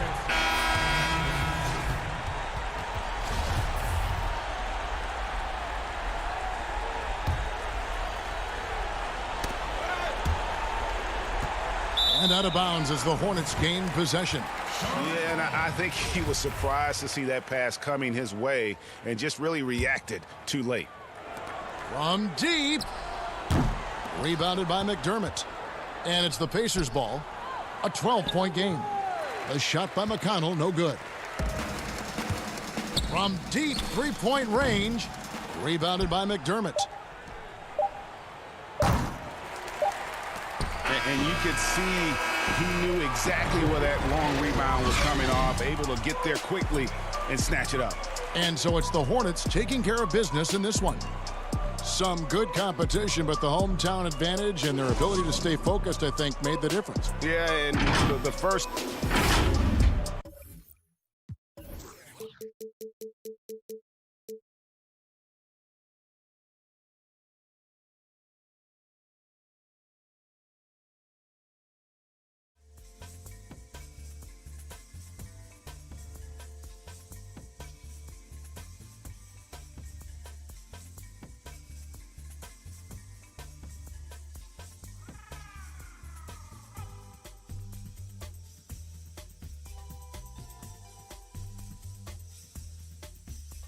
[SPEAKER 3] And out of bounds as the Hornets gain possession.
[SPEAKER 5] Yeah, and I think he was surprised to see that pass coming his way and just really reacted too late.
[SPEAKER 3] From deep. Rebounded by McDermott. And it's the Pacers' ball. A 12-point game. A shot by McConnell, no good. From deep three-point range. Rebounded by McDermott.
[SPEAKER 5] And you could see he knew exactly where that long rebound was coming off, able to get there quickly and snatch it up.
[SPEAKER 3] And so it's the Hornets taking care of business in this one. Some good competition, but the hometown advantage and their ability to stay focused, I think, made the difference.
[SPEAKER 5] Yeah, and the first